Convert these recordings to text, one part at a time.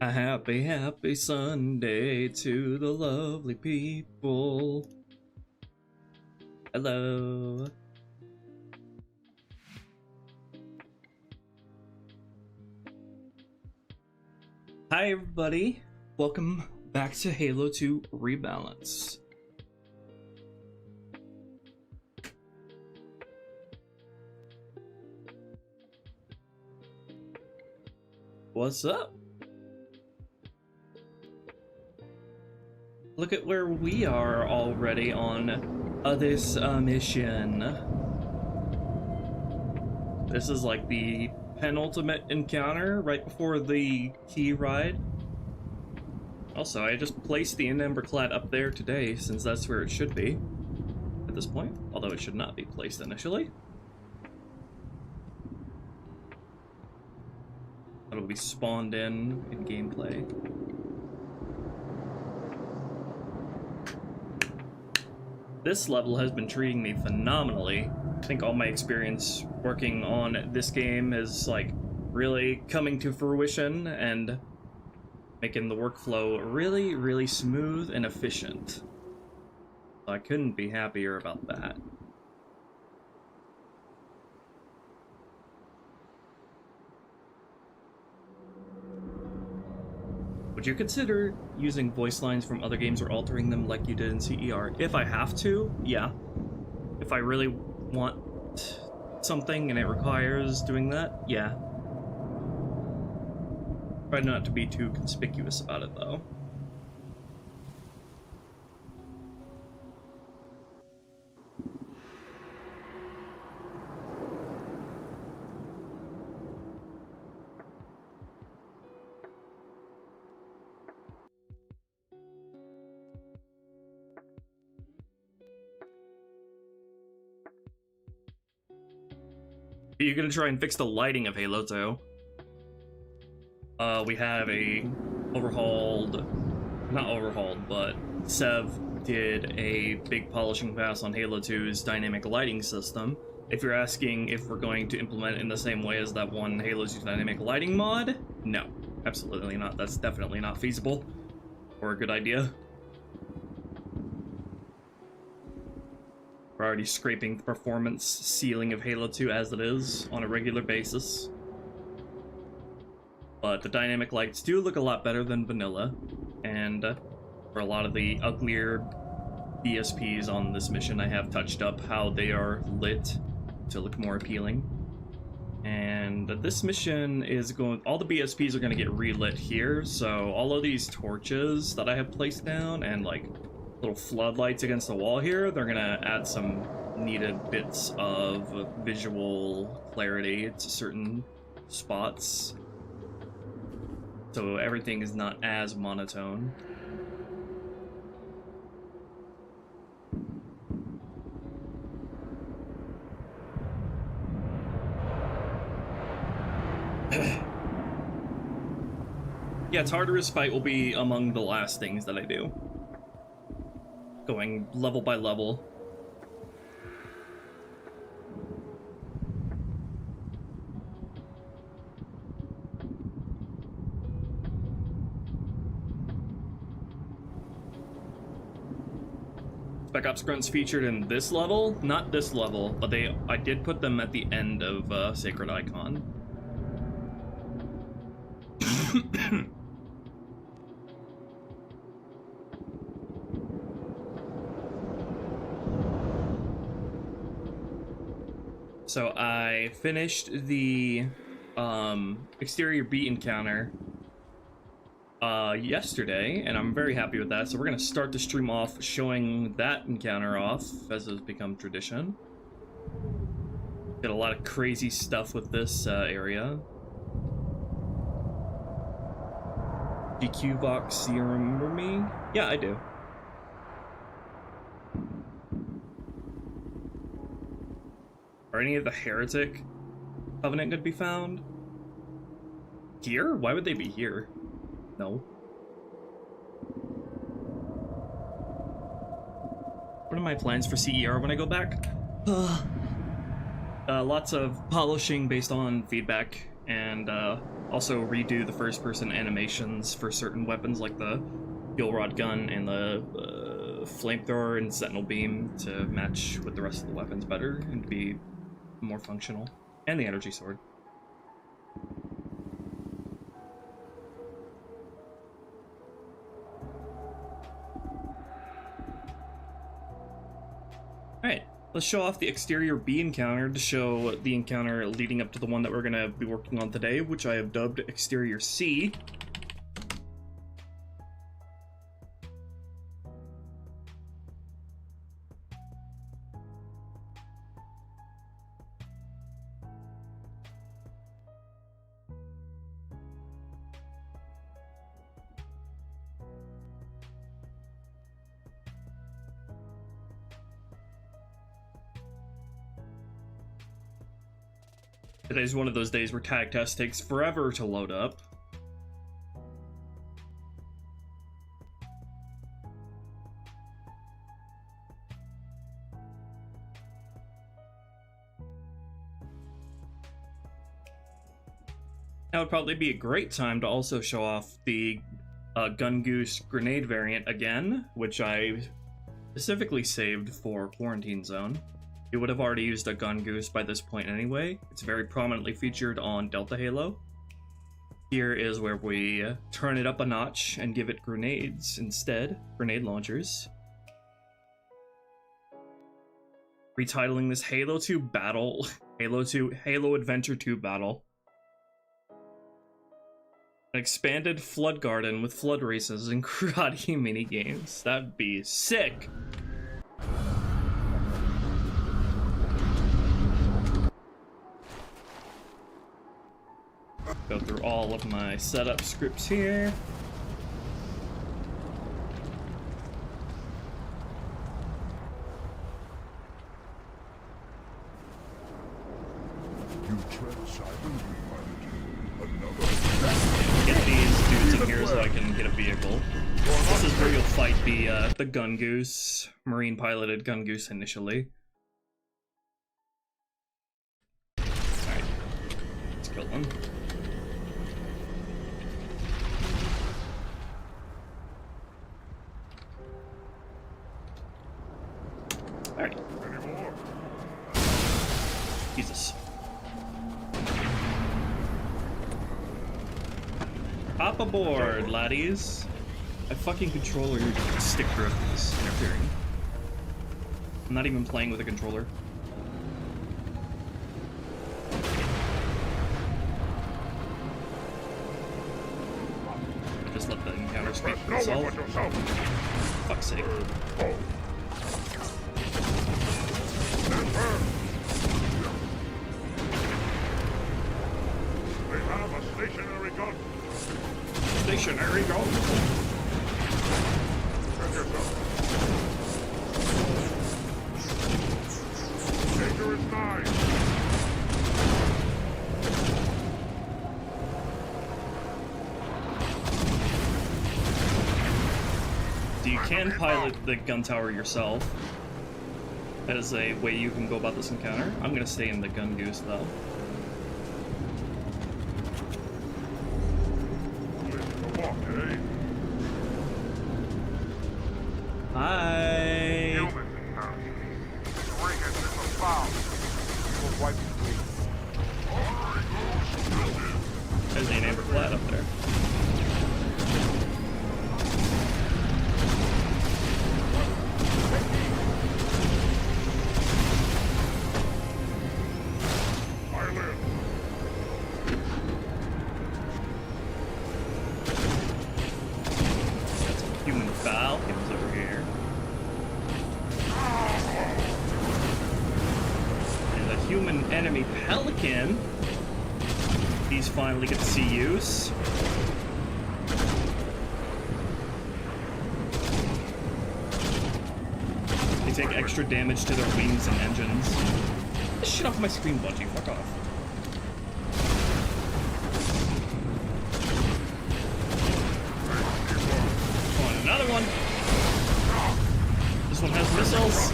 A happy, happy Sunday to the lovely people. Hello. Hi everybody, welcome back to Halo 2 Rebalance. What's up? Look at where we are already on this mission. This is like the penultimate encounter right before the key ride. Also, I just placed the Emberclad up there today since that's where it should be at this point, although it should not be placed initially. It'll be spawned in gameplay. This level has been treating me phenomenally. I think all my experience working on this game is like really coming to fruition and making the workflow really, really smooth and efficient. I couldn't be happier about that. Would you consider using voice lines from other games or altering them like you did in CER? If I have to, yeah. If I really want something and it requires doing that, yeah. Try not to be too conspicuous about it, though. Are you gonna try and fix the lighting of Halo 2? We have not overhauled, but Sev did a big polishing pass on Halo 2's dynamic lighting system. If you're asking if we're going to implement it in the same way as that one Halo 2 dynamic lighting mod, no, absolutely not. That's definitely not feasible or a good idea. We're already scraping the performance ceiling of Halo 2 as it is on a regular basis. But the dynamic lights do look a lot better than vanilla, and for a lot of the uglier BSPs on this mission, I have touched up how they are lit to look more appealing. And this mission is going, all the BSPs are going to get relit here, so all of these torches that I have placed down and like little floodlights against the wall here, they're gonna add some needed bits of visual clarity to certain spots, so everything is not as monotone. Yeah, Tartarus fight will be among the last things that I do. Going level by level. Spec Ops grunts featured in this level? Not this level, but I did put them at the end of Sacred Icon. So I finished the exterior beat encounter yesterday, and I'm very happy with that. So we're gonna start the stream off showing that encounter off, as has become tradition. Did a lot of crazy stuff with this area. DQ Vox, you remember me? Yeah, I do. Are any of the Heretic Covenant could be found? Here? Why would they be here? No. What are my plans for CER when I go back? Lots of polishing based on feedback and also redo the first-person animations for certain weapons like the Fuel Rod Gun and the Flamethrower and Sentinel Beam to match with the rest of the weapons better and be more functional. And the Energy Sword. Alright, let's show off the exterior B encounter to show the encounter leading up to the one that we're going to be working on today, which I have dubbed Exterior C. Today's one of those days where tag test takes forever to load up. Now would probably be a great time to also show off the Gun Goose grenade variant again, which I specifically saved for Quarantine Zone. You would have already used a Gun Goose by this point anyway. It's very prominently featured on Delta Halo. Here is where we turn it up a notch and give it grenades instead, grenade launchers. Retitling this Halo 2 Battle, Halo Adventure 2 Battle. An expanded Flood Garden with flood races and karate minigames. That'd be sick! Go through all of my setup scripts here. Get these dudes in here so I can get a vehicle. This is where you'll fight the Gun Goose, Marine piloted Gun Goose initially. Alright, let's kill them. Alright. Jesus. Hop aboard, laddies. My fucking controller stick drift is interfering. I'm not even playing with a controller. Just let the encounter speak for itself. Fuck's sake. They have a stationary gun. Stationary gun. Check yourself. Danger is nigh. You can pilot the gun tower yourself. That is a way you can go about this encounter. I'm gonna stay in the Gun Goose though. Hi. There's an amber flat up there. Enemy Pelican. These finally get to see use. They take extra damage to their wings and engines. Get this shit off my screen, Bungie. Fuck off. Come on, another one. This one has missiles.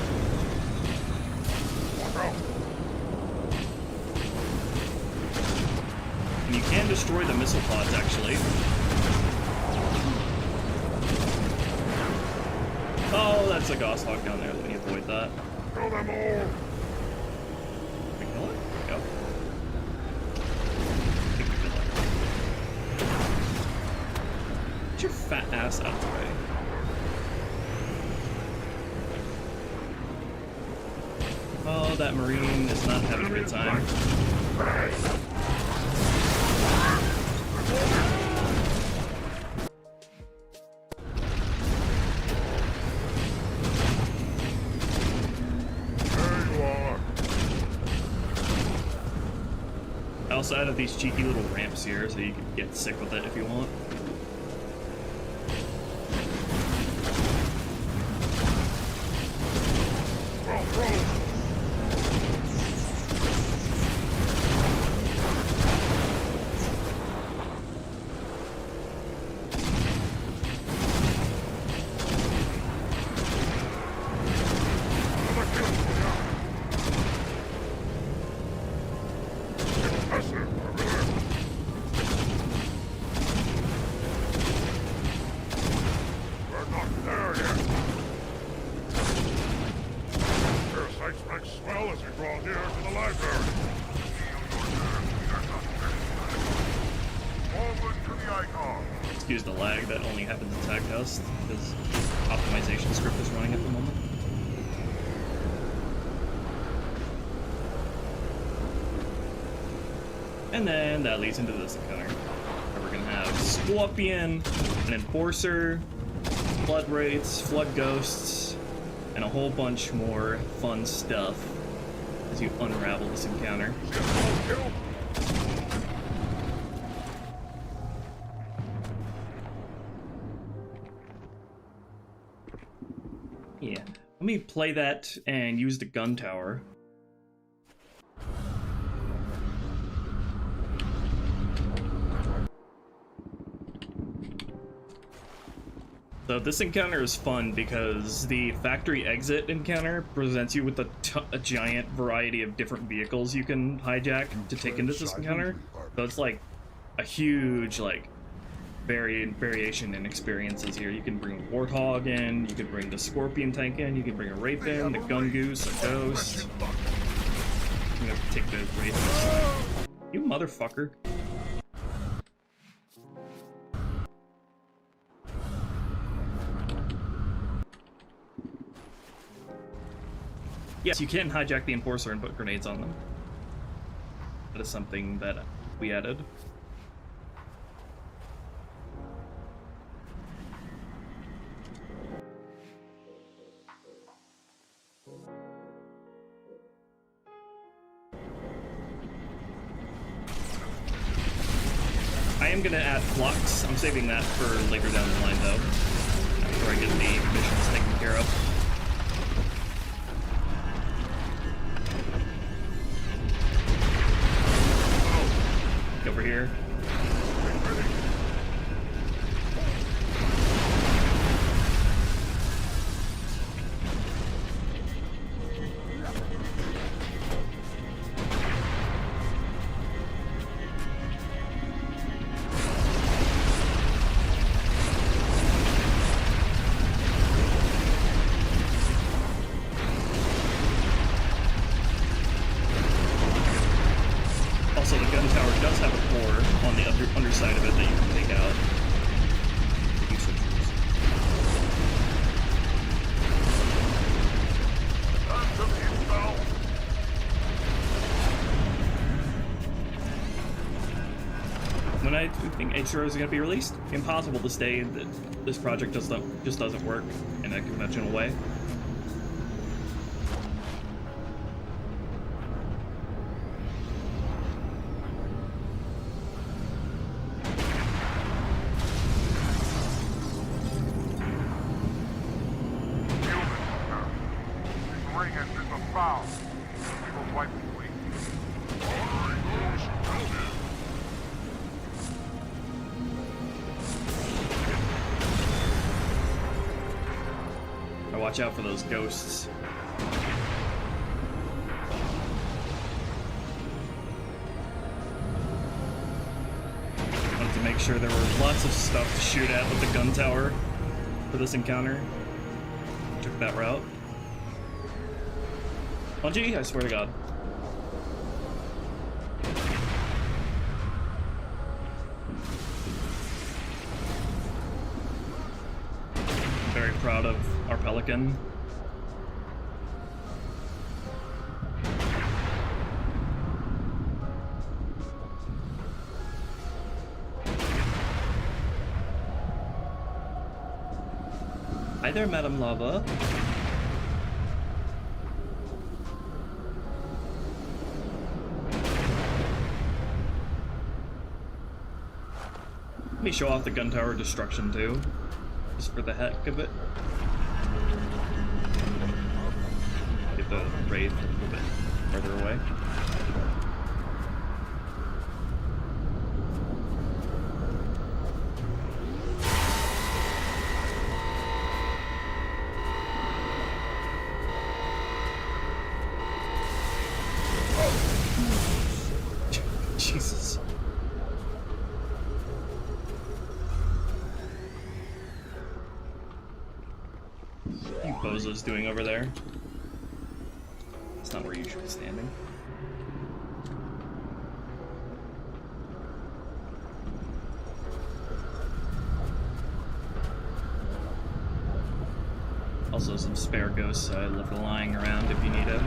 You can destroy the missile pods, actually. Oh, that's a Gosshawk down there. Let me avoid that. Kill them all! Did we kill it? There we go. I think we killed it. Get your fat ass out of the way. Oh, that Marine is not having a good time. I also added these cheeky little ramps here so you can get sick with it if you want. Excuse the lag, that only happens in tag test because optimization script is running at the moment. And then that leads into this encounter, where we're gonna have Scorpion, an Enforcer, Flood Wraiths, Flood Ghosts, and a whole bunch more fun stuff as you unravel this encounter. Yeah, let me play that and use the gun tower. So this encounter is fun because the factory exit encounter presents you with a giant variety of different vehicles you can hijack to take into this encounter. So it's like a huge variation in experiences here. You can bring a Warthog in, you can bring the Scorpion tank in, you can bring a Wraith in, the Gun Goose, a Ghost. I'm gonna take the Wraith. You motherfucker. Yes, you can hijack the Enforcer and put grenades on them. That is something that we added. I am gonna add Flux. I'm saving that for later down the line though, after I get the missions taken care of. Over here. Also, the gun tower does have a core on the underside of it that you can take out. When I think HROs are going to be released, impossible to say that this project just doesn't work in a conventional way. Watch out for those ghosts. sure there were lots of stuff to shoot at with the gun tower for this encounter. Took that route. Bungie, I swear to God. I'm very proud of our Pelican. Hi there, Madam Lava. Let me show off the gun tower destruction too, just for the heck of it. Get the Wraith a little bit further away. Jesus. What are you bozos doing over there? That's not where you should be standing. Also some spare ghosts left lying around if you need them.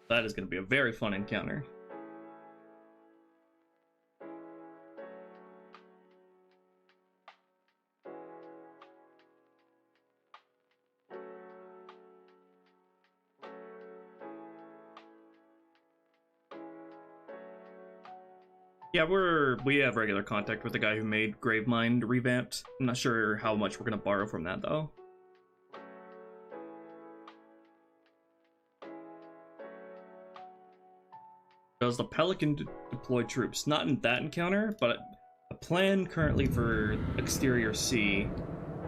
That is going to be a very fun encounter. Yeah, we have regular contact with the guy who made Gravemind revamped. I'm not sure how much we're going to borrow from that though. Does the Pelican deploy troops? Not in that encounter, but a plan currently for Exterior C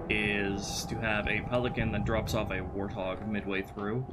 is to have a Pelican that drops off a Warthog midway through.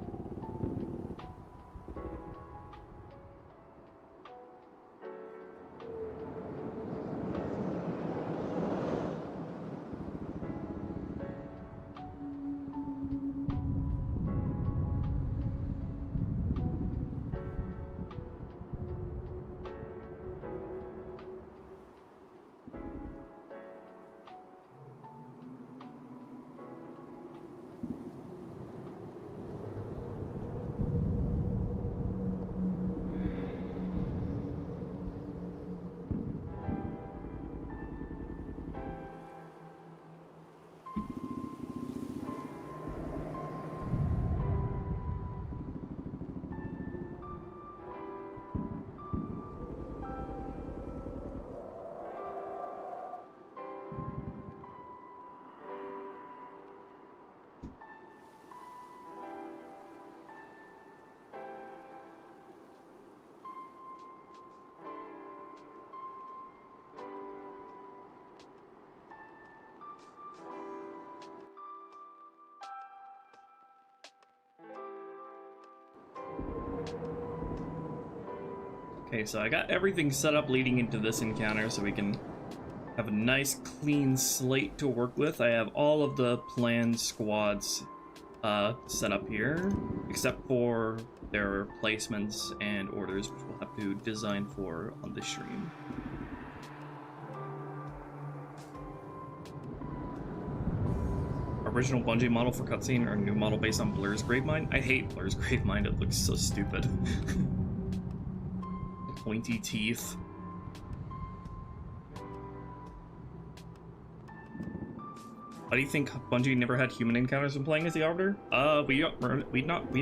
Okay, so I got everything set up leading into this encounter so we can have a nice clean slate to work with. I have all of the planned squads set up here, except for their placements and orders, which we'll have to design for on this stream. Original Bungie model for cutscene or new model based on Blur's Gravemind? I hate Blur's Gravemind, it looks so stupid. Pointy teeth. Why do you think Bungie never had human encounters when playing as the Arbiter? We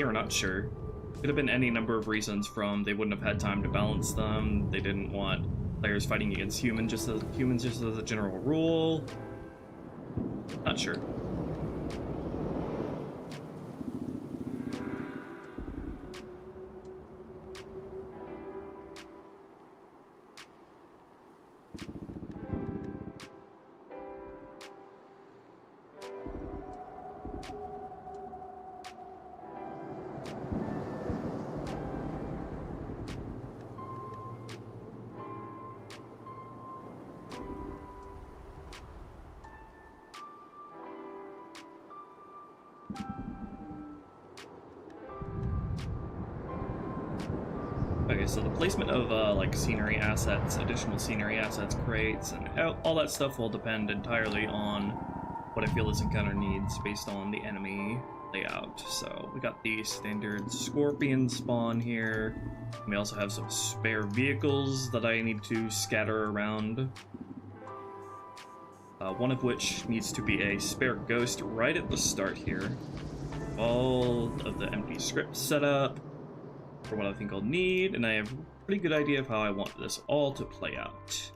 are not sure. Could have been any number of reasons, from they wouldn't have had time to balance them, they didn't want players fighting against humans just as a general rule. Not sure. Okay, so the placement of like scenery assets, additional scenery assets, crates, and all that stuff will depend entirely on what I feel this encounter needs based on the enemy layout. So we got the standard scorpion spawn here. We also have some spare vehicles that I need to scatter around. One of which needs to be a spare ghost right at the start here. All of the empty scripts set up for what I think I'll need, and I have a pretty good idea of how I want this all to play out.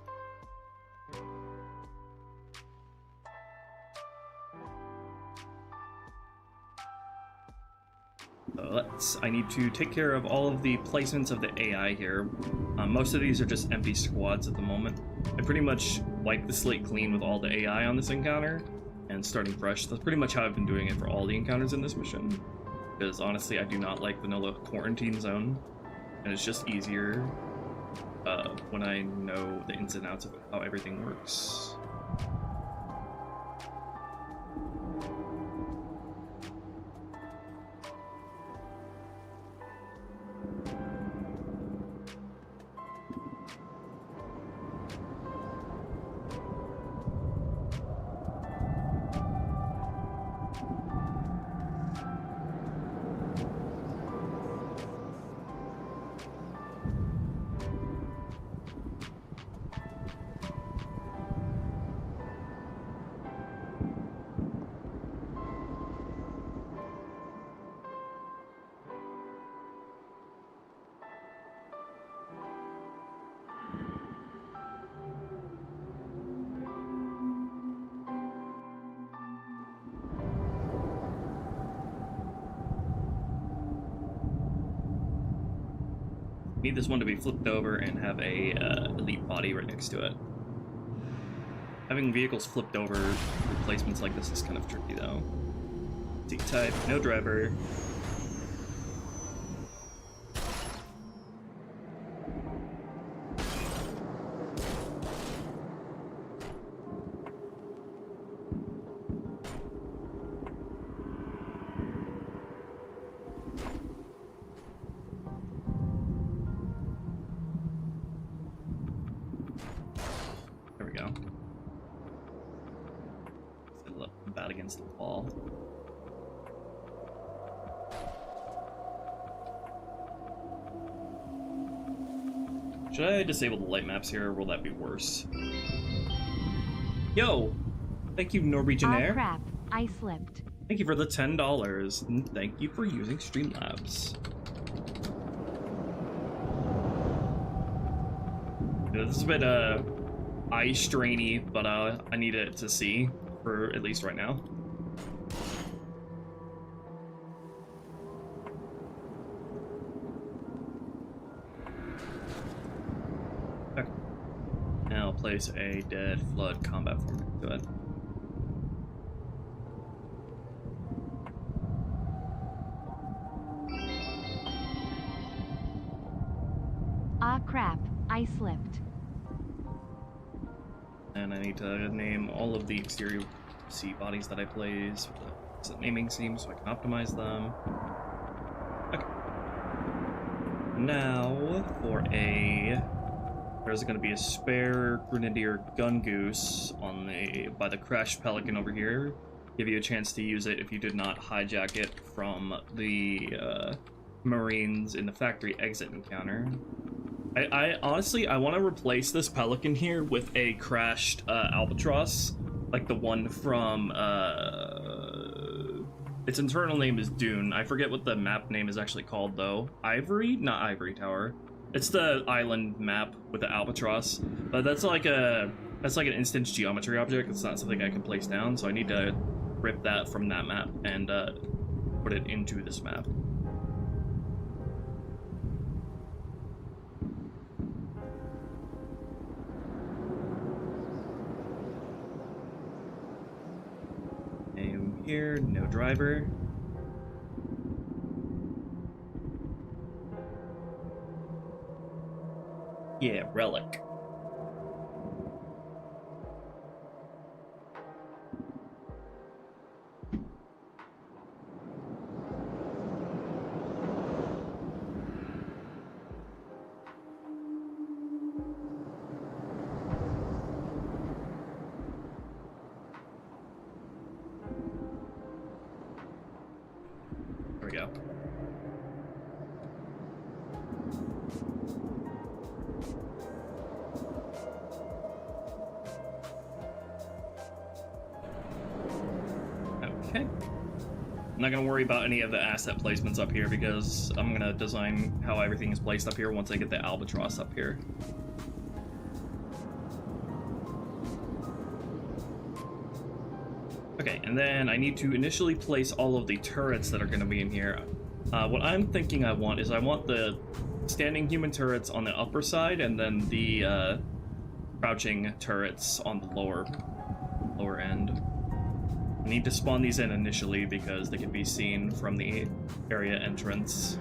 So I need to take care of all of the placements of the AI here. Most of these are just empty squads at the moment. I pretty much wiped the slate clean with all the AI on this encounter, and starting fresh. That's pretty much how I've been doing it for all the encounters in this mission. Because honestly, I do not like vanilla quarantine zone, and it's just easier when I know the ins and outs of how everything works. Need this one to be flipped over and have a elite body right next to it. Having vehicles flipped over replacements like this is kind of tricky though. D-type, no driver. Against the wall. Should I disable the light maps here, or will that be worse? Yo! Thank you, Norwegianair. Oh crap, I slipped. Thank you for the $10, and thank you for using Streamlabs. This is a bit eye strainy, but I need it to see. For at least right now. Okay. Now I'll place a dead flood combat form to it. Ah Crap, I slipped. And I need to name all of the exterior seat bodies that I place with the naming scheme so I can optimize them. Okay. Now, for there's going to be a spare Grenadier Gun Goose by the crashed Pelican over here. Give you a chance to use it if you did not hijack it from the Marines in the factory exit encounter. I honestly, I want to replace this Pelican here with a crashed Albatross, like the one from, its internal name is Dune. I forget what the map name is actually called, though. Ivory? Not Ivory Tower. It's the island map with the Albatross, but that's like an instance geometry object. It's not something I can place down, so I need to rip that from that map and put it into this map. Here, no driver. Yeah, relic. There we go. Okay. I'm not going to worry about any of the asset placements up here because I'm going to design how everything is placed up here once I get the Albatross up here. Okay, and then I need to initially place all of the turrets that are going to be in here. What I'm thinking I want the standing human turrets on the upper side and then the crouching turrets on the lower end. I need to spawn these in initially because they can be seen from the area entrance.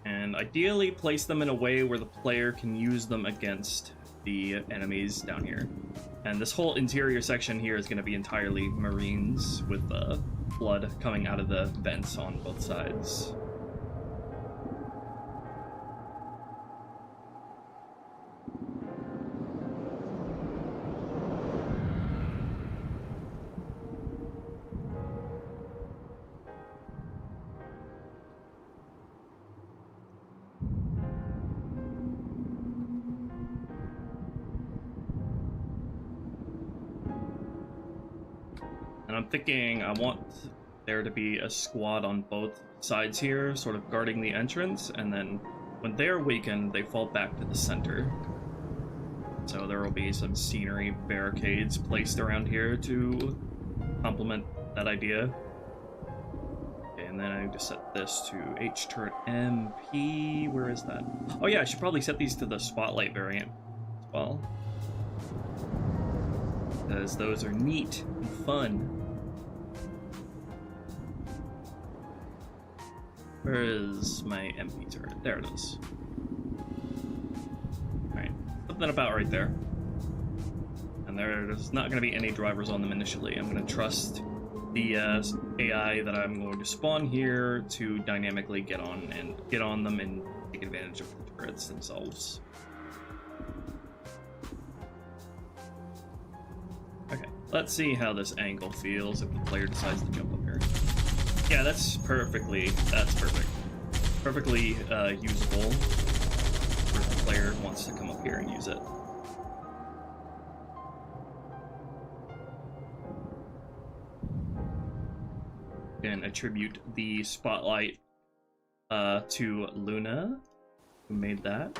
And ideally place them in a way where the player can use them against the enemies down here. And this whole interior section here is going to be entirely Marines with blood coming out of the vents on both sides. And I'm thinking I want there to be a squad on both sides here, sort of guarding the entrance, and then when they're weakened, they fall back to the center. So there will be some scenery barricades placed around here to complement that idea. Okay, and then I need to set this to H turret MP. Where is that? Oh yeah, I should probably set these to the spotlight variant as well, because those are neat and fun. Where is my MP turret? There it is. Alright, something about right there. And there's not going to be any drivers on them initially. I'm going to trust the AI that I'm going to spawn here to dynamically get on them and take advantage of the turrets themselves. Okay, let's see how this angle feels if the player decides to jump up here. Yeah, that's perfect. Perfectly usable if the player wants to come up here and use it. And attribute the spotlight to Luna, who made that.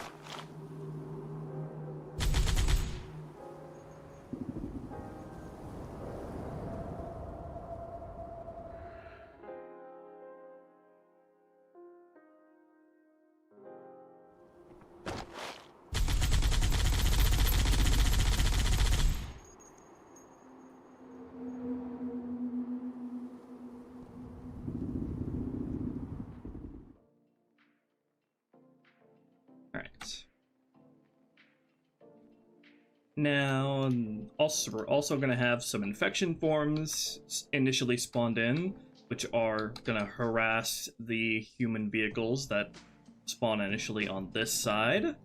Alright. Now, we're also going to have some infection forms initially spawned in, which are going to harass the human vehicles that spawn initially on this side.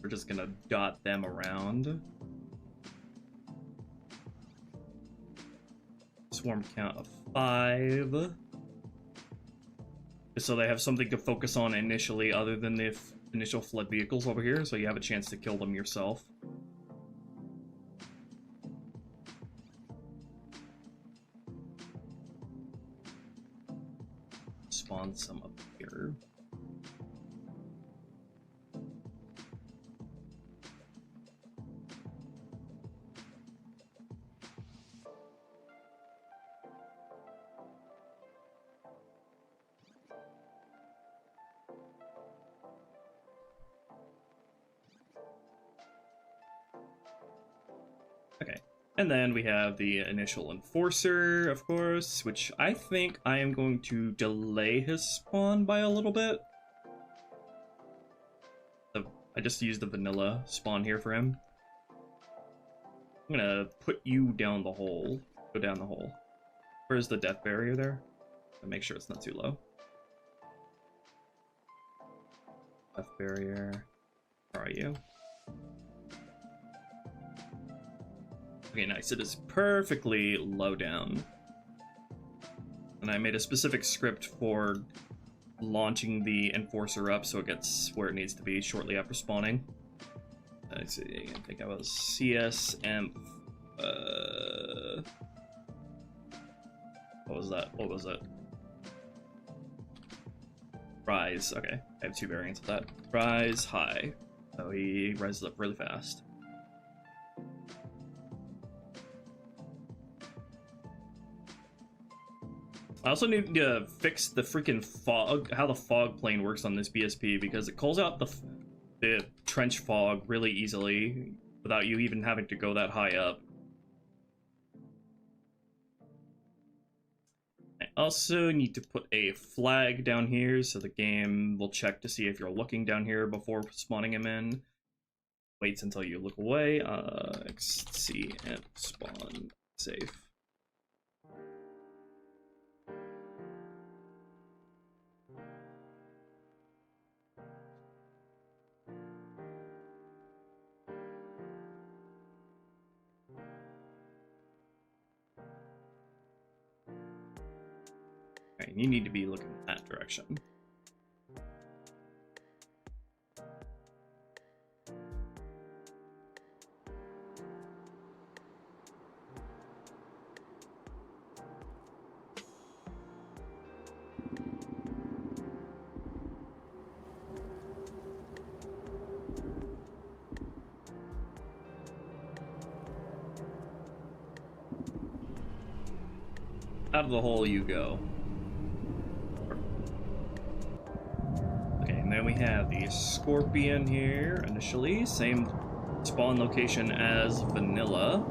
We're just going to dot them around. Swarm count of 5. So they have something to focus on initially other than the initial flood vehicles over here, so you have a chance to kill them yourself. Spawn some up here. Okay, and then we have the initial enforcer, of course, which I think I am going to delay his spawn by a little bit. I just used the vanilla spawn here for him. I'm gonna put you down the hole. Go down the hole. Where's the death barrier there? I'll make sure it's not too low. Death barrier. Where are you? Okay, nice. It is perfectly low down. And I made a specific script for launching the enforcer up so it gets where it needs to be shortly after spawning. Let's see, I think I was CSM. What was that? What was it? Rise. Okay, I have 2 variants of that. Rise high. So he rises up really fast. I also need to fix the freaking fog, how the fog plane works on this BSP, because it calls out the trench fog really easily without you even having to go that high up. I also need to put a flag down here so the game will check to see if you're looking down here before spawning him in. Waits until you look away. XC and spawn safe. Okay, you need to be looking in that direction. Out of the hole you go. Okay, and then we have the Scorpion here initially. Same spawn location as Vanilla.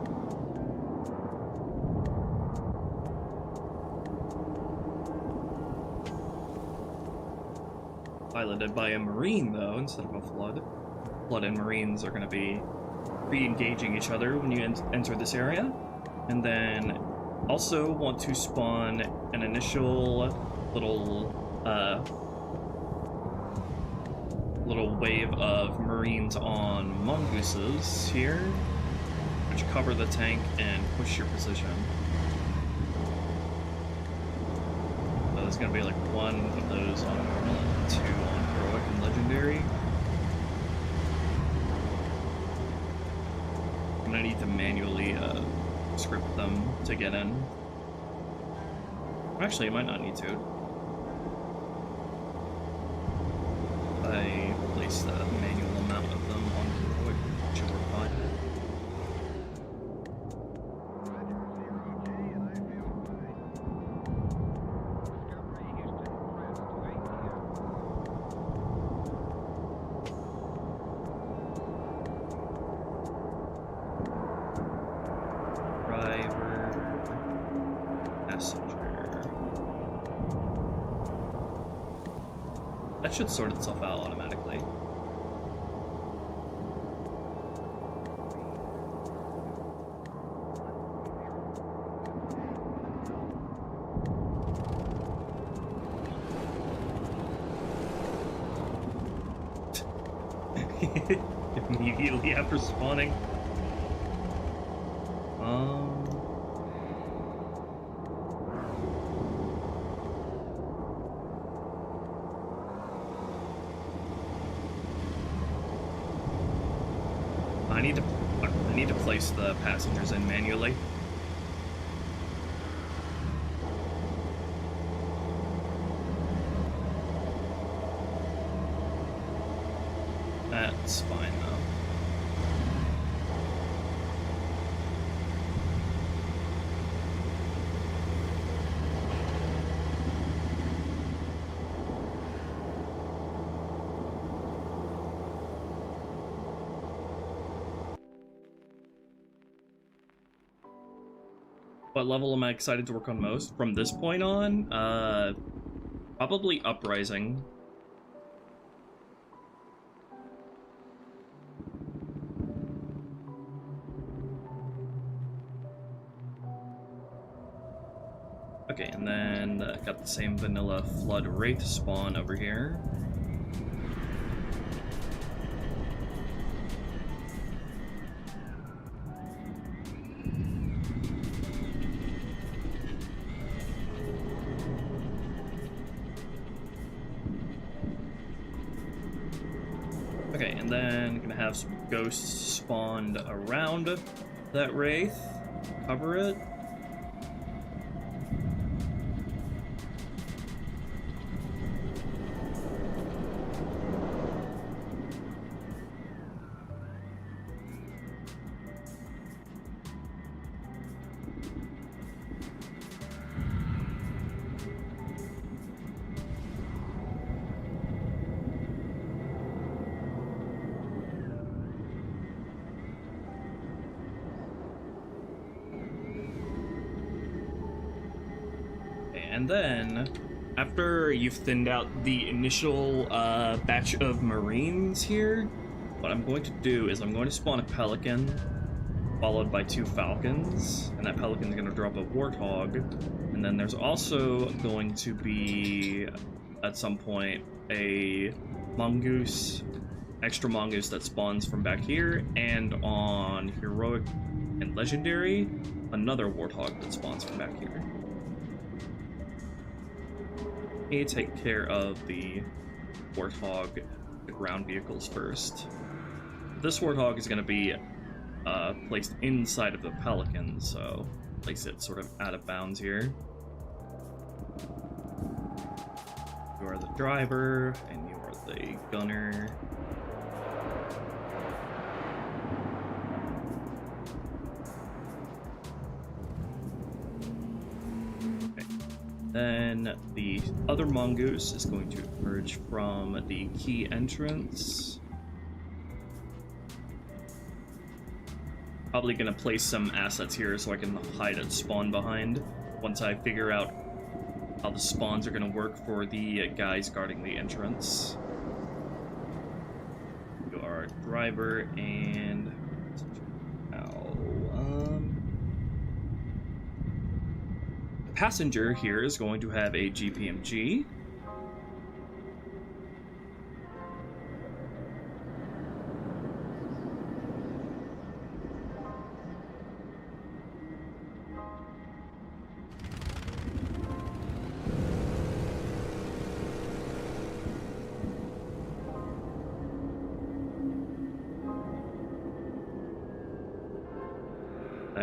Piloted by a Marine, though, instead of a Flood. Flood and Marines are going to be re-engaging each other when you enter this area. And then also want to spawn an initial little wave of Marines on mongooses here, which cover the tank and push your position. So there's going to be like 1 of those on normal, 2 on heroic and legendary. I'm going to need to manually script them to get in. Actually, I might not need to. I replace the manual amount of them on heroic, which will work fine. should sort itself out automatically. Immediately after spawning. I need to place the passengers in manually. That's fine though. What level am I excited to work on most? From this point on, probably Uprising. Okay, and then got the same vanilla Flood Wraith spawn over here. Okay, and then gonna have some ghosts spawned around that Wraith. Cover it. And then, after you've thinned out the initial batch of Marines here, what I'm going to do is I'm going to spawn a Pelican, followed by 2 Falcons, and that Pelican's going to drop a Warthog, and then there's also going to be, at some point, a Mongoose, extra Mongoose that spawns from back here, and on Heroic and Legendary, another Warthog that spawns from back here. Need to take care of the Warthog, the ground vehicles first. This Warthog is going to be placed inside of the Pelican, so place it sort of out of bounds here. You are the driver, and you are the gunner. Then the other Mongoose is going to emerge from the key entrance. Probably going to place some assets here so I can hide at spawn behind once I figure out how the spawns are going to work for the guys guarding the entrance. You are a driver and... passenger here is going to have a GPMG.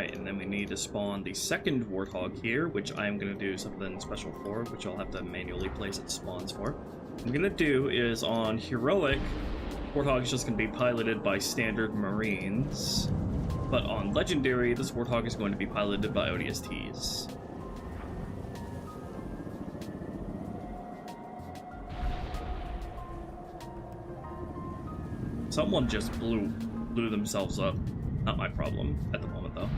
And then we need to spawn the second Warthog here, which I am going to do something special for, which I'll have to manually place its spawns for. What I'm going to do is on Heroic, Warthog is just going to be piloted by standard Marines, but on Legendary, this Warthog is going to be piloted by ODSTs. Someone just blew themselves up. Not my problem at the moment, though.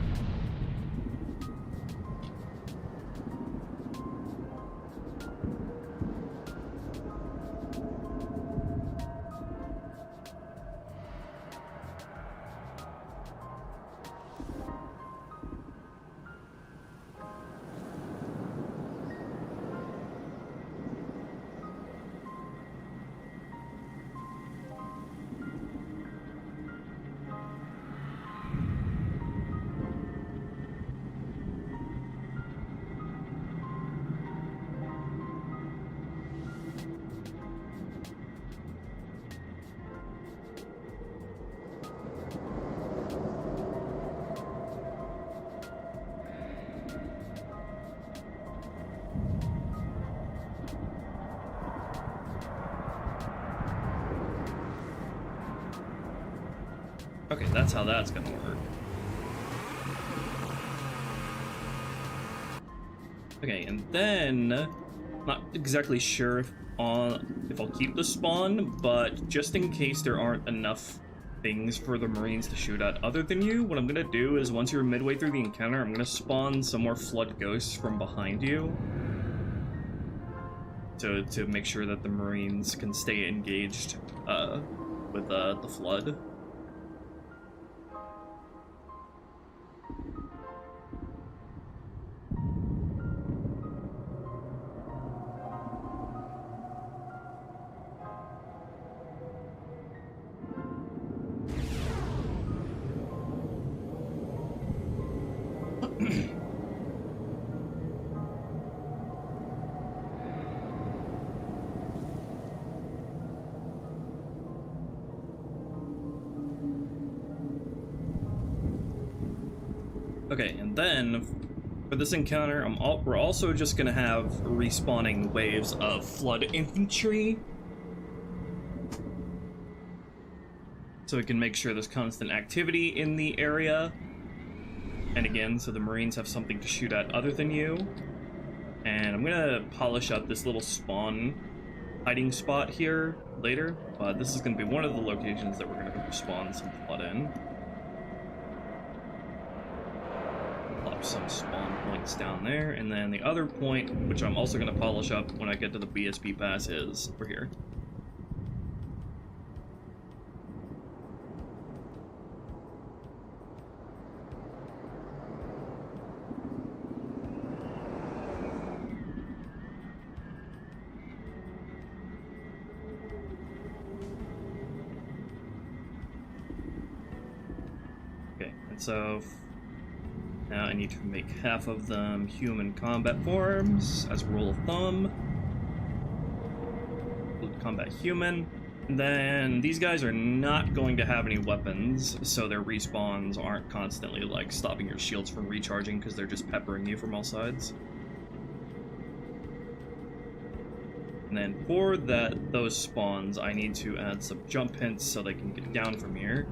Okay, that's how that's gonna work. Okay, and then not exactly sure if I'll keep the spawn, but just in case there aren't enough things for the Marines to shoot at other than you, what I'm gonna do is once you're midway through the encounter, I'm gonna spawn some more flood ghosts from behind you to make sure that the Marines can stay engaged with the flood. Okay, and then for this encounter, we're also just gonna have respawning waves of flood infantry, so we can make sure there's constant activity in the area. And again, so the Marines have something to shoot at other than you. And I'm gonna polish up this little spawn hiding spot here later, but this is gonna be one of the locations that we're gonna spawn some flood in. Plop some spawn points down there, and then the other point, which I'm also gonna polish up when I get to the BSP pass, is over here. So now I need to make half of them human combat forms as a rule of thumb. Combat human. And then these guys are not going to have any weapons, so their respawns aren't constantly like stopping your shields from recharging because they're just peppering you from all sides. And then for those spawns, I need to add some jump hints so they can get down from here.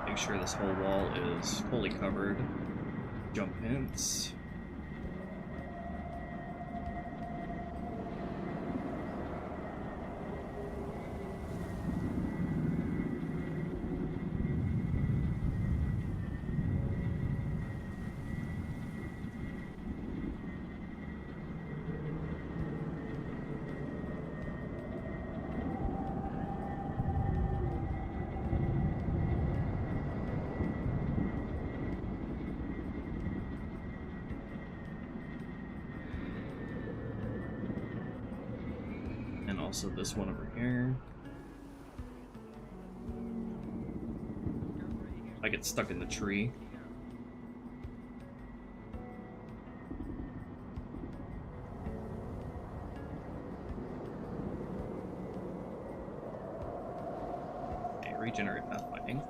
Make sure this whole wall is fully covered. Jump hints. Also this one over here. I get stuck in the tree. Okay, regenerate pathfinding.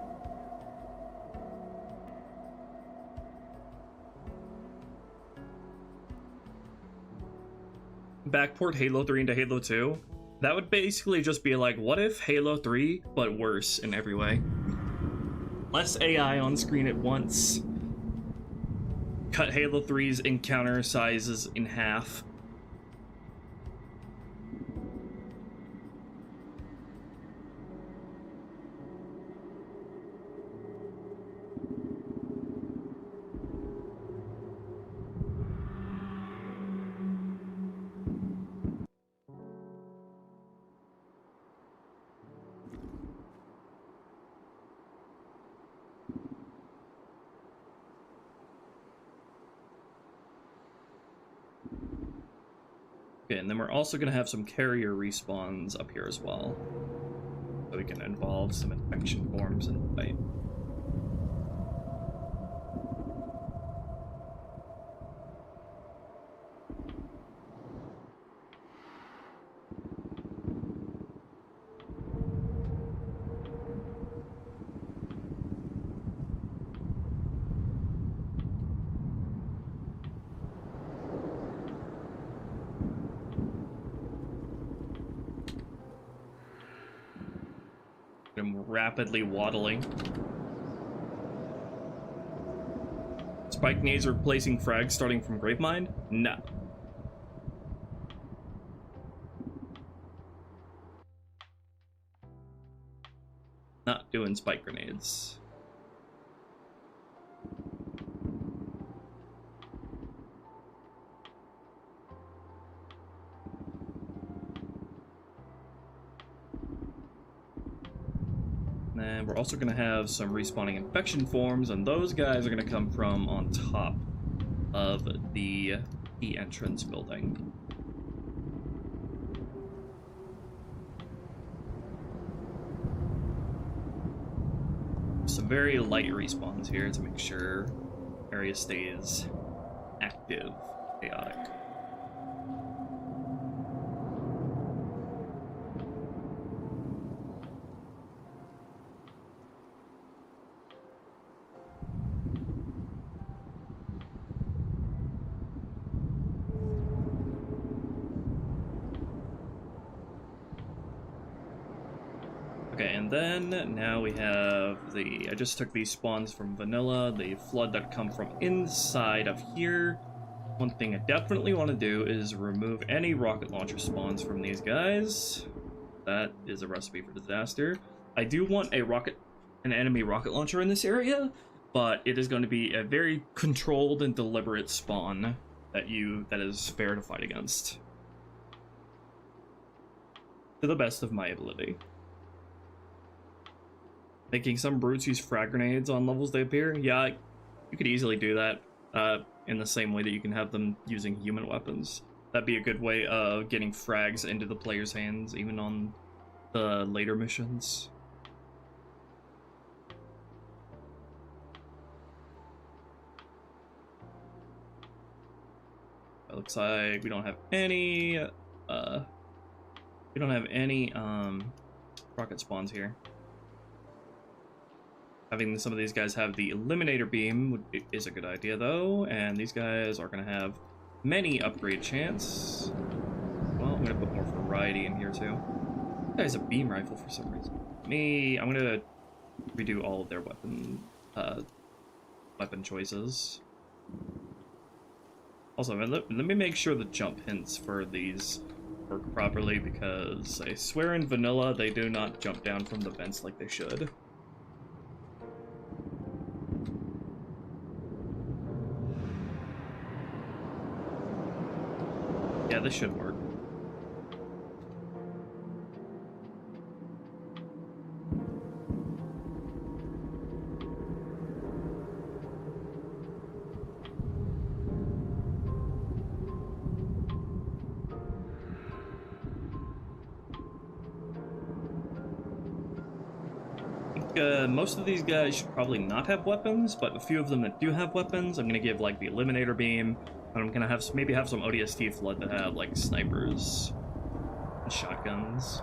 Backport Halo 3 into Halo 2. That would basically just be like, what if Halo 3, but worse in every way? Less AI on screen at once. Cut Halo 3's encounter sizes in half. Okay, and then we're also going to have some carrier respawns up here as well. So we can involve some infection forms in the fight. I'm rapidly waddling. Spike nades replacing frags starting from Gravemind? No. Not doing spike grenades. And we're also going to have some respawning infection forms, and those guys are going to come from on top of the entrance building. Some very light respawns here to make sure area stays active, chaotic. Okay, and then now we have I just took these spawns from vanilla, the flood that come from inside of here. One thing I definitely want to do is remove any rocket launcher spawns from these guys. That is a recipe for disaster. I do want an enemy rocket launcher in this area, but it is going to be a very controlled and deliberate spawn that is fair to fight against. To the best of my ability. Making some brutes use frag grenades on levels they appear? Yeah, you could easily do that in the same way that you can have them using human weapons. That'd be a good way of getting frags into the player's hands, even on the later missions. It looks like we don't have any rocket spawns here. Having some of these guys have the Eliminator Beam is a good idea, though, and these guys are going to have many upgrade chance. Well, I'm going to put more variety in here, too. This guy's a beam rifle for some reason. I'm going to redo all of their weapon choices. Also, let me make sure the jump hints for these work properly, because I swear in vanilla they do not jump down from the vents like they should. Yeah, this should work. Most of these guys should probably not have weapons, but a few of them that do have weapons, I'm gonna give like the Eliminator Beam, and I'm gonna maybe have some ODST flood that have like snipers and shotguns.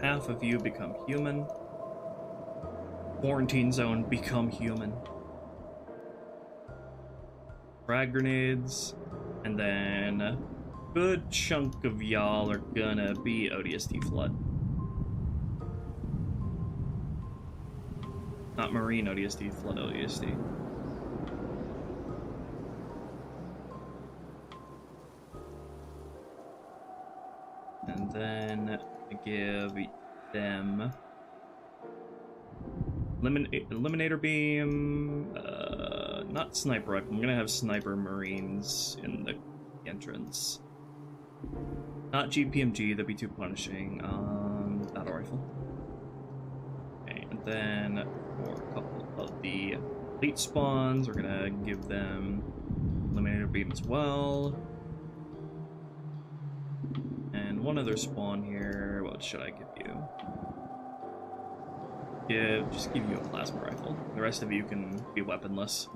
Half of you become human. Quarantine zone, become human. Frag grenades, and then a good chunk of y'all are gonna be ODST flood. Not marine ODST, flood ODST. And then give them Eliminator Beam, not sniper rifle. I'm gonna have sniper marines in the entrance. Not GPMG, that'd be too punishing. Battle rifle. Okay, and then for a couple of the elite spawns, we're gonna give them eliminator beam as well. And one other spawn here. What should I give you? Just give you a plasma rifle. The rest of you can be weaponless.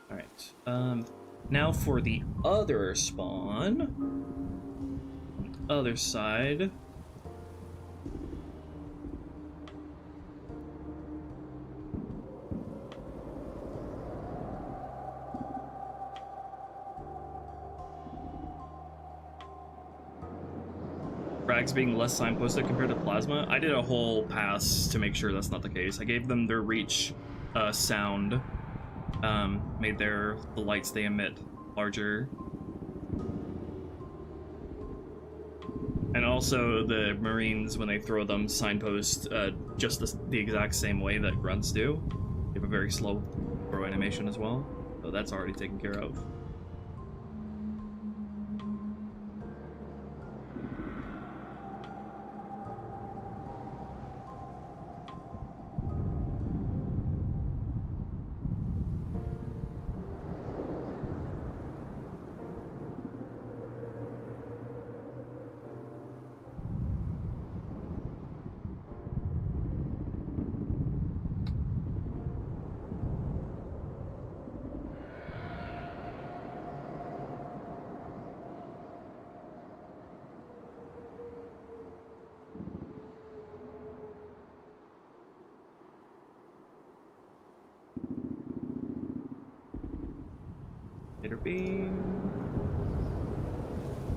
Alright. Now for the other spawn. On the other side. Frags being less signposted compared to plasma. I did a whole pass to make sure that's not the case. I gave them their reach sound, made the lights they emit larger, and also the Marines, when they throw them, signpost just the exact same way that grunts do. They have a very slow throw animation as well, so that's already taken care of.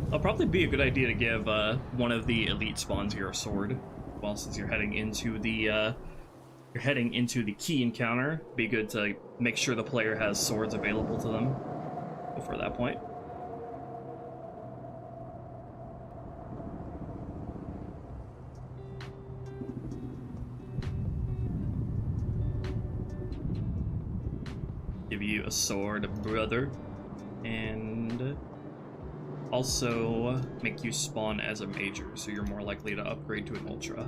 It'll probably be a good idea to give one of the elite spawns here a sword. Well, since you're heading into the key encounter, be good to make sure the player has swords available to them before that point. Give you a sword, brother. And also make you spawn as a major, so you're more likely to upgrade to an ultra.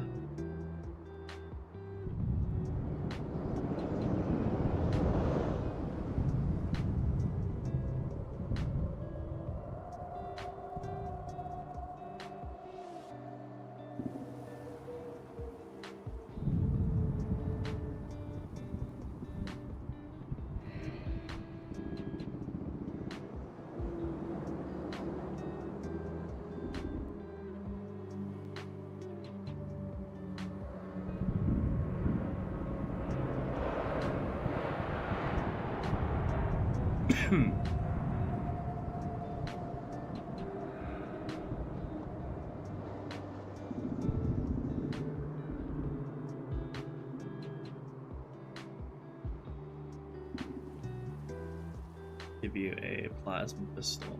Give you a plasma pistol.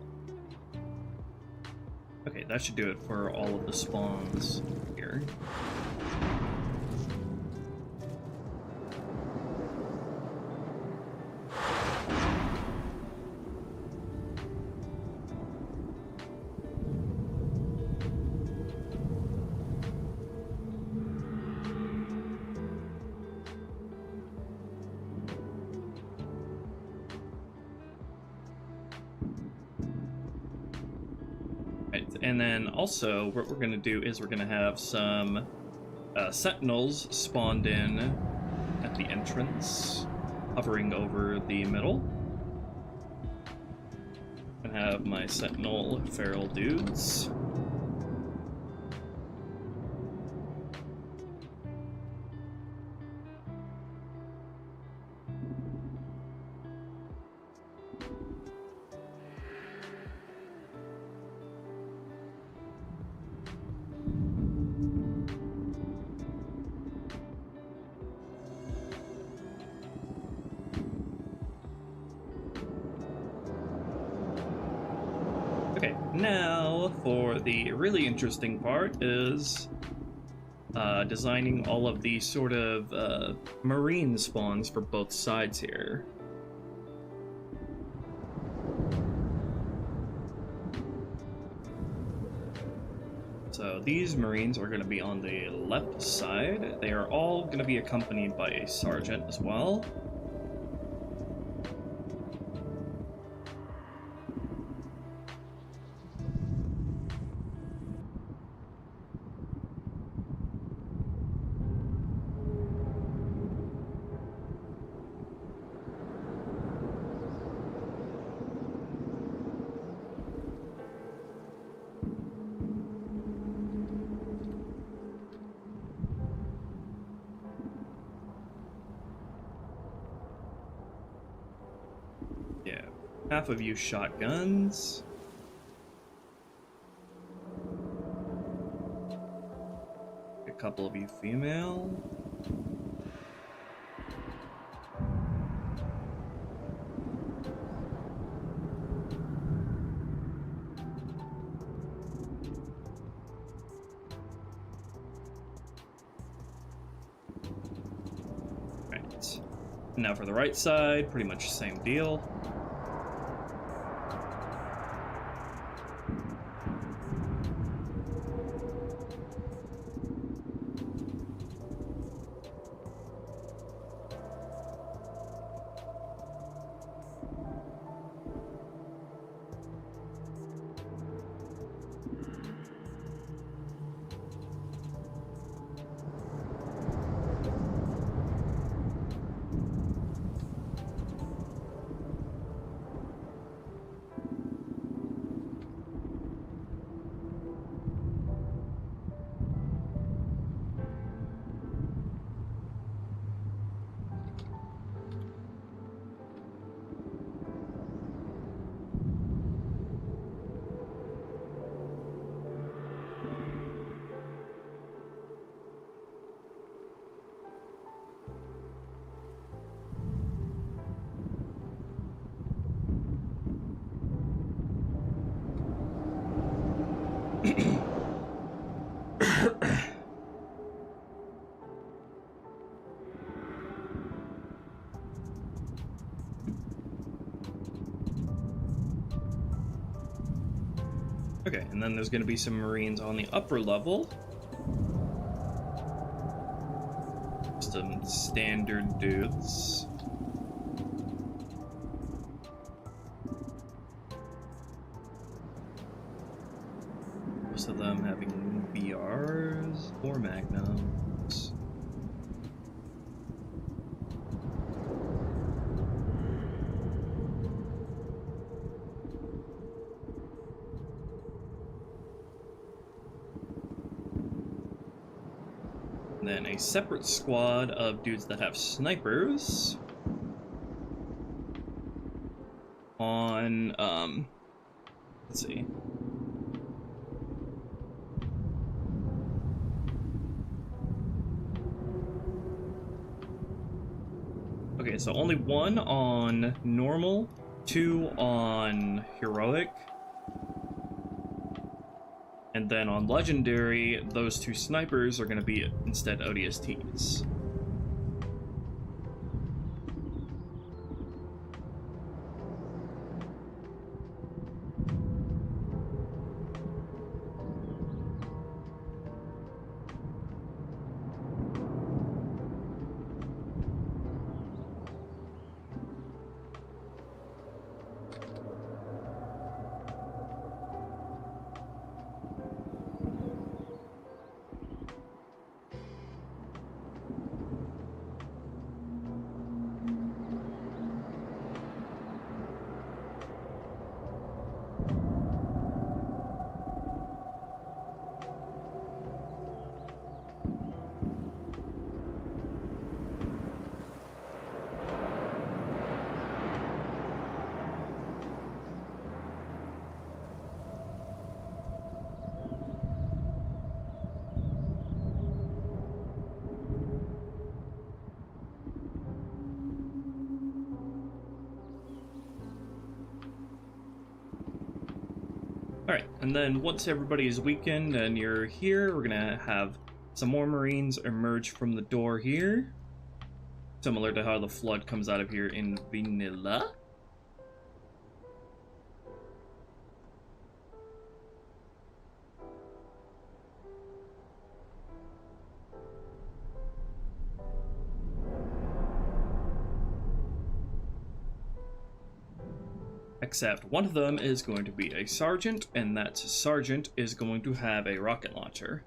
Okay, that should do it for all of the spawns here. And then also, what we're going to do is we're going to have some sentinels spawned in at the entrance, hovering over the middle. I'm going to have my sentinel feral dudes. Now, for the really interesting part is designing all of the sort of marine spawns for both sides here. So these marines are going to be on the left side. They are all going to be accompanied by a sergeant as well. Half of you shotguns. A couple of you female. Right. Now for the right side, pretty much the same deal. Okay, and then there's going to be some Marines on the upper level. Some standard dudes. Most of them having BRs or Magnums. Then a separate squad of dudes that have snipers on, let's see. Okay, so only one on normal, two on heroic, and then on legendary, those two snipers are going to be instead ODSTs. Alright, and then once everybody is weakened and you're here, we're gonna have Some more Marines emerge from the door here. Similar to how the flood comes out of here in vanilla. Except one of them is going to be a sergeant, and that sergeant is going to have a rocket launcher.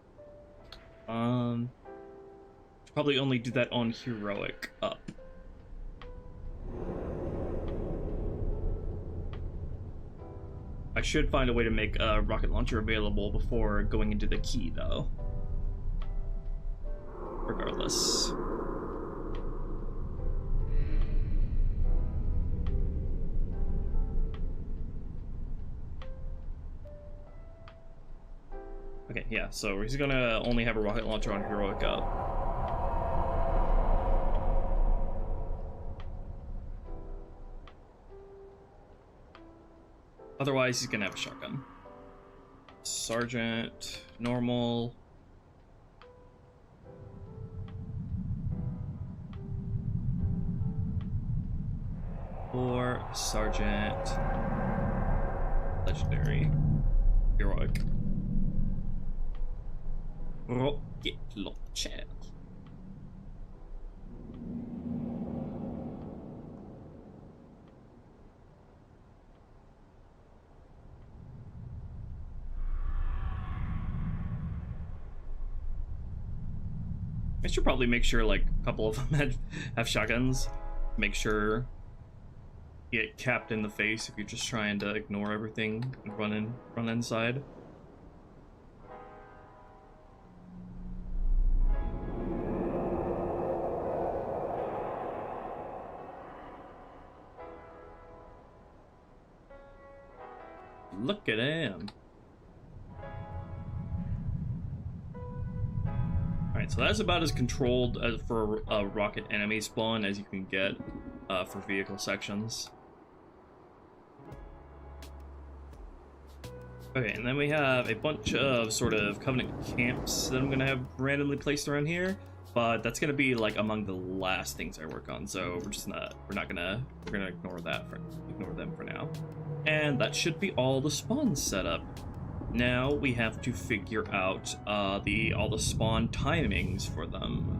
Probably only do that on heroic up. I should find a way to make a rocket launcher available before going into the key, though. Regardless. Okay, yeah, so he's gonna only have a rocket launcher on heroic up. Otherwise, he's gonna have a shotgun. Sergeant, normal. Or sergeant, legendary, heroic. Rocket launcher. I should probably make sure like a couple of them have shotguns. Make sure you get capped in the face if you're just trying to ignore everything and run inside. Look at him. Alright, so that's about as controlled as for a rocket enemy spawn as you can get for vehicle sections. Okay, and then we have a bunch of sort of Covenant camps that I'm going to have randomly placed around here, but that's going to be like among the last things I work on, so we're gonna ignore them for now. And that should be all the spawns set up. Now we have to figure out all the spawn timings for them,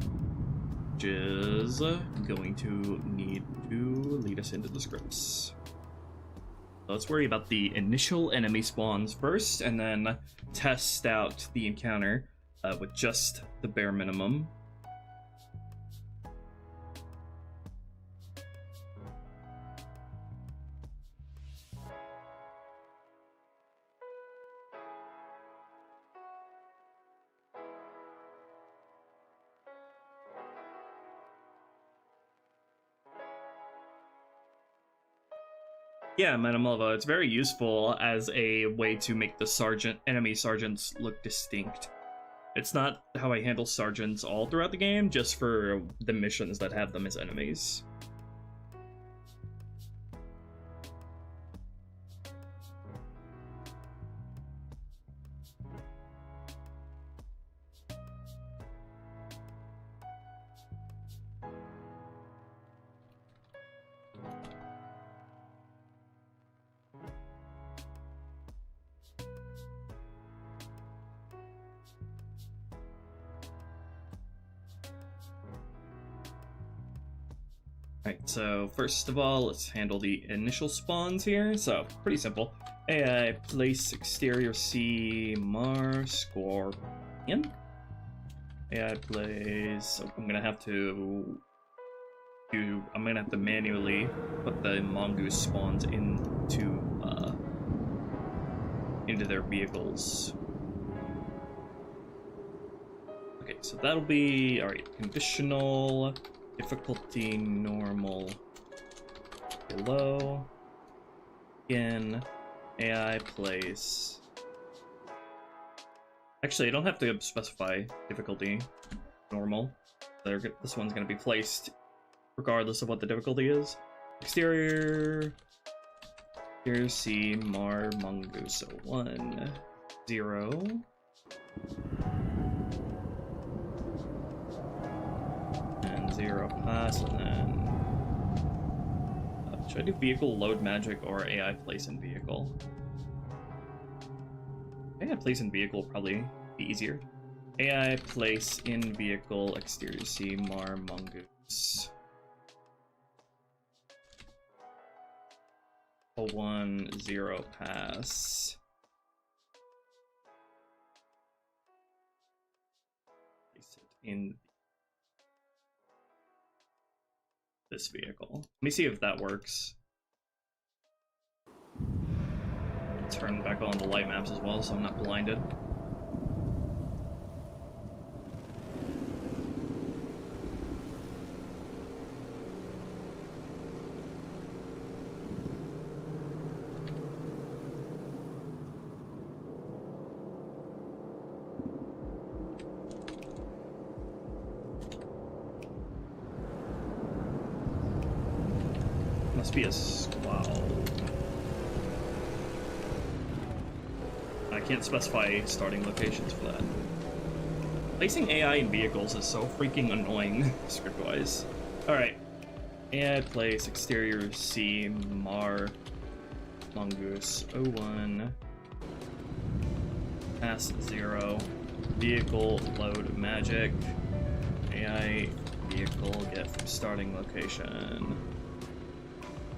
which is going to need to lead us into the scripts. So let's worry about the initial enemy spawns first, and then test out the encounter with just the bare minimum. Yeah, Manamova, it's very useful as a way to make the enemy sergeants look distinct. It's not how I handle sergeants all throughout the game, just for the missions that have them as enemies. Alright, so first of all, let's handle the initial spawns here. So, pretty simple. AI place exterior C Mar Scorpion. AI place. So I'm gonna have to manually put the mongoose spawns into their vehicles. Okay, so that'll be alright. Conditional. Difficulty normal below. Again, AI place. Actually, I don't have to specify difficulty normal. This one's going to be placed regardless of what the difficulty is. Exterior C Mar Mongoose. So 1 0. 0 pass, and then should I do vehicle load magic or AI place in vehicle? AI place in vehicle will probably be easier. AI place in vehicle exterior C Mar Mongoose. 1-0 pass. Place it in this vehicle. Let me see if that works. Turn back on the light maps as well so I'm not blinded. Must be a squall. I can't specify starting locations for that. Placing AI in vehicles is so freaking annoying, script-wise. Alright. AI place exterior C Mar Mongoose 01 pass 0 vehicle load magic AI vehicle get from starting location.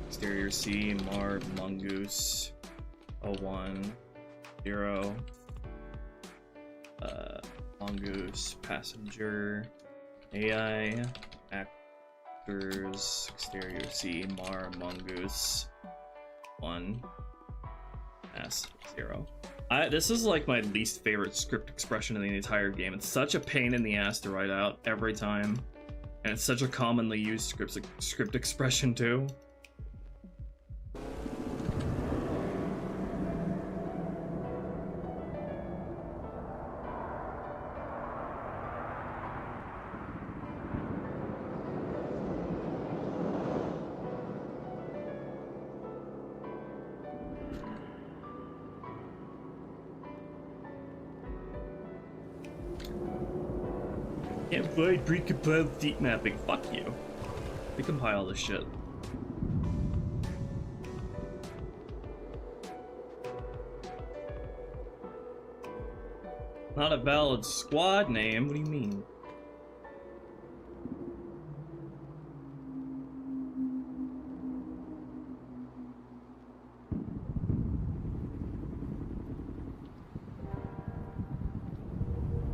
Exterior C Mar Mongoose 01 0 Mongoose passenger AI actors exterior C Mar Mongoose 1 S 0. This is like my least favorite script expression in the entire game. It's such a pain in the ass to write out every time, and it's such a commonly used script expression too. Can't find precompiled deep mapping. Fuck you. Recompile this shit. Not a valid squad name? What do you mean?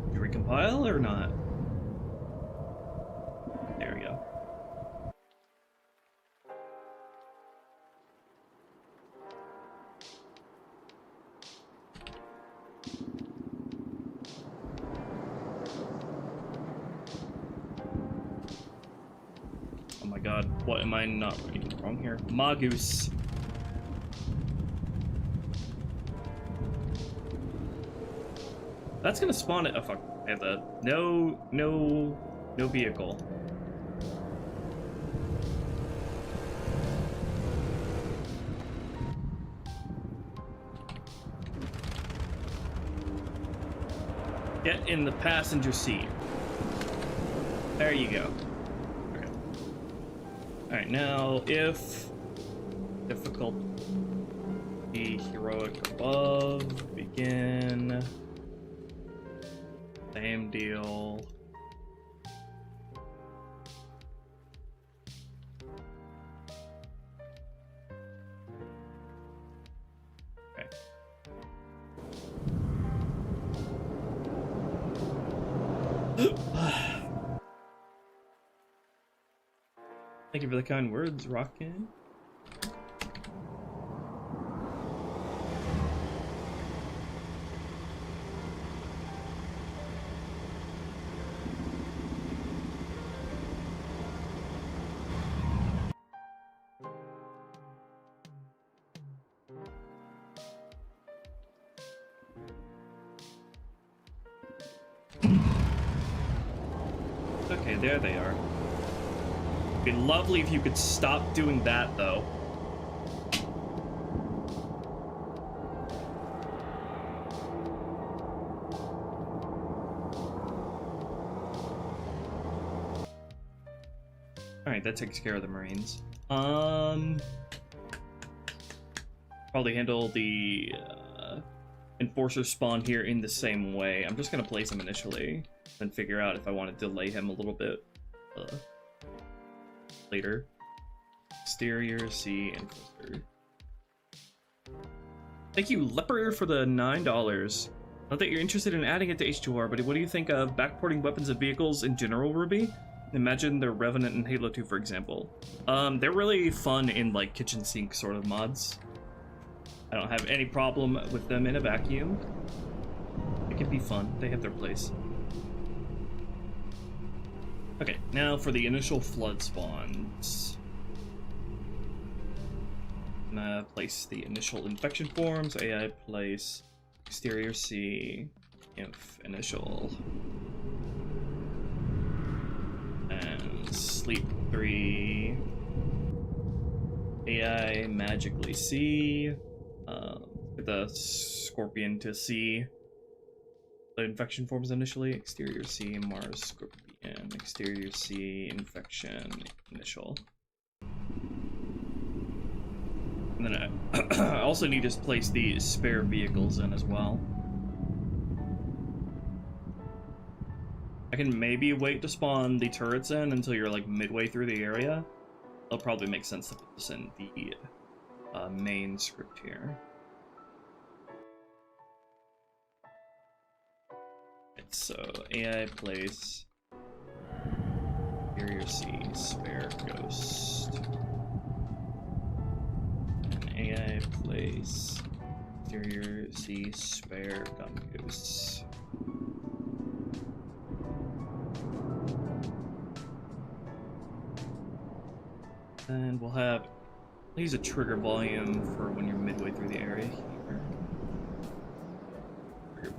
Did you recompile or not? There we go. Oh my god, what am I not reading wrong here? Mongoose. That's gonna spawn it. Oh fuck, I have the no vehicle. Get in the passenger seat. There you go. Okay. Alright, now if difficulty heroic above, begin. Same deal. Okay. Thank you for the kind words, Rockin'. Okay, there they are. It'd be lovely if you could stop doing that, though. Alright, that takes care of the Marines. Probably handle the Enforcer spawn here in the same way. I'm just gonna place him initially, then figure out if I want to delay him a little bit later. Exterior, C, Enforcer. Thank you, Leper, for the $9. Not that you're interested in adding it to H2R, but what do you think of backporting weapons and vehicles in general, Ruby? Imagine the Revenant in Halo 2, for example. They're really fun in, like, kitchen sink sort of mods. I don't have any problem with them in a vacuum. It can be fun. They have their place. Okay, now for the initial flood spawns. I'm gonna place the initial infection forms. AI place exterior C, inf initial. And sleep 3. AI magically C. Get the Scorpion to C. The infection forms initially. Exterior C, Mars, Scorpion. Exterior C, infection, initial. And then I also need to place the spare vehicles in as well. I can maybe wait to spawn the turrets in until you're like midway through the area. It'll probably make sense to put this in the main script here. Right, so AI place exterior C spare ghost. And AI place exterior C spare gun ghosts. And we'll have, I'll use a trigger volume for when you're midway through the area here.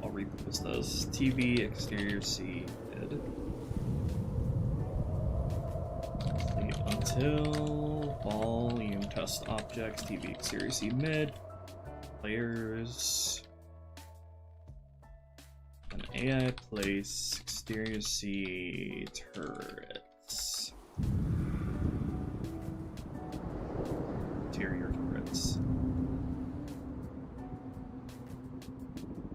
I'll repurpose those. TV, exterior C, dead. Sleep until volume test objects, TV, exterior C, mid. Players. An AI place, exterior C, turrets. Interior turrets.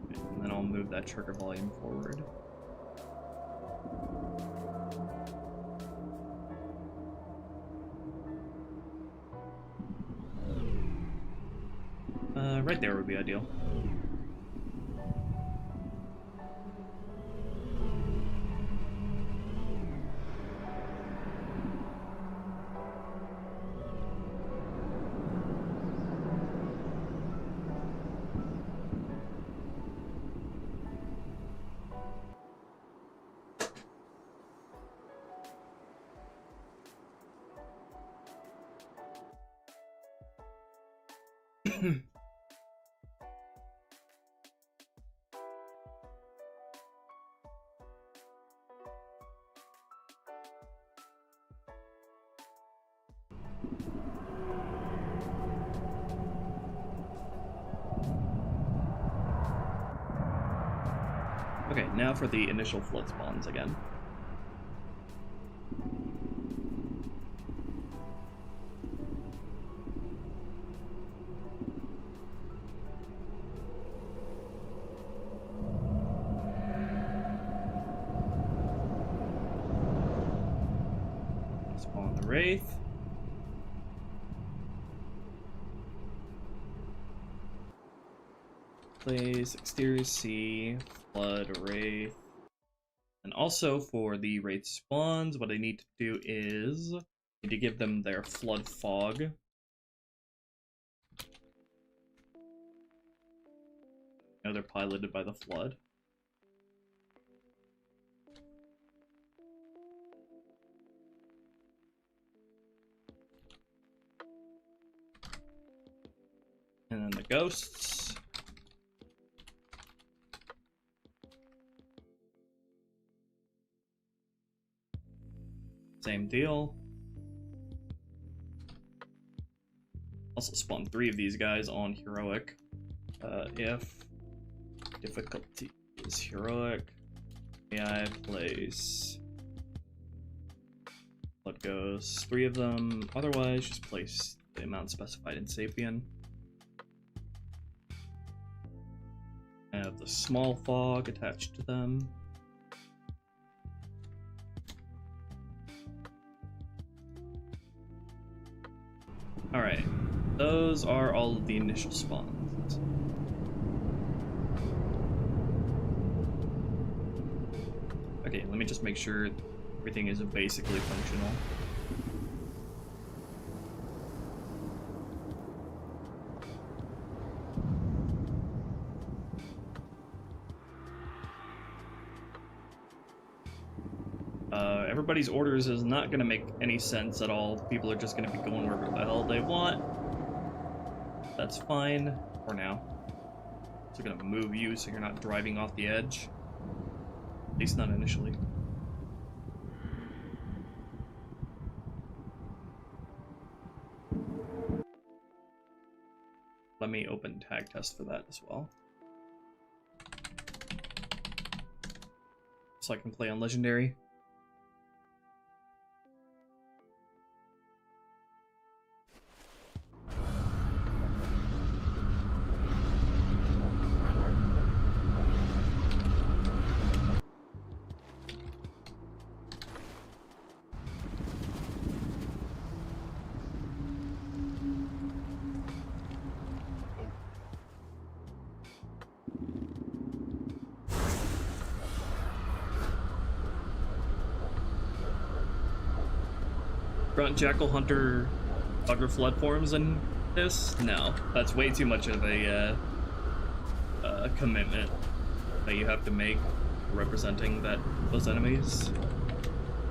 And then I'll move that trigger volume forward. Right there would be ideal. Okay, now for the initial flood spawns again. Spawn the Wraith. Place exterior C, flood Wraith. And also for the Wraith spawns, what I need to do is I need to give them their flood fog. Now they're piloted by the flood. And then the ghosts. Same deal. Also spawn 3 of these guys on heroic. If difficulty is heroic, AI place Let goes 3 of them. Otherwise, just place the amount specified in Sapien. Have the small fog attached to them. Alright, those are all of the initial spawns. Okay, let me just make sure everything is basically functional. Everybody's orders is not going to make any sense at all. People are just going to be going wherever the hell they want. That's fine for now. So going to move you so you're not driving off the edge. At least not initially. Let me open tag test for that as well. So I can play on Legendary. Grunt Jackal Hunter Bugger Flood forms in this? No, that's way too much of a commitment that you have to make representing those enemies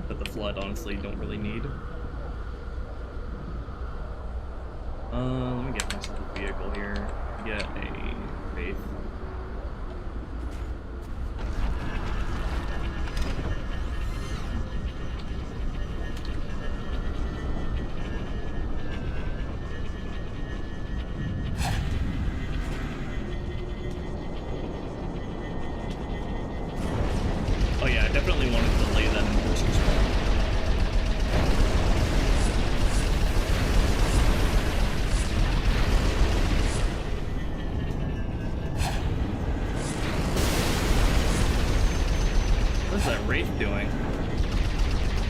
that the Flood honestly don't really need. Let me get myself a vehicle here. Get a Wraith. Definitely wanted to delay that in first response. What's that Wraith doing?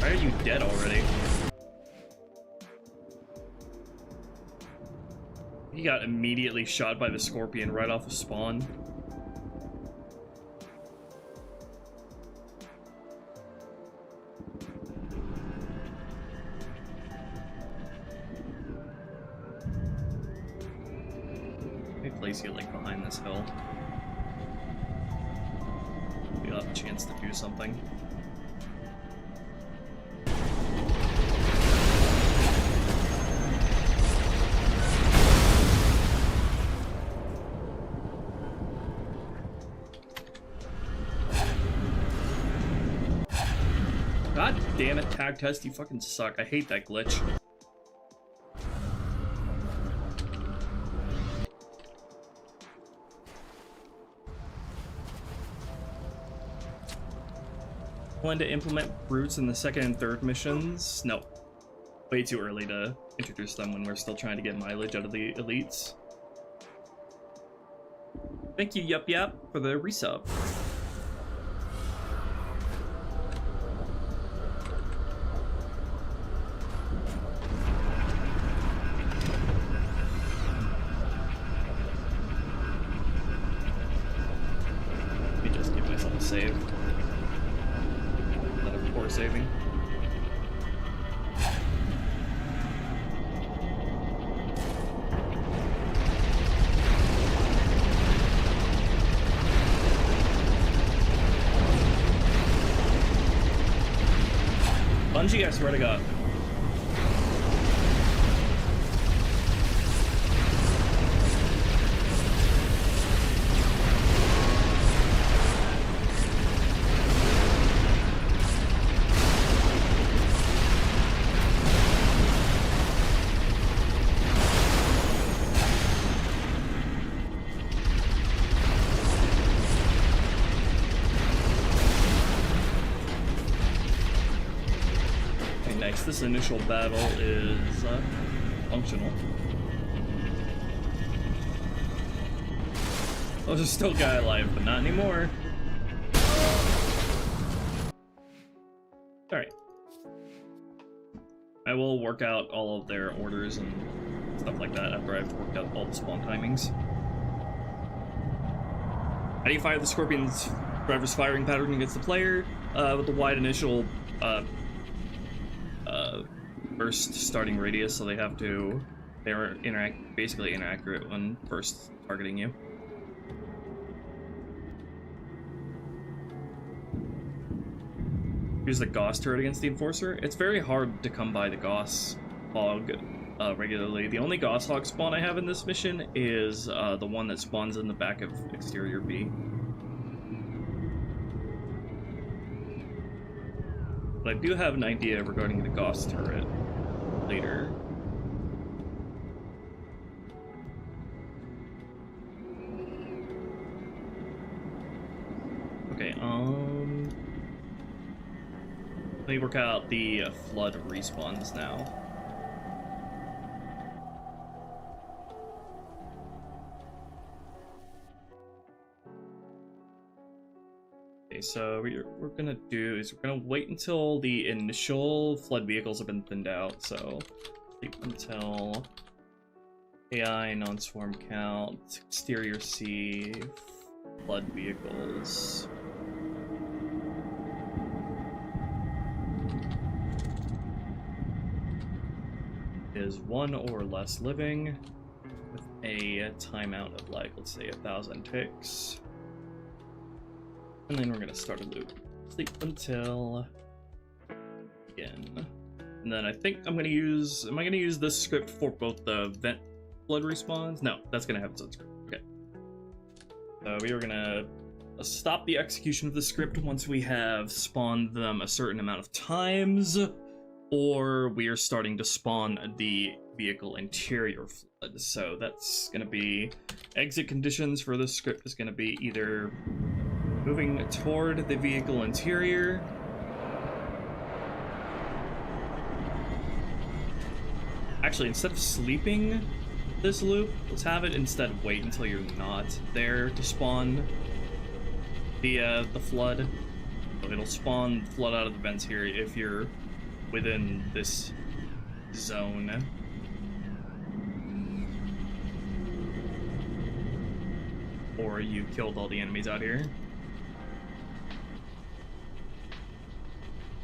Why are you dead already? He got immediately shot by the Scorpion right off of spawn. Place you like behind this hill. You'll have a chance to do something. God damn it, tag test, you fucking suck. I hate that glitch. When to implement brutes in the second and third missions? No. Way too early to introduce them when we're still trying to get mileage out of the elites. Thank you, Yup Yup, for the resub. Let me just give myself a save. Saving. Bungie, I swear to God. least this initial battle is functional. Oh, there's still a guy alive, but not anymore. Alright. I will work out all of their orders and stuff like that after I've worked out all the spawn timings. How do you fire the Scorpion's driver's firing pattern against the player? With the wide initial burst starting radius, so they're basically inaccurate when first targeting you. Use the Gauss turret against the Enforcer. It's very hard to come by the Gauss Hog regularly. The only Gauss Hog spawn I have in this mission is the one that spawns in the back of Exterior B. But I do have an idea regarding the Gauss turret later. Okay, let me work out the flood respawns now. Okay, so what we're gonna do is we're gonna wait until the initial flood vehicles have been thinned out. So wait until AI non-swarm count, exterior C, flood vehicles. Is 1 or less living with a timeout of, like, let's say 1,000 ticks. And then we're gonna start a loop. Sleep until again. And then I think I'm gonna use, am I gonna use this script for both the vent flood respawns? No, that's gonna have its own script. Okay. We are gonna stop the execution of the script once we have spawned them a certain amount of times, or we are starting to spawn the vehicle interior flood. So that's gonna be exit conditions for this script is gonna be either moving toward the vehicle interior, actually instead of sleeping this loop, let's have it instead wait until you're not there to spawn the flood. So it'll spawn flood out of the vents here if you're within this zone. Or you killed all the enemies out here.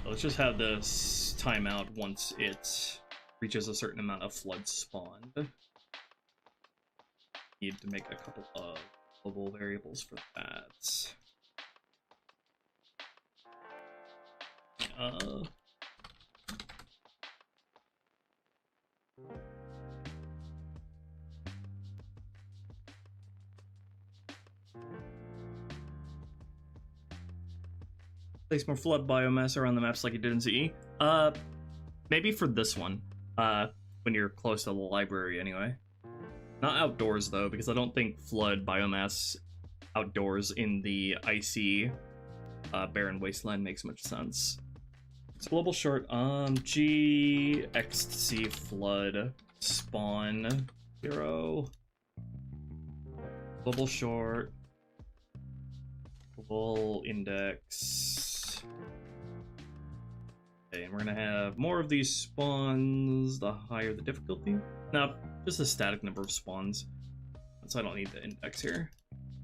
So let's just have this timeout once it reaches a certain amount of flood spawned. Need to make a couple of global variables for that. Place more flood biomass around the maps like you did in CE. Maybe for this one, when you're close to the library anyway. Not outdoors though, because I don't think flood biomass outdoors in the icy barren wasteland makes much sense. It's global short, G XC flood spawn 0. Global short. Global index. Okay, and we're gonna have more of these spawns the higher the difficulty. No, just a static number of spawns. So I don't need the index here.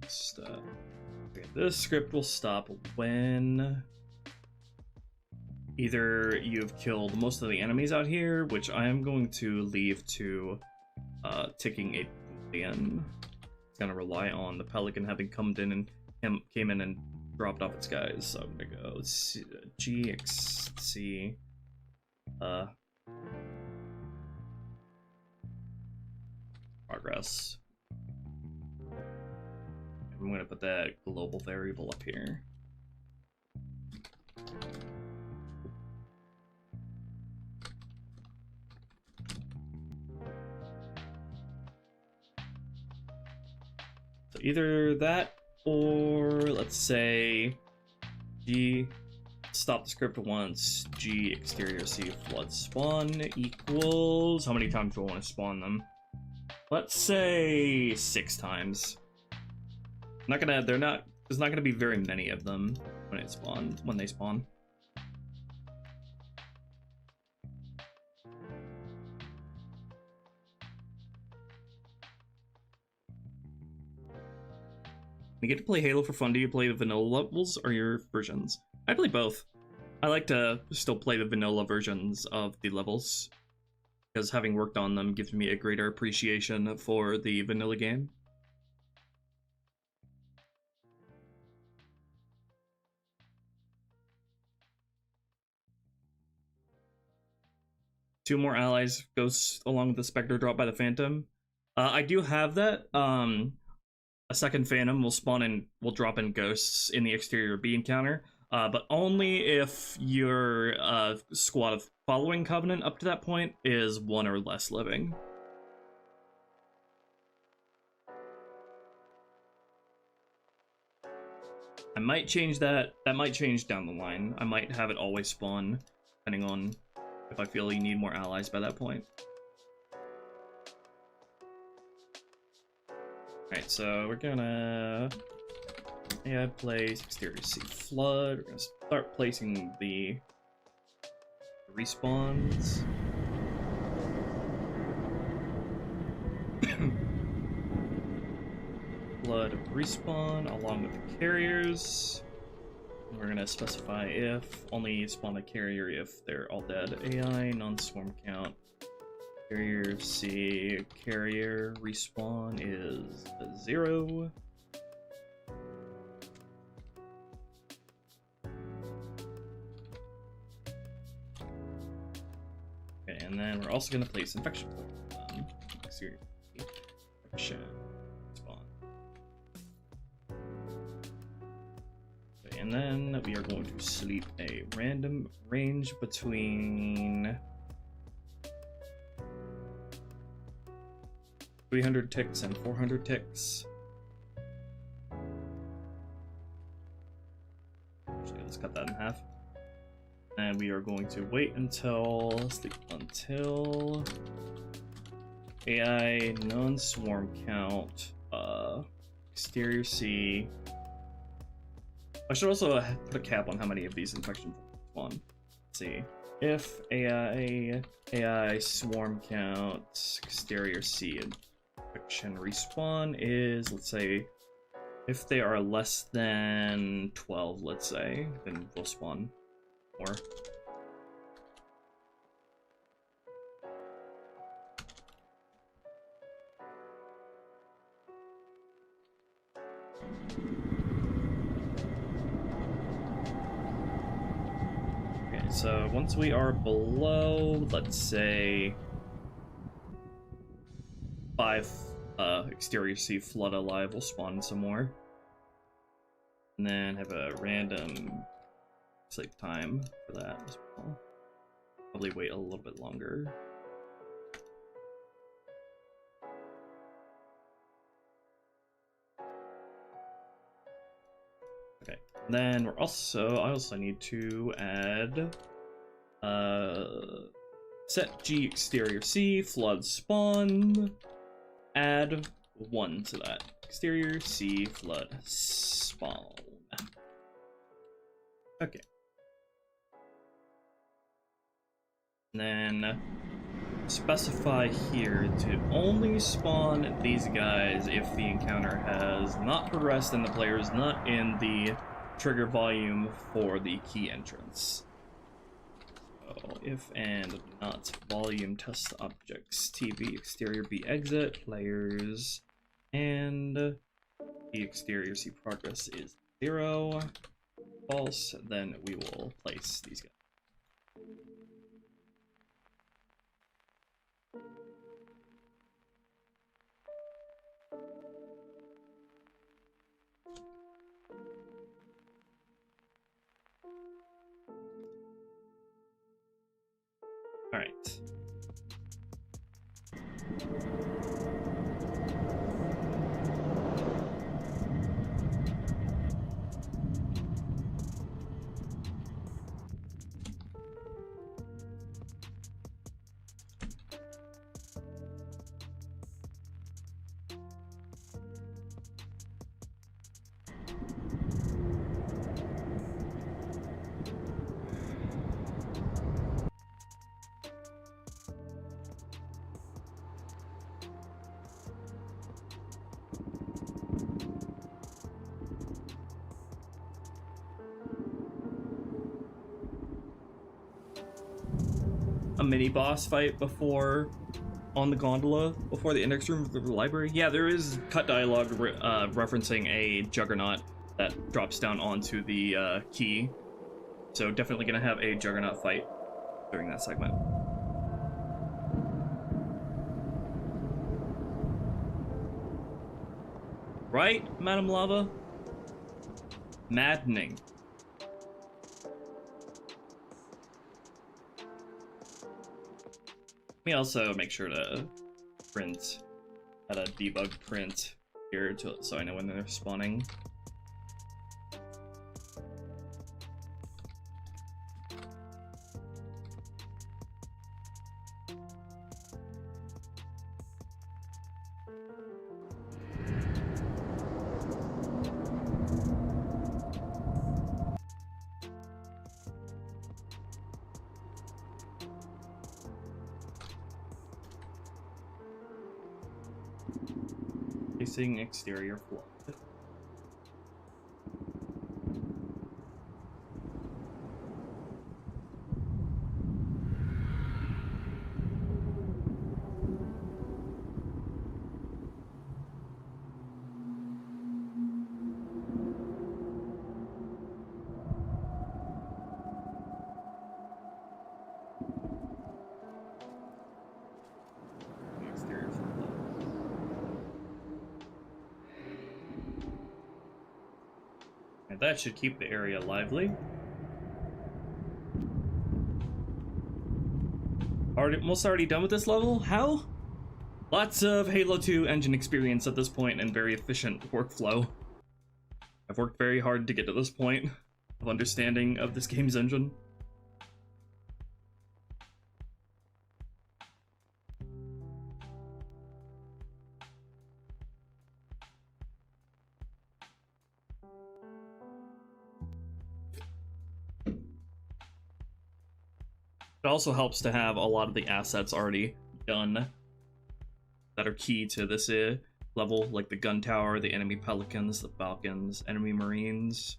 Just, okay, this script will stop when either you've killed most of the enemies out here, which I am going to leave to ticking a boolean. It's gonna rely on the pelican having come in and came in and dropped off its guys. So I'm gonna go GXC progress. I'm gonna put that global variable up here. So either that, or let's say G stop the script once G exterior C flood spawn equals, how many times do I want to spawn them? Let's say 6 times. There's not gonna be very many of them when they spawn. You get to play Halo for fun. Do you play the vanilla levels or your versions? I play both. I like to still play the vanilla versions of the levels, because having worked on them gives me a greater appreciation for the vanilla game. Two more allies goes along with the Spectre drop by the Phantom. I do have that. A second Phantom will drop in ghosts in the exterior B encounter, but only if your squad of following Covenant up to that point is 1 or less living. I might change that. That might change down the line. I might have it always spawn, depending on if I feel you need more allies by that point. Alright, so we're gonna place exterior C flood. We're gonna start placing the respawns. Flood respawn along with the carriers. We're gonna specify if only spawn a carrier if they're all dead. AI non-swarm count. Carrier C carrier respawn is 0. Okay, and then we're also gonna place infection point. Infection spawn. Okay, and then we are going to sleep a random range between 300 ticks and 400 ticks. Actually, let's cut that in half. And we are going to wait until AI non-swarm count, exterior C. I should also put a cap on how many of these infection spawn. Let's see. If AI swarm count, exterior C infection respawn is, let's say, if they are less than 12, let's say, then we'll spawn more. Okay, so once we are below, let's say, 5 exterior C flood alive, we'll spawn some more. And then have a random sleep time for that as well. Probably wait a little bit longer. Okay, and then I also need to add set G exterior C flood spawn, add 1 to that. Exterior C flood spawn. Okay. And then specify here to only spawn these guys if the encounter has not progressed and the player is not in the trigger volume for the key entrance. So if and not volume test objects TV exterior B exit players and the exterior C progress is 0 false, then we will place these guys. All right. a mini boss fight before on the gondola before the index room of the library. Yeah, there is cut dialogue referencing a juggernaut that drops down onto the key. So definitely gonna have a juggernaut fight during that segment. Right, Madam Lava? Maddening. Let me also make sure to print at a debug print here so I know when they're spawning. Facing exterior flood. And that should keep the area lively. Almost already done with this level? How? Lots of Halo 2 engine experience at this point and very efficient workflow. I've worked very hard to get to this point of understanding of this game's engine. It also helps to have a lot of the assets already done that are key to this level, like the gun tower, the enemy pelicans, the falcons, enemy marines.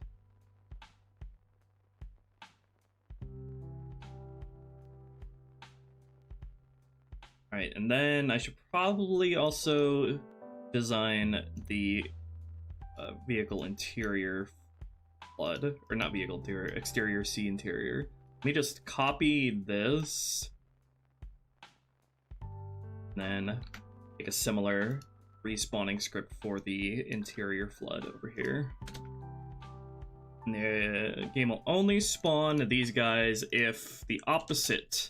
Alright, and then I should probably also design the vehicle interior flood, or not vehicle interior, exterior sea interior. Let me just copy this, and then make a similar respawning script for the interior flood over here. And the game will only spawn these guys if the opposite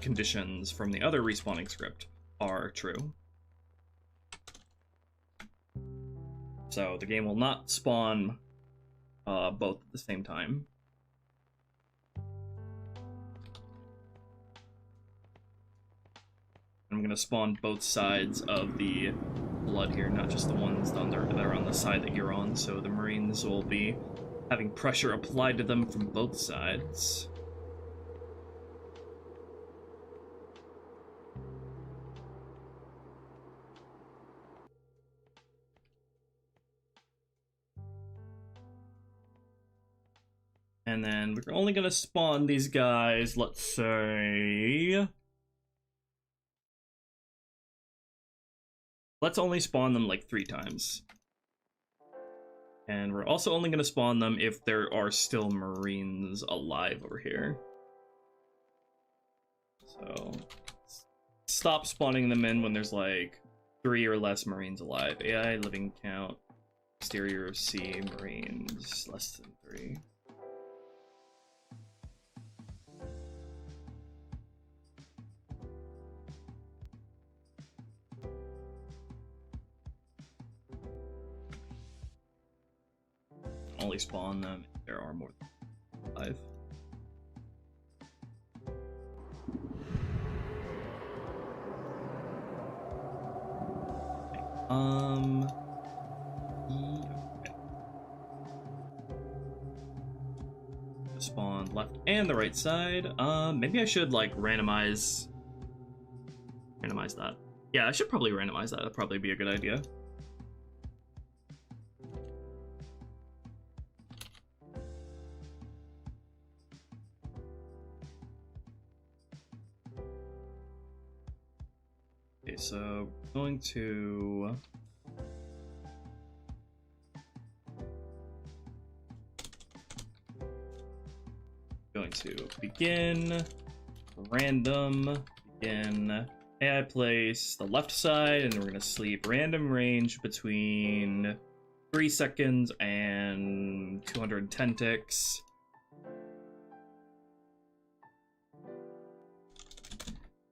conditions from the other respawning script are true. So the game will not spawn both at the same time. I'm going to spawn both sides of the blood here, not just the ones that are on the side that you're on, so the Marines will be having pressure applied to them from both sides. And then we're only going to spawn these guys, let's say... Let's only spawn them like 3 times. And we're also only going to spawn them if there are still Marines alive over here. So, stop spawning them in when there's like 3 or less Marines alive. AI living count, exterior sea Marines, less than 3. Only spawn them if there are more than 5. Okay. Spawn left and the right side. Maybe I should like randomize that. Yeah, I should probably randomize that. That'd probably be a good idea. so going to begin random begin AI place the left side, and we're gonna sleep random range between 3 seconds and 210 ticks.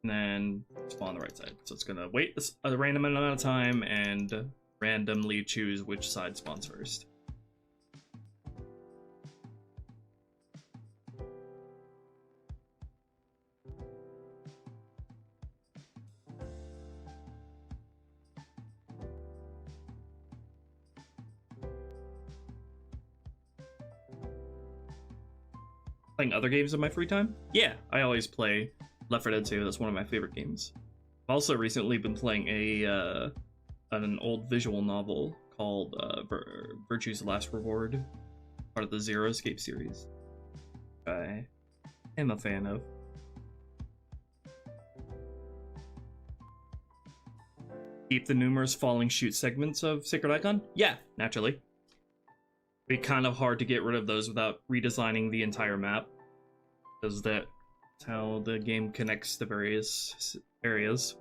And then spawn on the right side. So it's gonna wait a random amount of time and randomly choose which side spawns first. Playing other games in my free time? Yeah, I always play Left 4 Dead 2. That's one of my favorite games. I've also recently been playing an old visual novel called Virtue's Last Reward, part of the Zero Escape series. I am a fan of. Keep the numerous falling shoot segments of Sacred Icon? Yeah, naturally. It'd be kind of hard to get rid of those without redesigning the entire map, because that's how the game connects the various areas.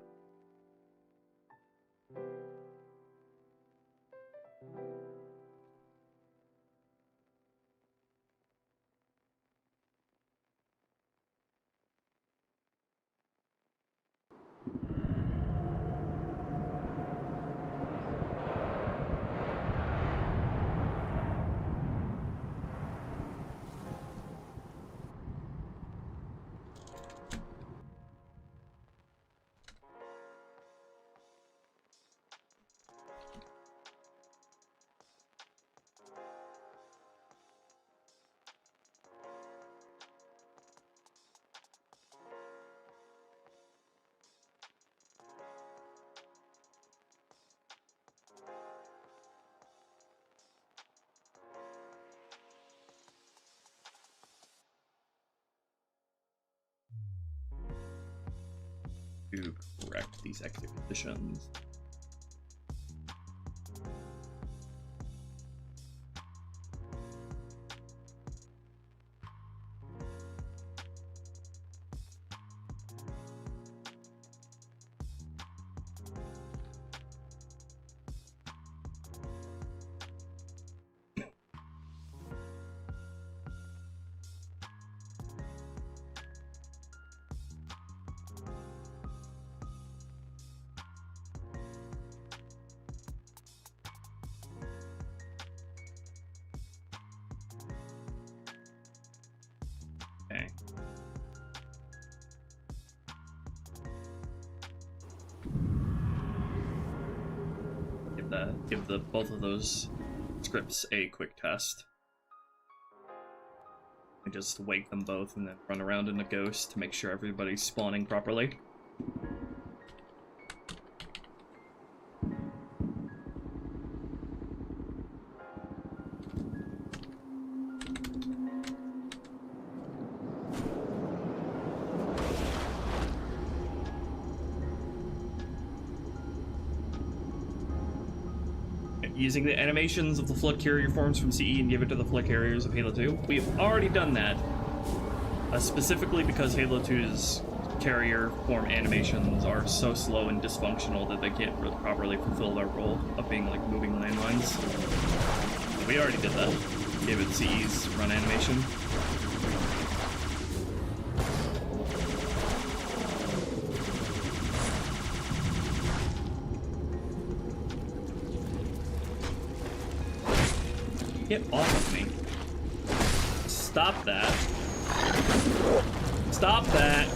To correct these exhibitions. Okay. Give the both of those scripts a quick test. I just wake them both and then run around in a ghost to make sure everybody's spawning properly. Using the animations of the flood carrier forms from CE and give it to the flood carriers of Halo 2. We've already done that, specifically because Halo 2's carrier form animations are so slow and dysfunctional that they can't really properly fulfill their role of being like moving landmines. We already did that. Gave it CE's run animation. Get off of me. Stop that. Stop that.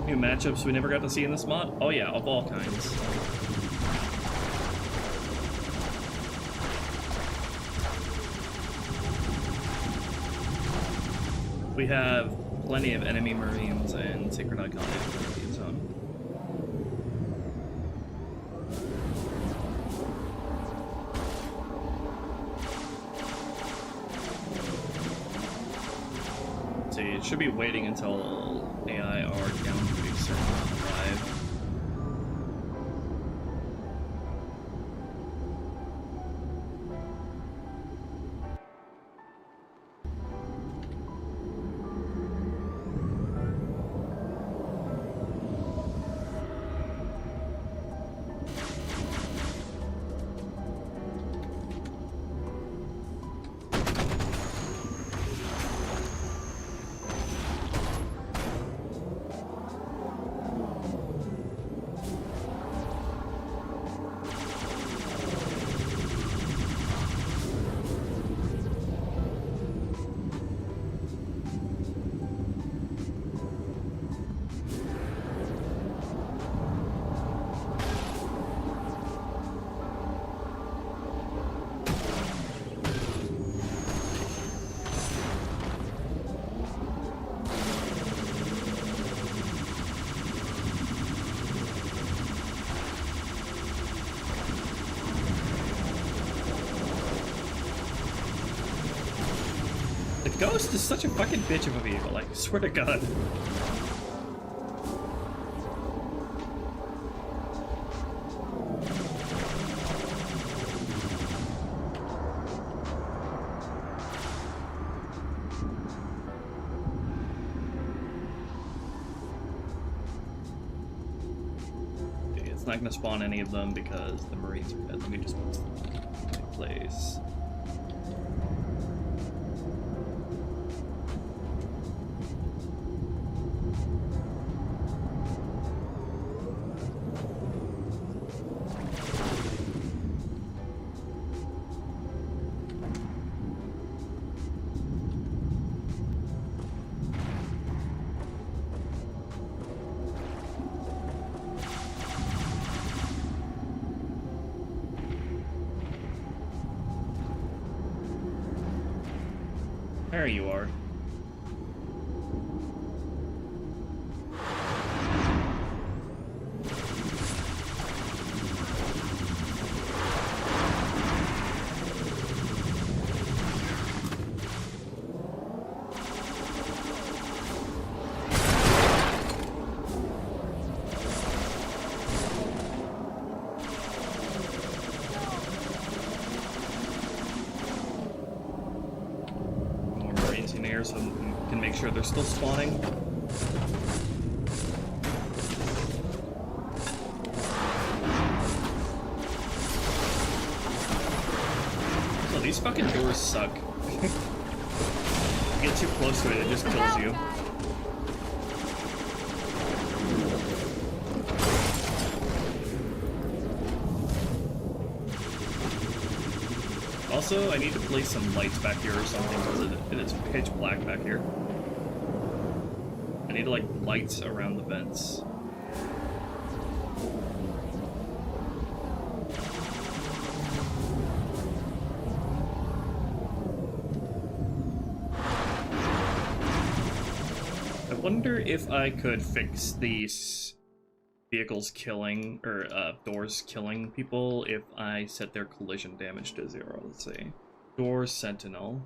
New matchups we never got to see in this mod? Oh yeah, of all kinds. We have plenty of enemy marines and sacred icon in the zone. See, it should be waiting until AI are down to a certain amount of live. Ghost is such a fucking bitch of a vehicle, like, swear to God. Okay, it's not gonna spawn any of them because the Marines are dead. Let me just put them in place. There you are. So we can make sure they're still spawning. So these fucking doors suck. You get too close to it, it just kills you. Also, I need to place some lights back here or something because it is pitch black back here. I need like lights around the vents. I wonder if I could fix these vehicles killing, or doors killing people if I set their collision damage to 0. Let's see. Door Sentinel.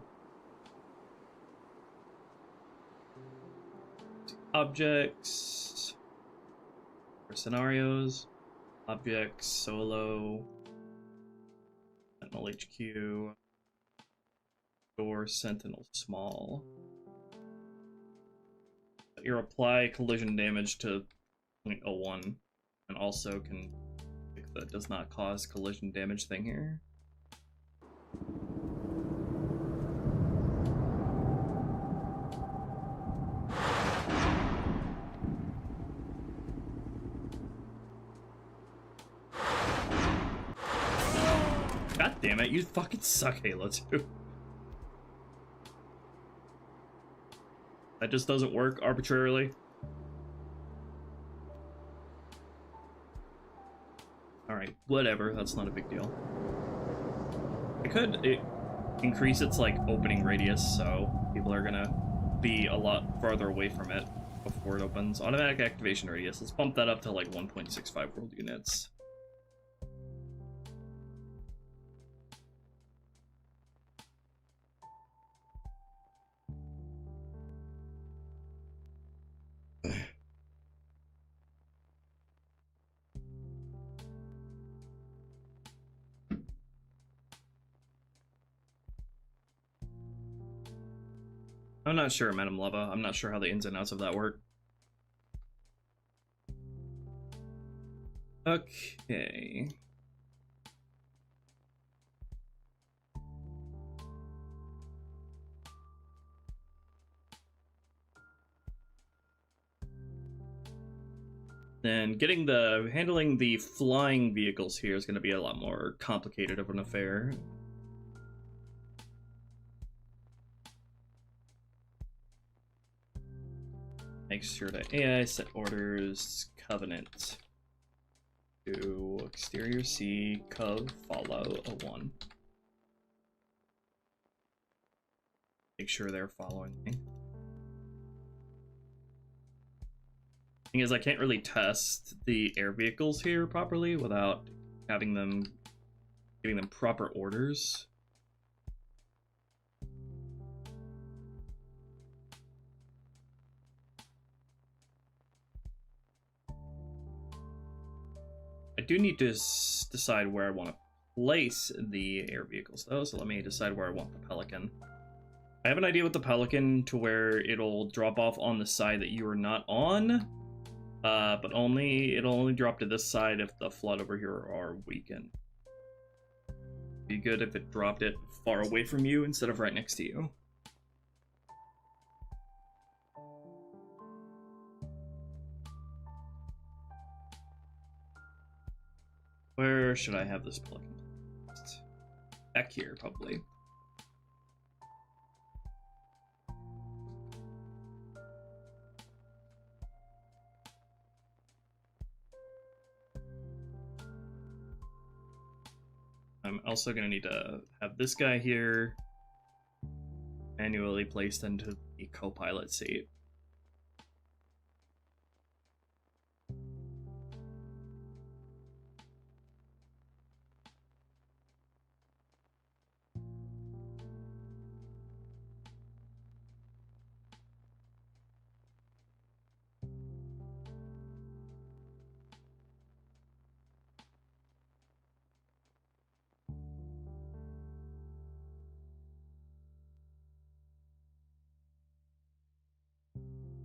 Objects. For scenarios. Objects, solo. Sentinel HQ. Door Sentinel small. You apply collision damage to 0.01 and also can fix the does not cause collision damage thing here. God damn it, you fucking suck, Halo 2. That just doesn't work arbitrarily. Alright, whatever, that's not a big deal. I could increase its, like, opening radius, so people are gonna be a lot farther away from it before it opens. Automatic activation radius, let's bump that up to, like, 1.65 world units. I'm not sure, Madam Lava. I'm not sure how the ins and outs of that work. Okay. Then handling the flying vehicles here is going to be a lot more complicated of an affair. Make sure that AI set orders Covenant to exterior C Cov follow a 1. Make sure they're following me. Thing is, I can't really test the air vehicles here properly without giving them proper orders. I do need to decide where I want to place the air vehicles, though, so let me decide where I want the Pelican. I have an idea with the Pelican to where it'll drop off on the side that you are not on, but it'll only drop to this side if the flood over here are weakened. Be good if it dropped it far away from you instead of right next to you. Where should I have this Pelican? Back here, probably. I'm also going to need to have this guy here manually placed into the co-pilot seat.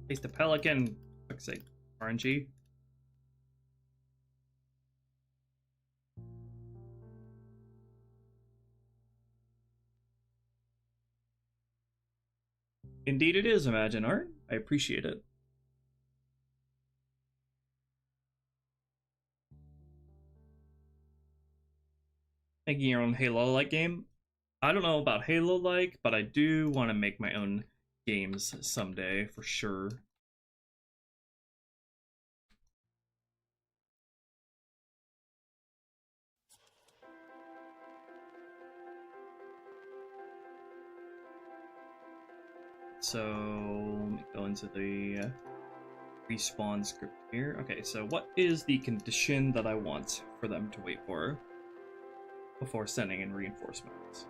Place the Pelican. Fuck's sake. RNG. Indeed it is, Imagine Art. I appreciate it. Making your own Halo-like game? I don't know about Halo-like, but I do want to make my own games someday, for sure. So, let me go into the respawn script here. Okay, so what is the condition that I want for them to wait for before sending in reinforcements?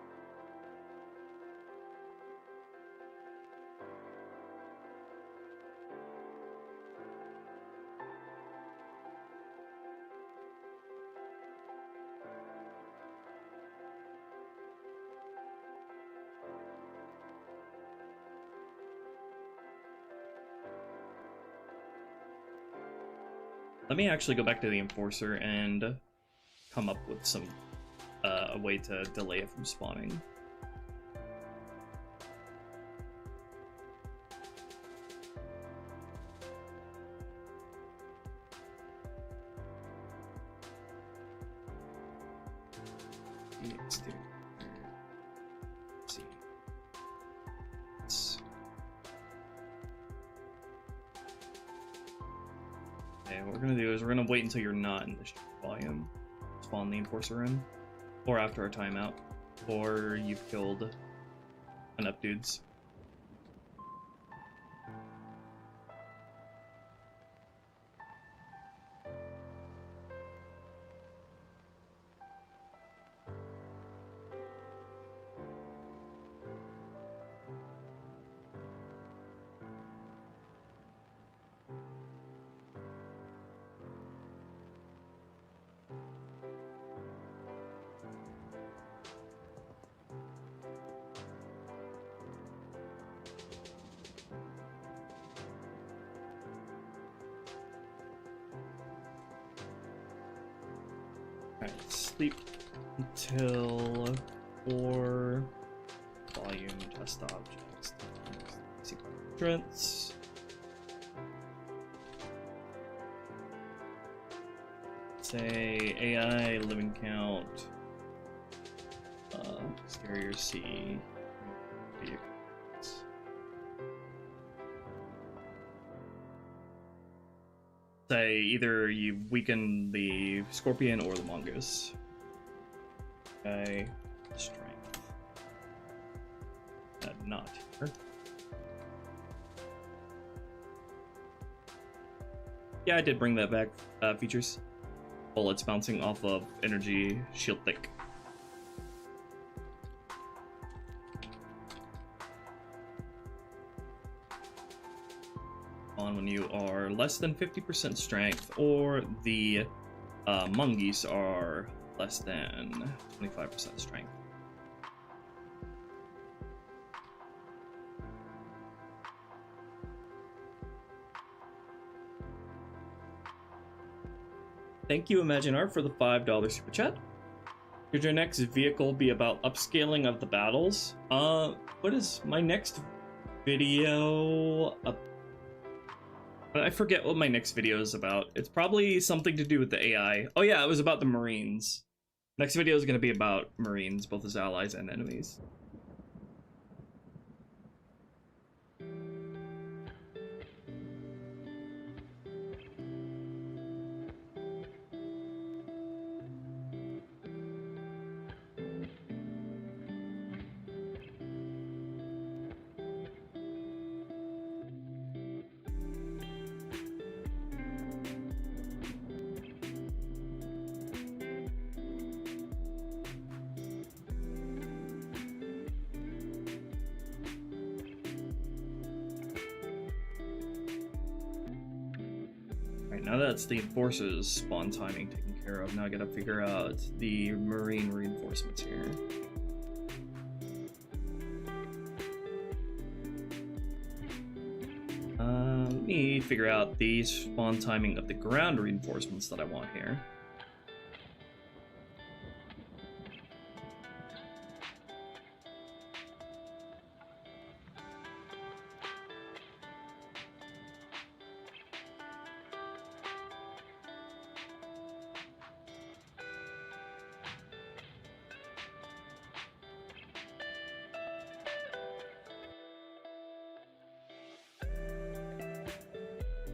Let me actually go back to the Enforcer and come up with some a way to delay it from spawning. What we're gonna do is we're gonna wait until you're not in the volume. spawn the Enforcer in, or after a timeout, or you've killed enough dudes. Alright, sleep until 4 volume test objects. Entrance. Say AI living count. Exterior C. Say either you weaken the scorpion or the mongoose. Okay, strength. Not here. Yeah, I did bring that back. Features. Bullets bouncing off of energy shield thick. On when you are less than 50% strength, or the mongoose are less than 25% strength. Thank you, Imagine Art, for the $5 super chat. Could your next vehicle be about upscaling of the battles? What is my next video? I forget what my next video is about. It's probably something to do with the AI. Oh yeah, it was about the Marines. Next video is going to be about Marines, both as allies and enemies. Now that's the Enforcer's spawn timing taken care of. Now I gotta figure out the Marine reinforcements here. Let me figure out the spawn timing of the ground reinforcements that I want here.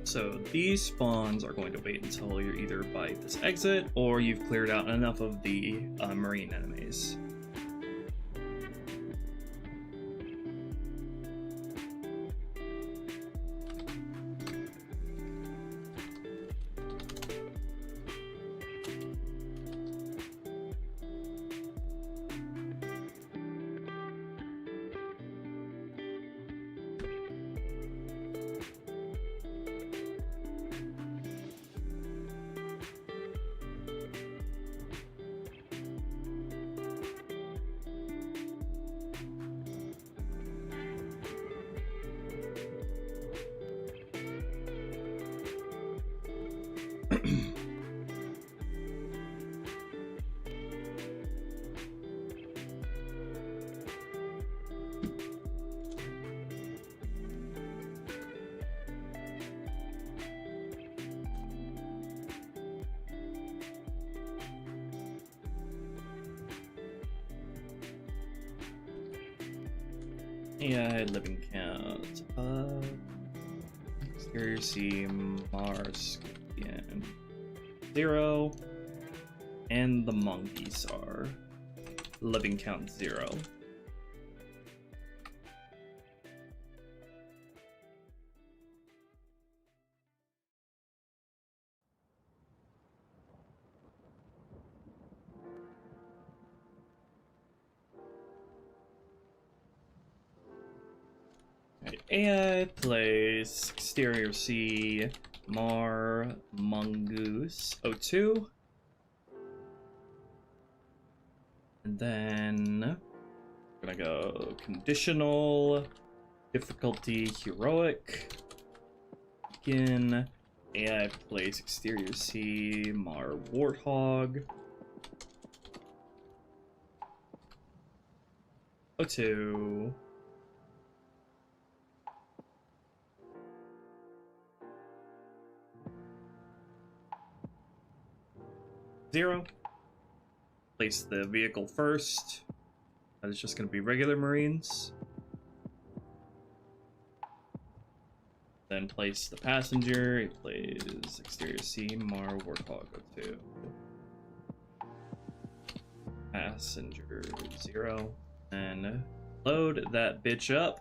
So these spawns are going to wait until you're either by this exit or you've cleared out enough of the marine enemies. AI living count. Exterior C, Mars, Scorpion. 0. And the monkeys are living count 0. AI place exterior C Mar Mongoose O2. And then we're gonna go conditional difficulty heroic. Begin AI place exterior C Mar Warthog O2. Zero. Place the vehicle first. That is just going to be regular Marines. Then place the passenger. It plays exterior C, Mar, Warthog, O2. Passenger 0. And load that bitch up.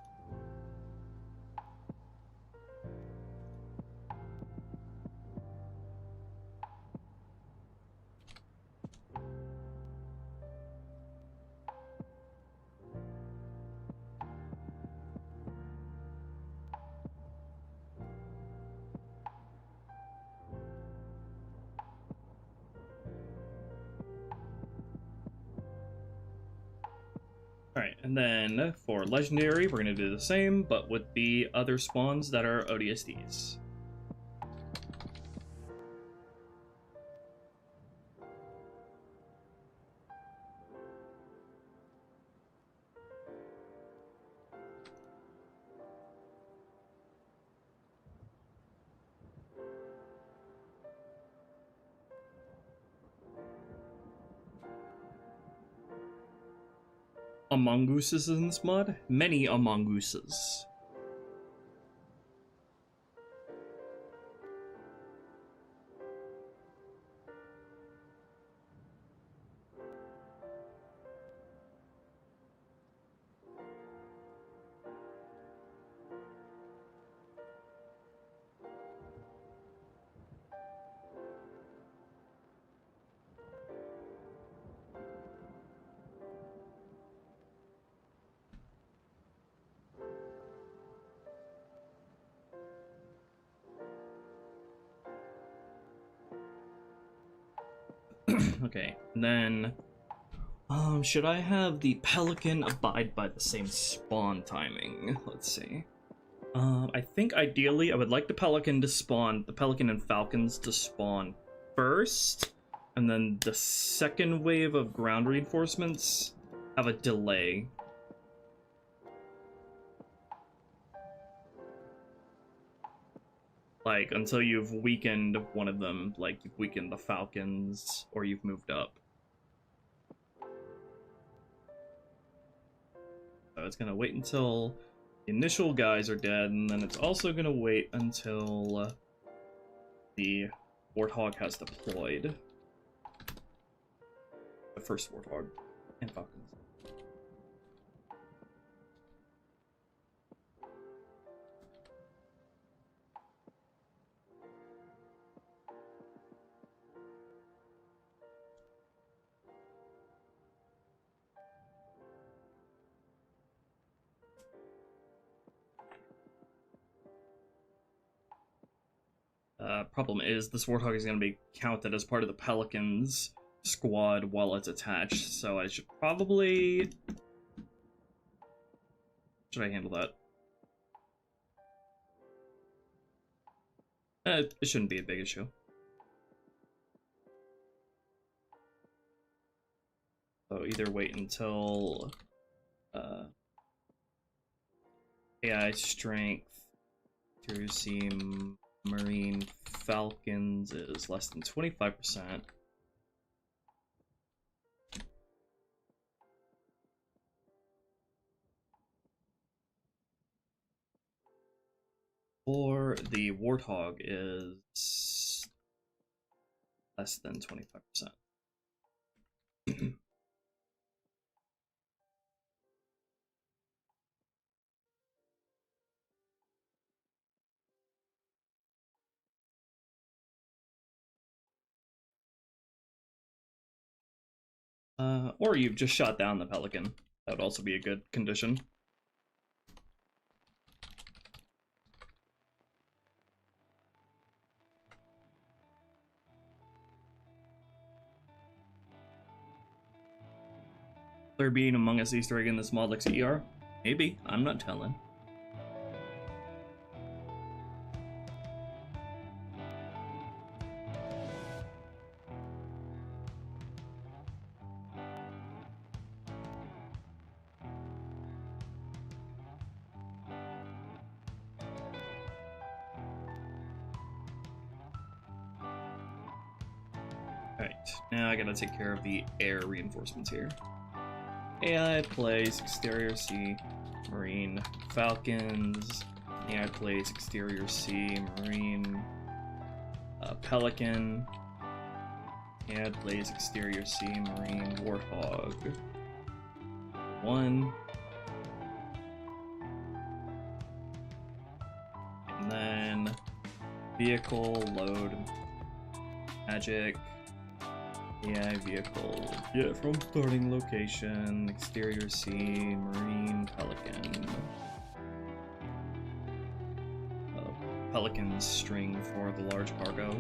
Alright, and then for legendary, we're going to do the same, but with the other spawns that are ODSDs. Among Gooses in this mod? Many Among Gooses. Okay, and then should I have the Pelican abide by the same spawn timing? Let's see. I think ideally I would like the Pelican and Falcons to spawn first, and then the second wave of ground reinforcements have a delay. Like, until you've weakened one of them, like you've weakened the Falcons, or you've moved up. So it's gonna wait until the initial guys are dead, and then it's also gonna wait until the Warthog has deployed. The first Warthog and Falcons. Problem is, this Warthog is going to be counted as part of the Pelicans squad while it's attached, so I should probably... Should I handle that? It shouldn't be a big issue. So either wait until AI strength to see Marine Falcons is less than 25%. Or the Warthog is less than 25%. Or you've just shot down the pelican. That would also be a good condition. There being Among Us Easter egg in this mod like CER? Maybe. I'm not telling. Alright, now I gotta take care of the air reinforcements here. AI plays exterior C, Marine Falcons. AI plays exterior C, Marine Pelican. AI plays exterior C, Marine Warthog. 1. And then vehicle load magic. AI vehicle, yeah, from starting location, exterior C, Marine Pelican. Pelican string for the large cargo.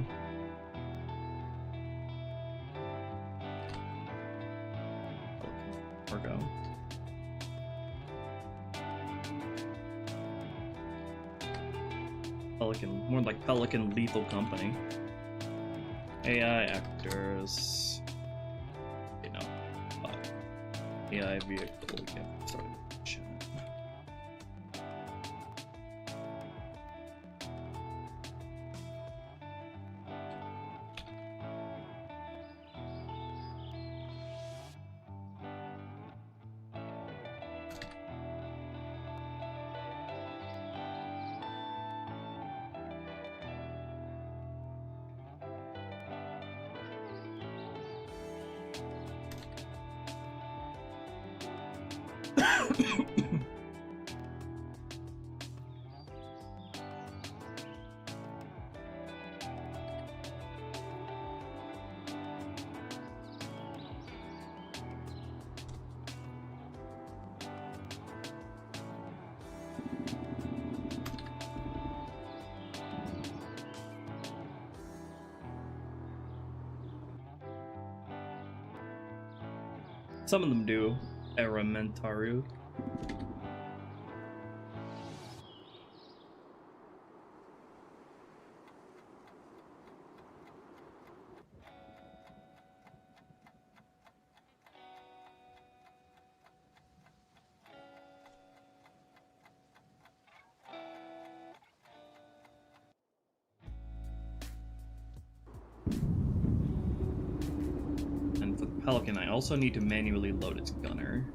Pelican cargo. Pelican, more like Pelican Lethal Company. AI actors. AI vehicle, yeah, sorry. Some of them do. Aramentaru. And for the Pelican, I also need to manually load its gunner.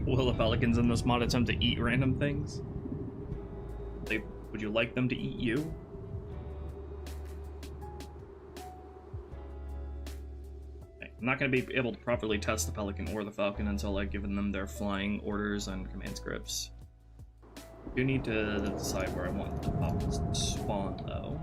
Will the Pelicans in this mod attempt to eat random things? Would you like them to eat you? Okay, I'm not going to be able to properly test the Pelican or the Falcon until I've given them their flying orders and command scripts. I do need to decide where I want the Falcons to spawn, though.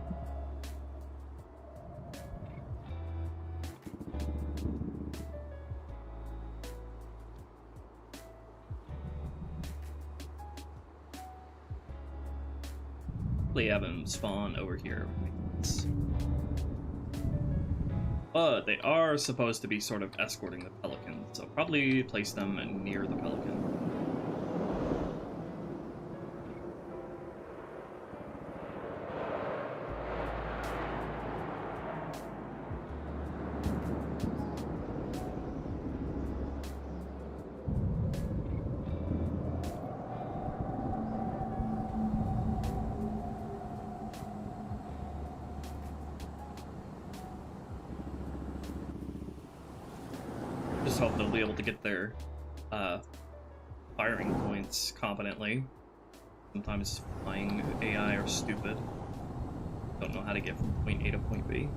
Have them spawn over here. But they are supposed to be sort of escorting the Pelican, so probably place them near the Pelican. just hope they'll be able to get their firing points competently. Sometimes flying AI are stupid. Don't know how to get from point A to point B.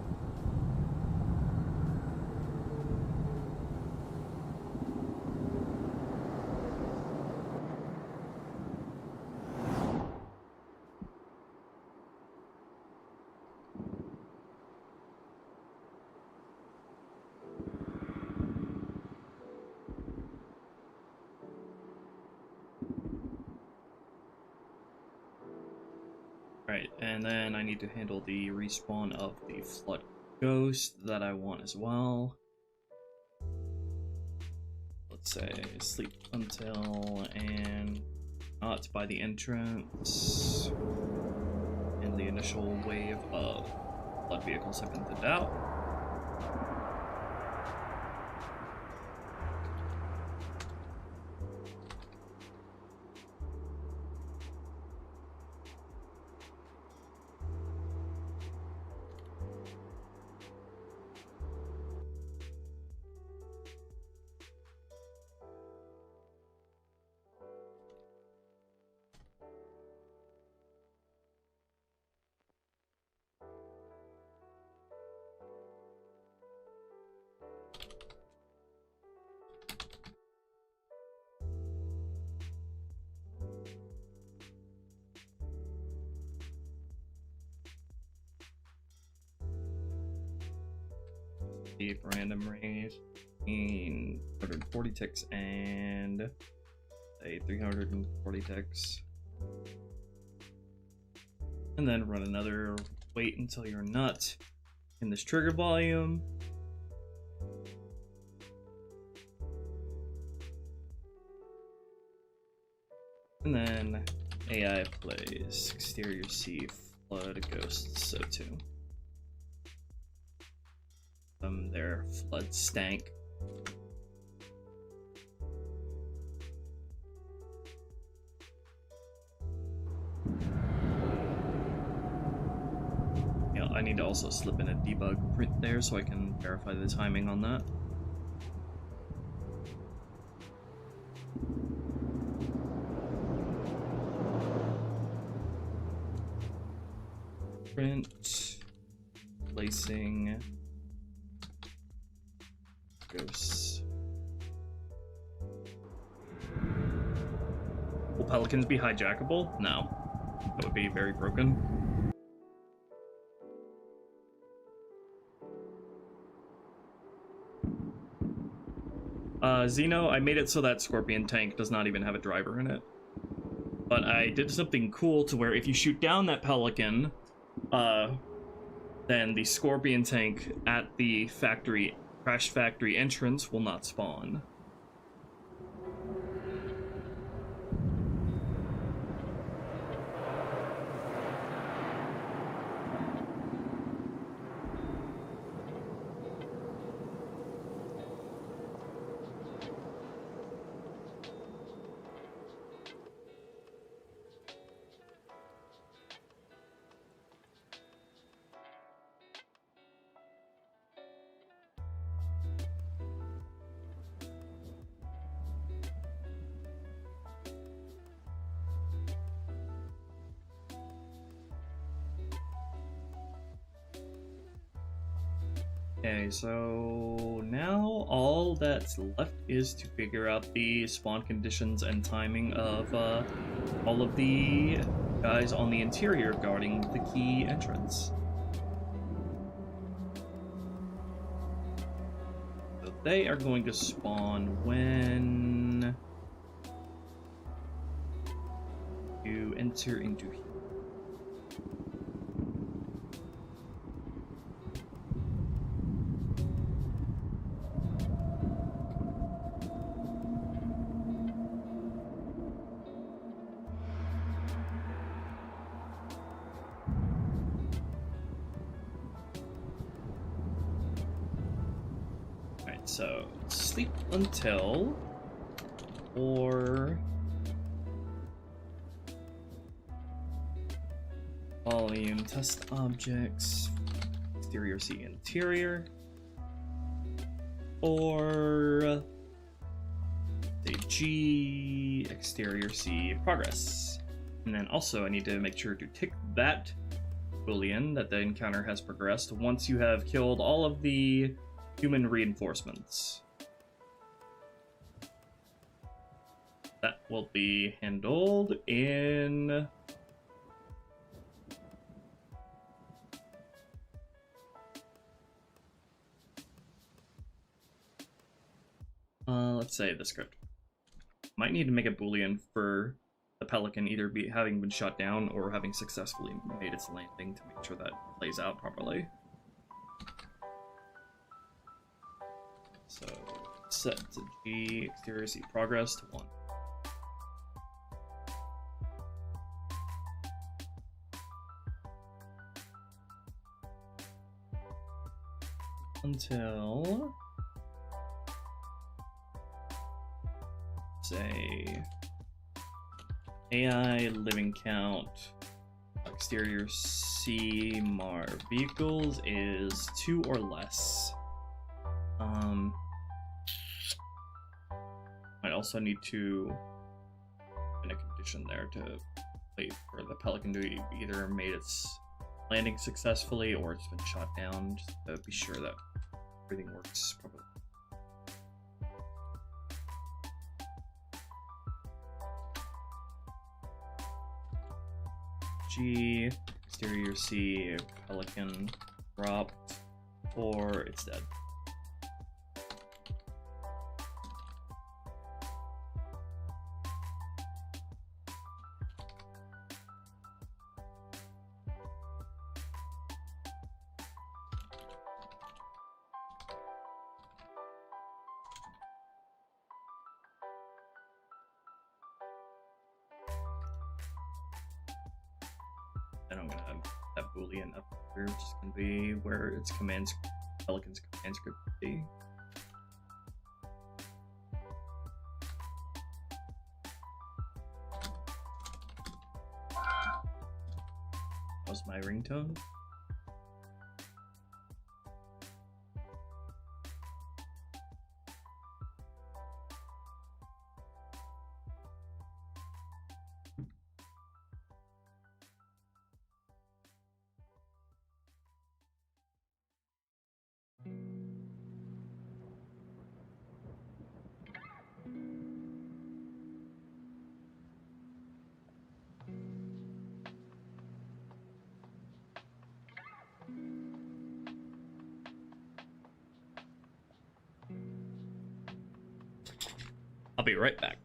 Right, and then I need to handle the respawn of the Flood Ghost that I want as well. Let's say sleep until and not by the entrance. And the initial wave of flood vehicles have been thinned out. Random range in 140 ticks and a 340 ticks, and then run another wait until you're not in this trigger volume. And then AI plays Exterior Sea Flood Ghosts so2. Their flood stank. Yeah, I need to also slip in a debug print there so I can verify the timing on that. Print, placing ghosts. Will pelicans be hijackable? No. That would be very broken. Xeno, I made it so that Scorpion tank does not even have a driver in it. But I did something cool to where if you shoot down that pelican, then the Scorpion tank at the Crash Factory entrance will not spawn. Okay, so now all that's left is to figure out the spawn conditions and timing of all of the guys on the interior guarding the key entrance. So they are going to spawn when you enter into here. So, sleep until, or volume test objects, exterior sea interior, or say G, exterior C, progress. And then also I need to make sure to tick that boolean that the encounter has progressed once you have killed all of the human reinforcements. That will be handled in let's say the script. Might need to make a boolean for the pelican either having been shot down or having successfully made its landing to make sure that plays out properly. So set to G, exterior C, progress to 1. Until say AI living count exterior C mar vehicles is 2 or less. Might also need to in a condition there to wait for the pelican to either made its landing successfully or it's been shot down, just to be sure that everything works properly. G, exterior C, pelican dropped, or it's dead. And I'm gonna have that boolean up here, which is gonna be where its pelican's command script would be. That was my ringtone. I'll be right back.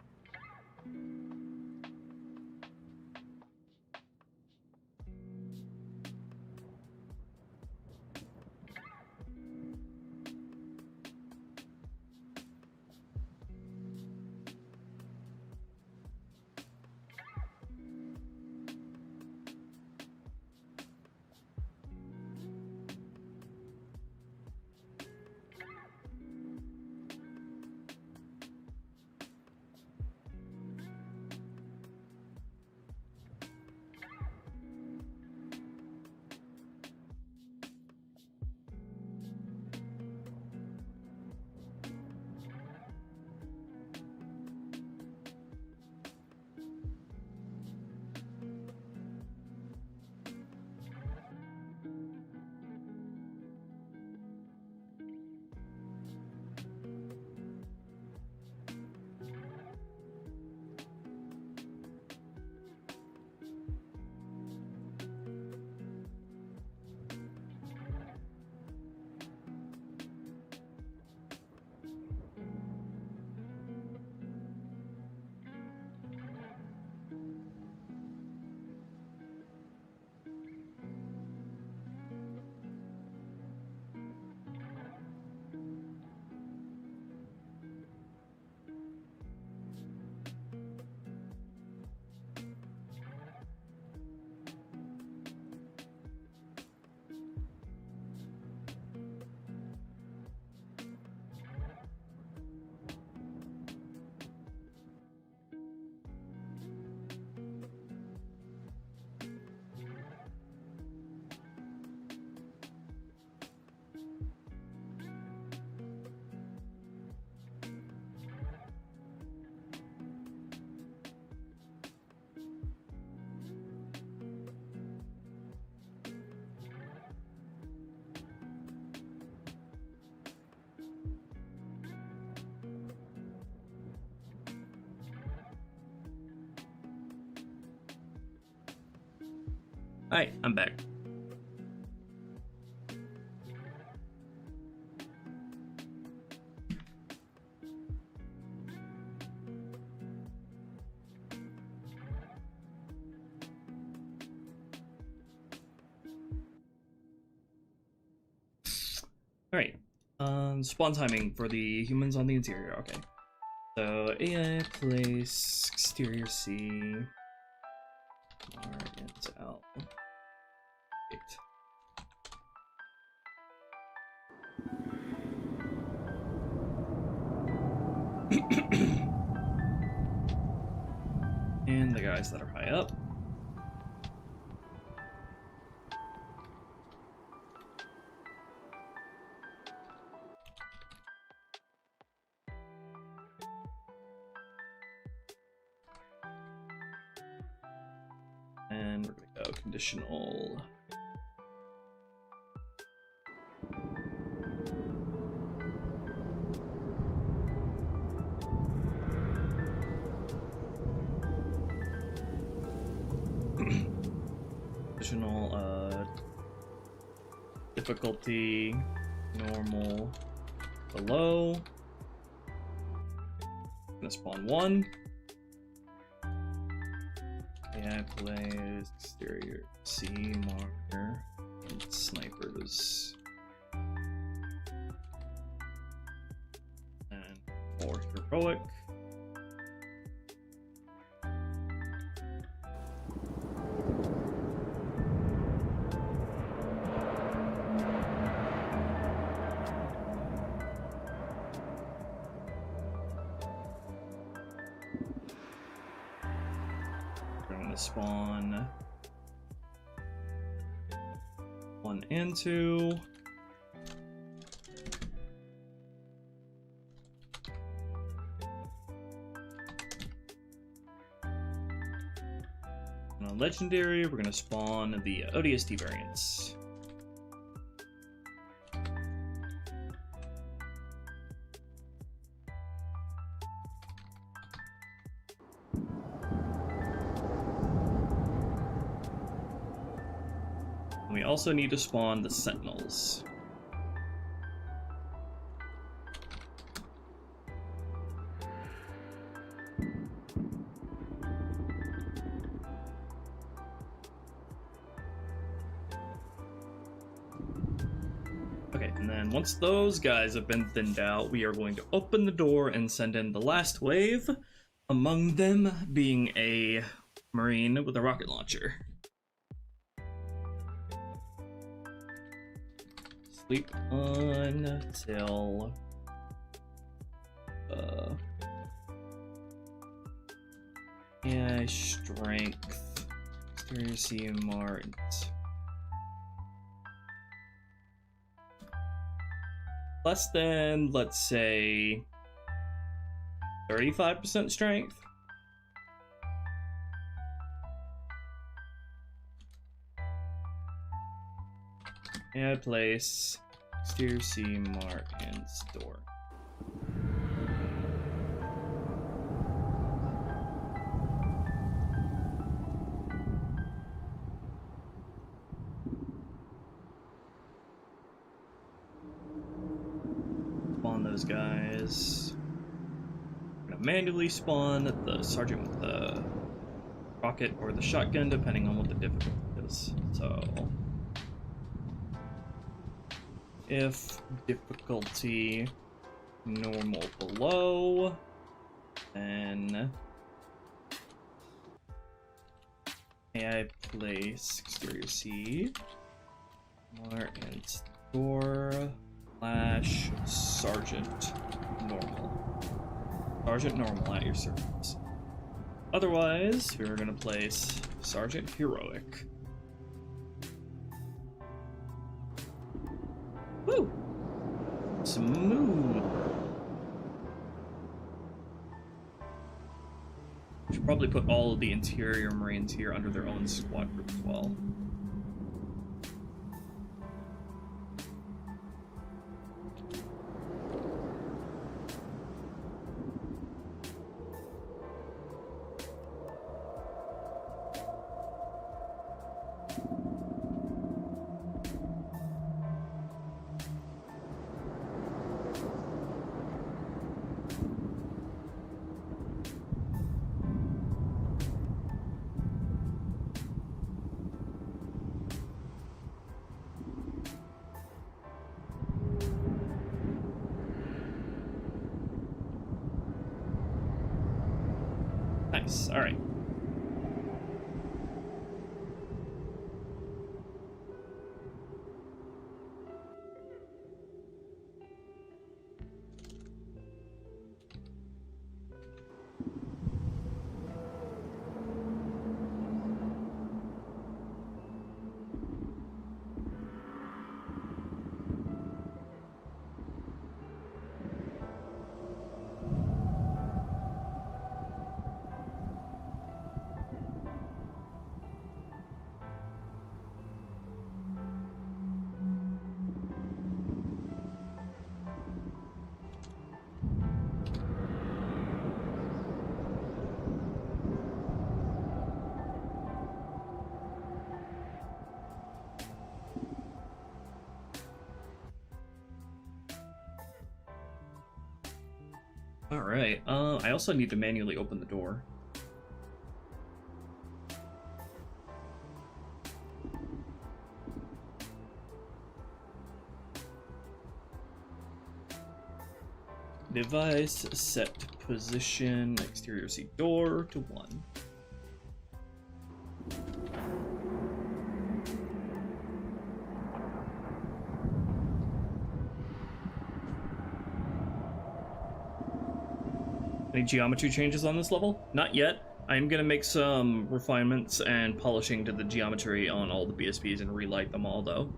Alright, I'm back. Alright, spawn timing for the humans on the interior, okay. So, AI place, exterior C, Margins out. And the guys that are high up. And we're gonna go conditional. Conditional, difficulty, normal, below. I'm gonna spawn one. AI plays exterior C marker and snipers. And more heroic. Spawn 1 and 2. And on legendary, we're going to spawn the ODST variants. We also need to spawn the Sentinels. Okay, and then once those guys have been thinned out, we are going to open the door and send in the last wave, among them being a Marine with a rocket launcher. Sleep until yeah, strength, exterior CMR, less than, let's say, 35% strength. Add place, exterior C mark, and store. Spawn those guys. We're gonna manually spawn the sergeant with the rocket or the shotgun, depending on what the difficulty is. So. If difficulty normal below, then AI place exterior C, more and store slash sergeant normal. Sergeant normal at your service. Otherwise, we're gonna place sergeant heroic. Woo! Smooth! Should probably put all of the interior Marines here under their own squad group as well. Nice. All right. Alright, I also need to manually open the door. Device set position, exterior seat door to 1. Any geometry changes on this level? Not yet. I'm gonna make some refinements and polishing to the geometry on all the BSPs and relight them all, though.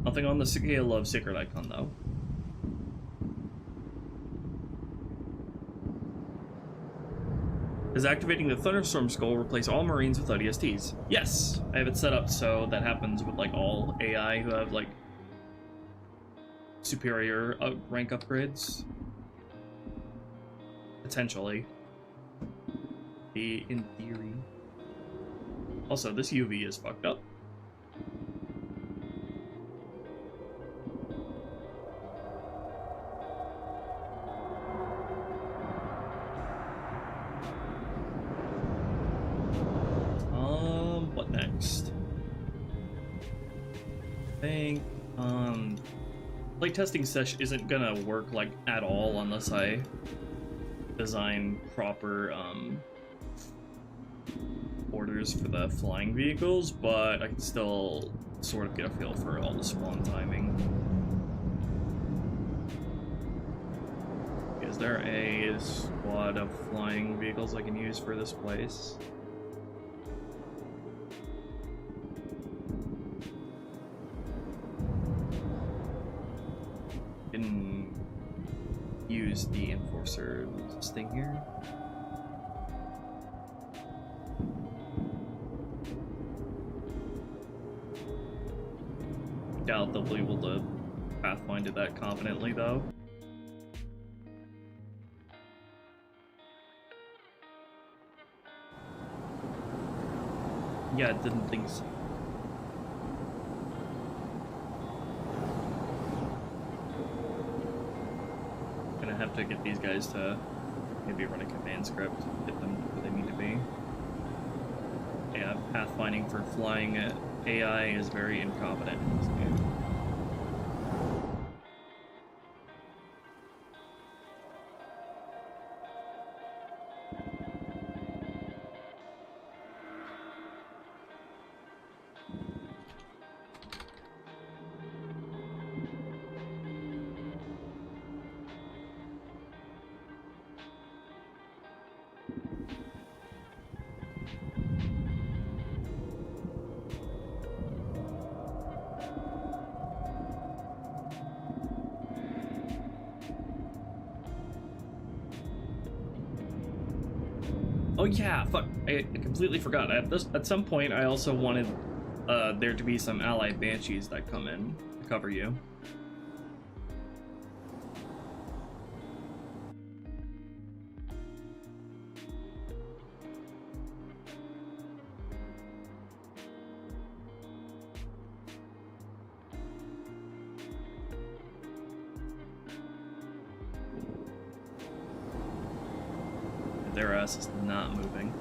Nothing on the scale of Sacred Icon, though. Does activating the Thunderstorm Skull replace all Marines with ODSTs? Yes! I have it set up so that happens with, like, all AI who have, like, superior rank upgrades. Potentially. In theory. Also, this UV is fucked up. What next? I think, playtesting sesh isn't gonna work, like, at all unless I design proper orders for the flying vehicles, but I can still sort of get a feel for all the spawn timing. Is there a squad of flying vehicles I can use for this place? Can use the enforcer this thing here. Doubt they'll be able to pathfind it that confidently, though. Yeah, I didn't think so. Gonna have to get these guys to maybe run a command script, get them where they need to be. Yeah, pathfinding for flying AI is very incompetent in this game. Oh yeah, fuck, I completely forgot. At some point, I also wanted there to be some allied banshees that come in to cover you. Their ass is not moving.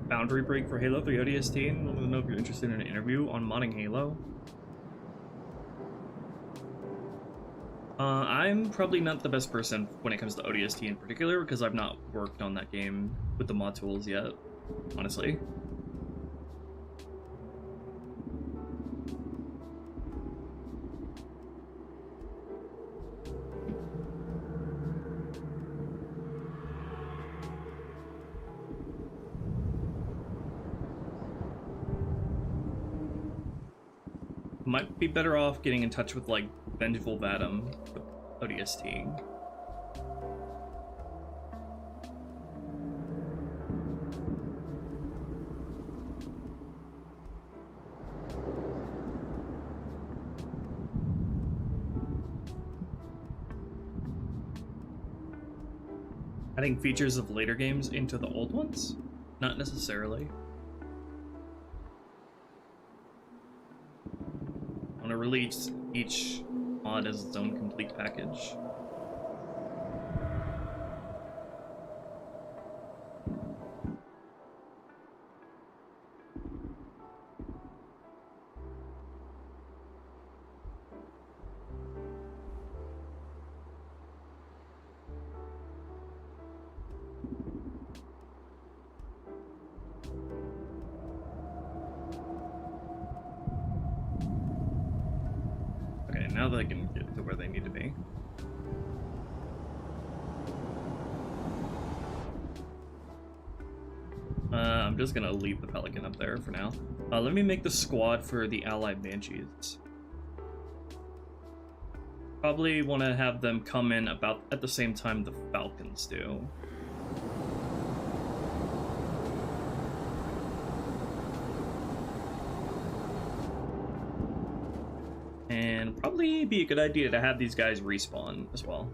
boundary break for Halo 3 ODST. I don't know if you're interested in an interview on modding Halo. I'm probably not the best person when it comes to ODST in particular, because I've not worked on that game with the mod tools yet, honestly. Might be better off getting in touch with, like, Vengeful Vadim with ODST. Adding features of later games into the old ones? Not necessarily. I want to release each mod as its own complete package. Now they can get to where they need to be. I'm just gonna leave the Pelican up there for now. Let me make the squad for the Allied Banshees. Probably want to have them come in about at the same time the Falcons do. And probably be a good idea to have these guys respawn as well.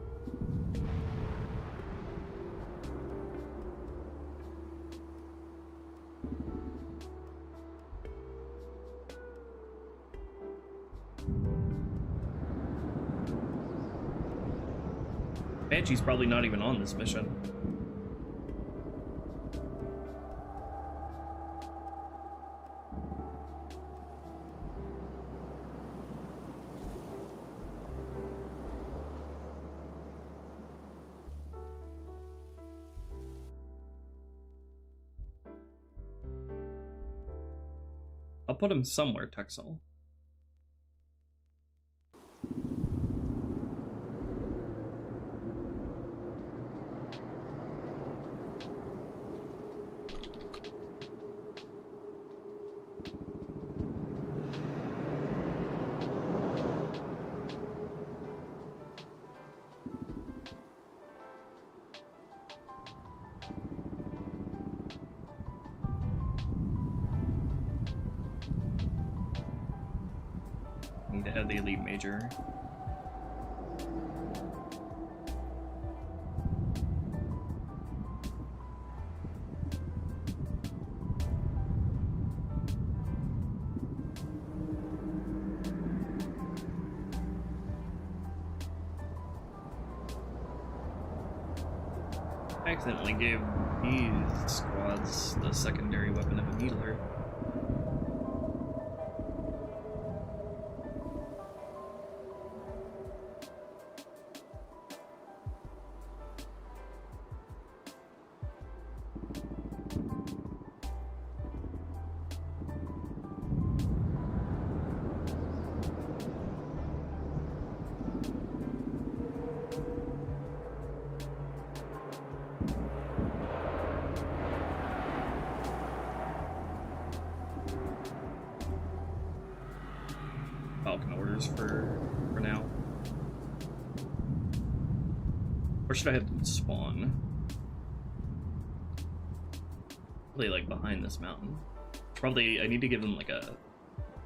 Banshee's probably not even on this mission. I'll put him somewhere, Texel. Need to have the elite major. I accidentally gave these squads the secondary weapon of a needler. Falcon orders for now. Or should I have them spawn? Probably like behind this mountain. Probably I need to give them like a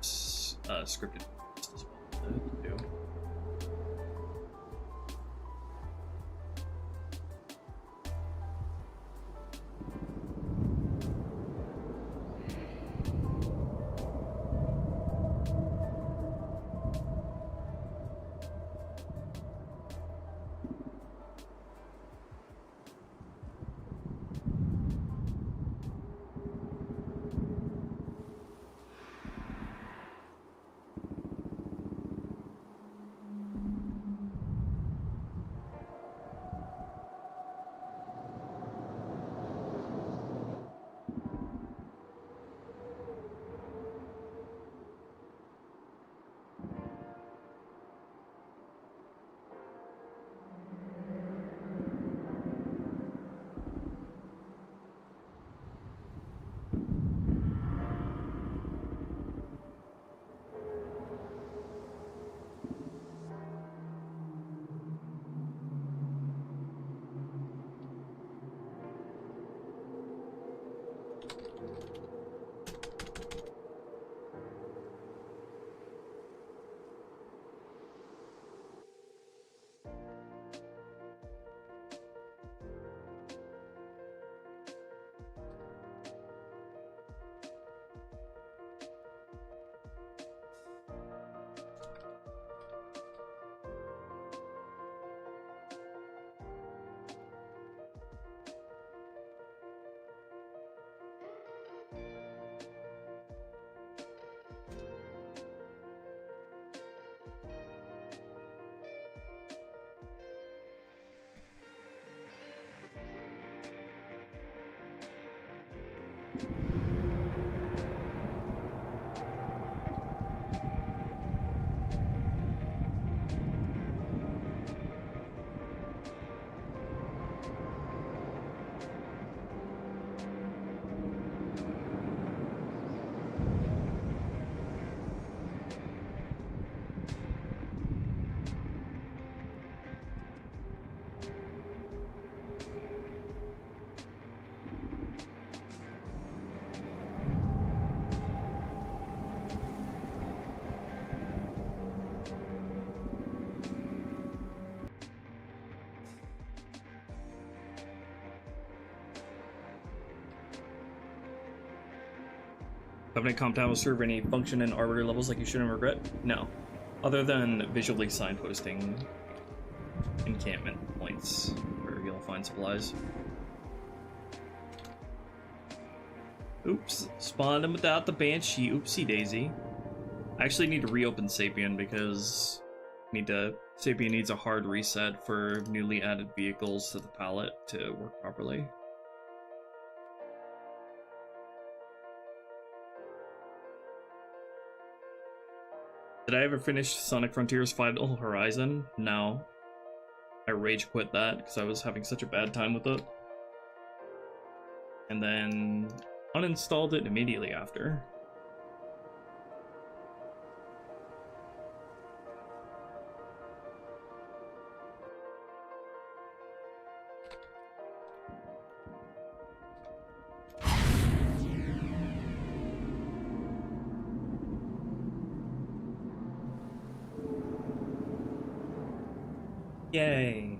scripted as well to do. Covenant compound will serve any function in arbiter levels like you shouldn't regret? No. Other than visually signposting encampment points where you'll find supplies. Oops, spawned him without the Banshee. Oopsie daisy. I actually need to reopen Sapien because Sapien needs a hard reset for newly added vehicles to the palette to work properly. Did I ever finish Sonic Frontiers Final Horizon? No. I rage quit that because I was having such a bad time with it. And then uninstalled it immediately after. Yay.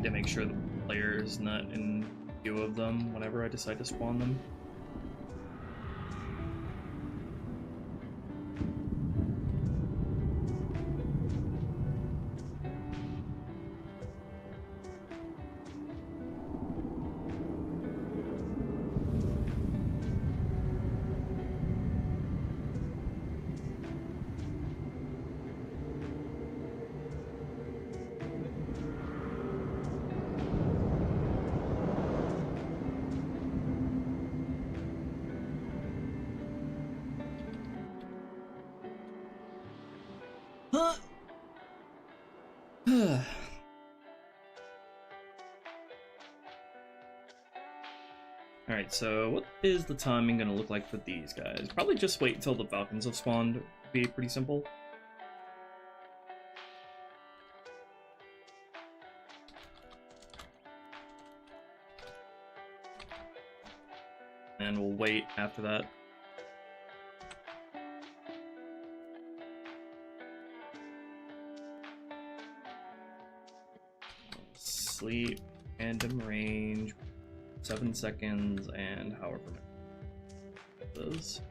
To make sure the player is not in view of them whenever I decide to spawn them. Alright, so what is the timing gonna look like for these guys? Probably just wait until the Falcons have spawned. Would be pretty simple. And we'll wait after that. Sleep, random range, 7 seconds, and however many it is.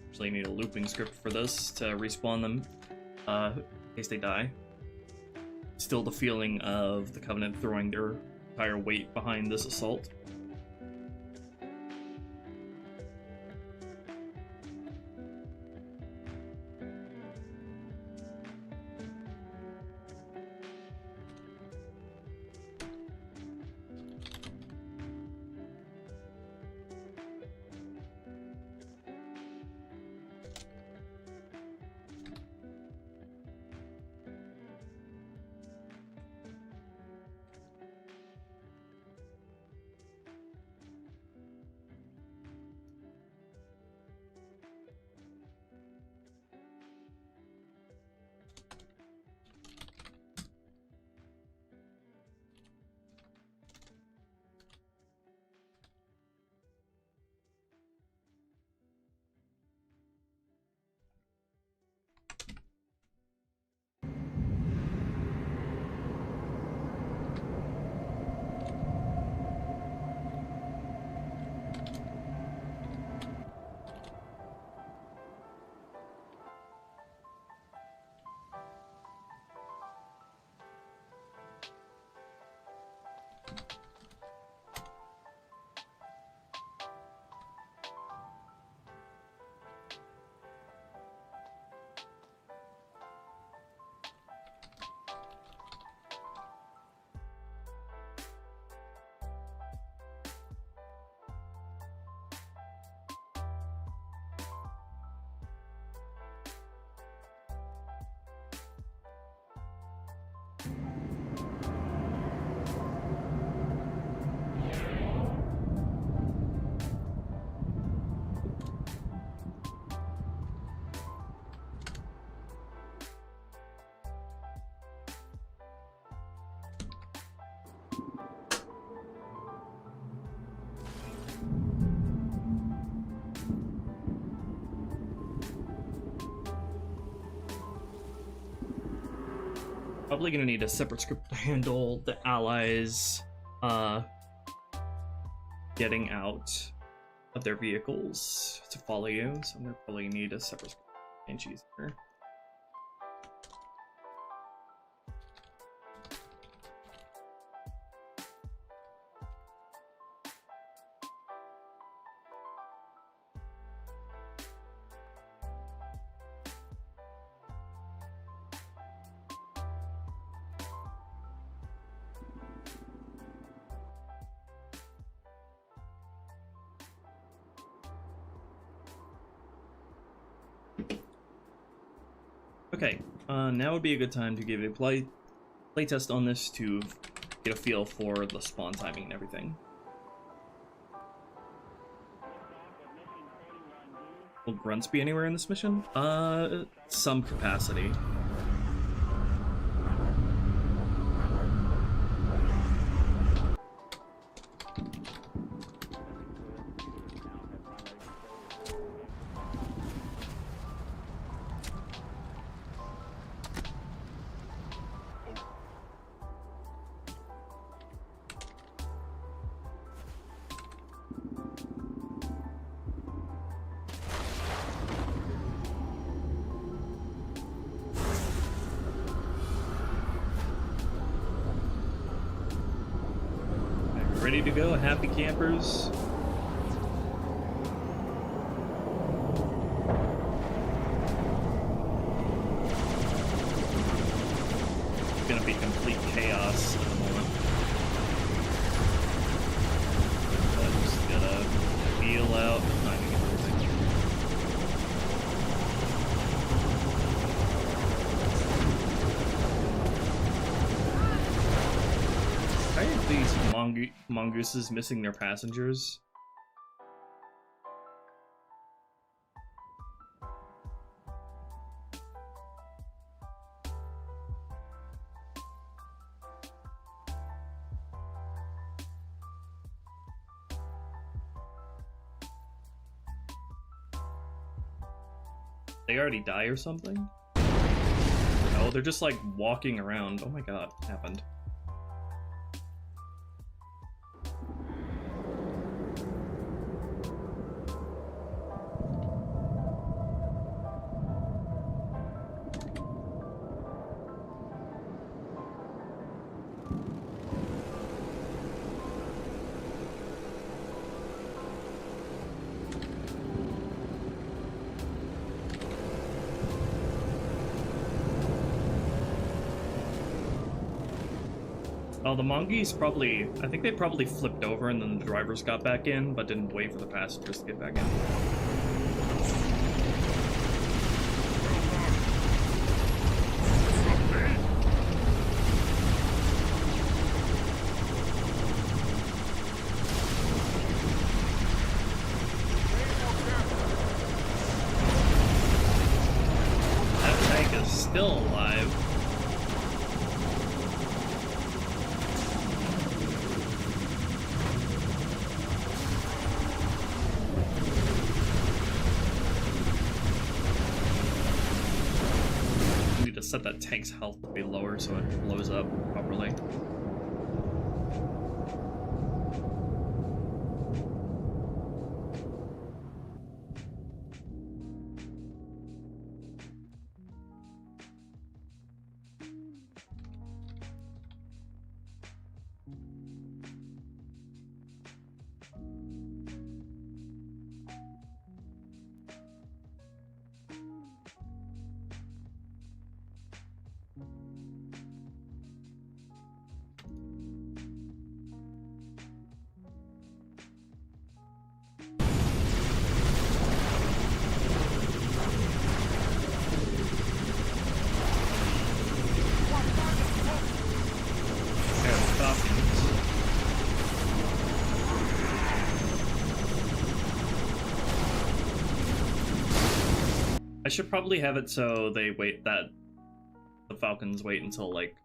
Actually need a looping script for this to respawn them in case they die. Still the feeling of the Covenant throwing their entire weight behind this assault. Probably gonna need a separate script to handle the allies getting out of their vehicles to follow you, so I'm gonna probably need a separate script and cheese here. Okay, now would be a good time to give a playtest on this to get a feel for the spawn timing and everything. Will grunts be anywhere in this mission? Some capacity. Ready to go, happy campers? It's gonna be complete chaos at the moment. I'm just gonna feel out the timing of everything. Why are these mongooses missing their passengers? They already die or something? Oh, they're just like walking around. Oh my god, what happened? Oh, the mongoose probably... I think they probably flipped over and then the drivers got back in, but didn't wait for the passengers to get back in. That tank is still alive. Set that tank's health to be lower so it blows up properly. I should probably have it so they wait that the Falcons wait until like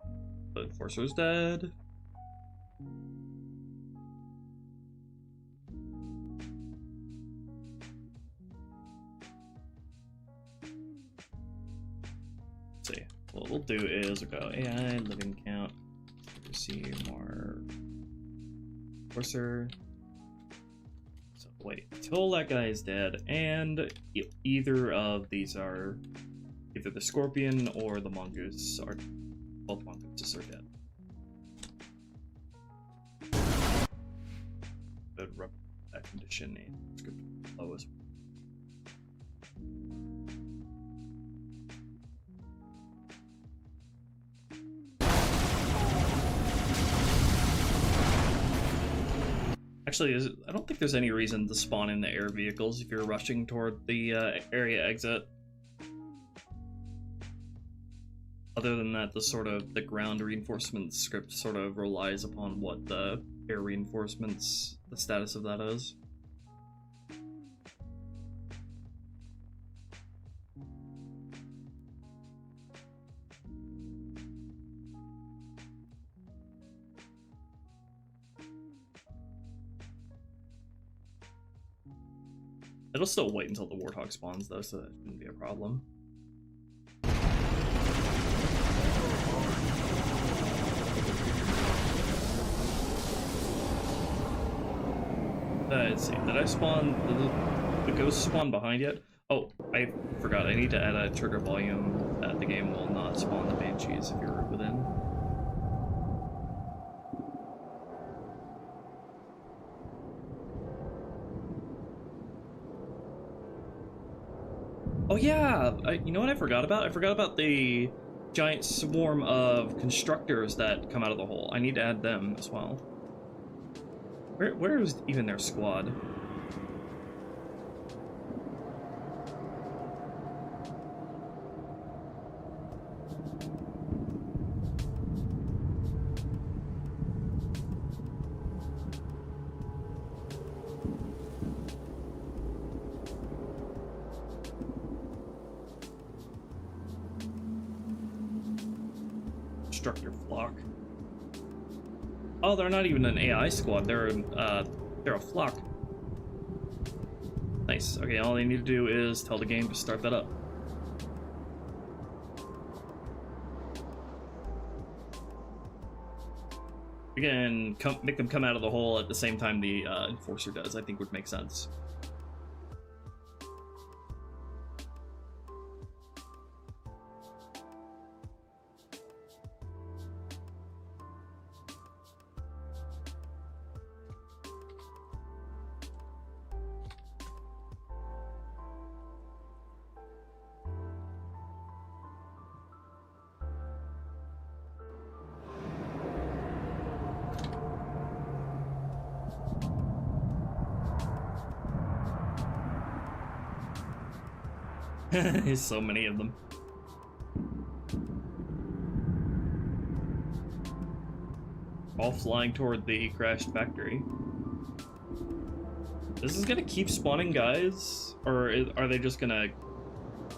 the Enforcer's dead. Let's see. what we'll do is we'll go AI, living count, see more Courser. So wait, until that guy is dead, and either of these are, either the Scorpion or the Mongoose are, both Mongooses are dead. Good rub that condition and it's good low as well. Actually, I don't think there's any reason to spawn in the air vehicles if you're rushing toward the area exit. Other than that, the ground reinforcement script sort of relies upon what the air reinforcements, the status of that is. It'll still wait until the Warthog spawns though, so that shouldn't be a problem. Let's see, did I spawn, the ghost spawn behind yet? Oh, I forgot, I need to add a trigger volume that the game will not spawn the Banshees if you're within. Oh yeah, you know what I forgot about? I forgot about the giant swarm of constructors that come out of the hole. I need to add them as well. Where is even their squad? Constructor flock. Oh, they're not even an AI squad. They're a flock. Nice. Okay, all they need to do is tell the game to start that up. Again, make them come out of the hole at the same time the enforcer does. I think would make sense. There's so many of them. All flying toward the crashed factory. This is gonna keep spawning guys? Or are they just gonna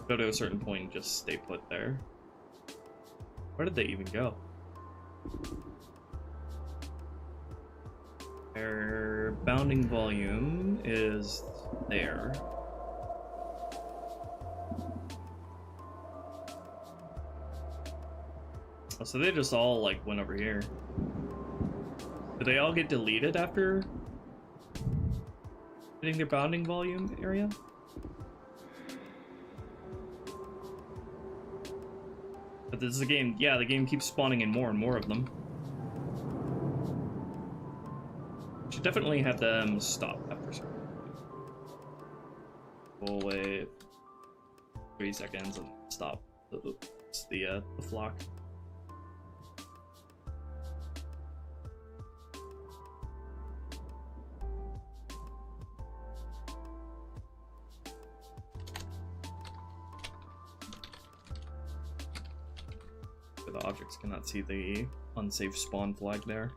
go to a certain point and just stay put there? Where did they even go? Their bounding volume is there. Oh, so they just all, like, went over here. Did they all get deleted after hitting their bounding volume area? But this is a game, yeah, the game keeps spawning in more and more of them. Should definitely have them stop after a certain point. We'll wait 3 seconds and stop. It's the flock. The objects cannot see the unsafe spawn flag there.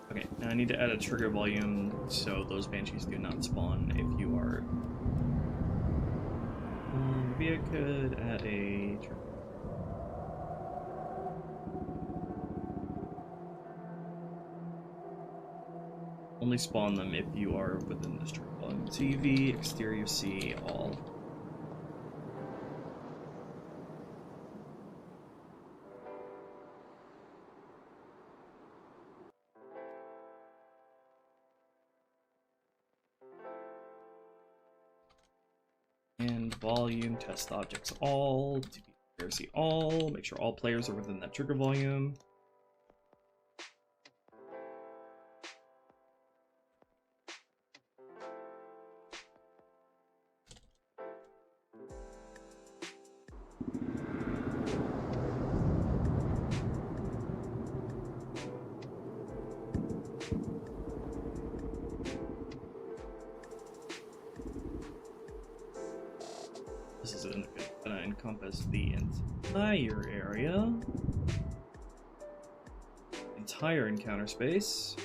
Okay, now I need to add a trigger volume so those banshees do not spawn if you are. Maybe I could add a trigger. Only spawn them if you are within this trigger volume. TV, exterior C, all. And volume, test objects all, TP all, make sure all players are within that trigger volume. This is gonna encompass the entire area. Entire encounter space.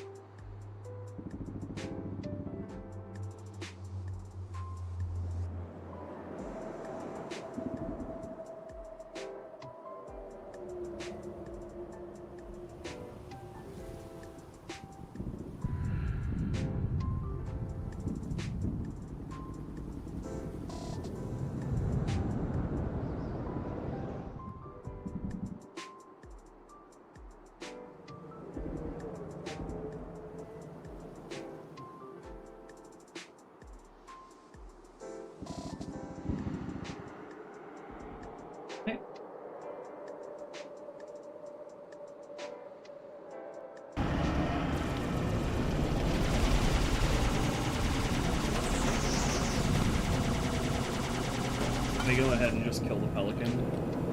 Let me go ahead and just kill the pelican.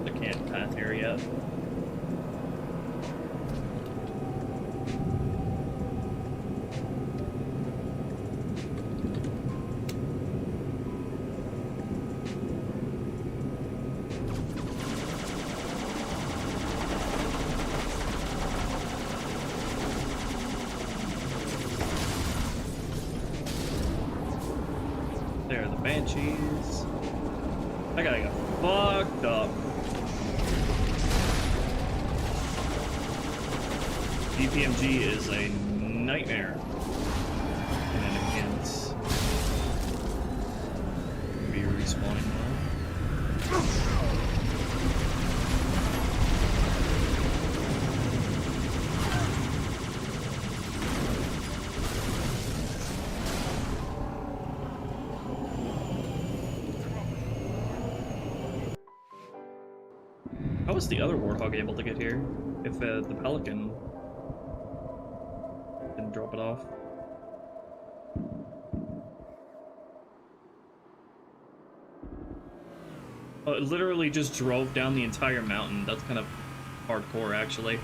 I can't path here yet. There are the banshees. I gotta get fucked up. DPMG is a nightmare. And then against be respawning now. How was the other warthog able to get here? If the pelican didn't drop it off. Oh, it literally just drove down the entire mountain. That's kind of hardcore, actually.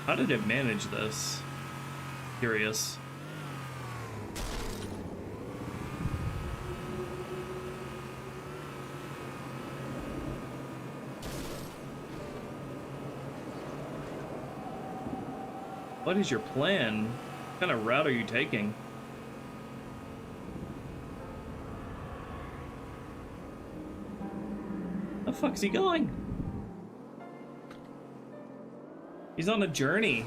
How did it manage this? Curious. What is your plan? What kind of route are you taking? The fuck's he going? He's on a journey.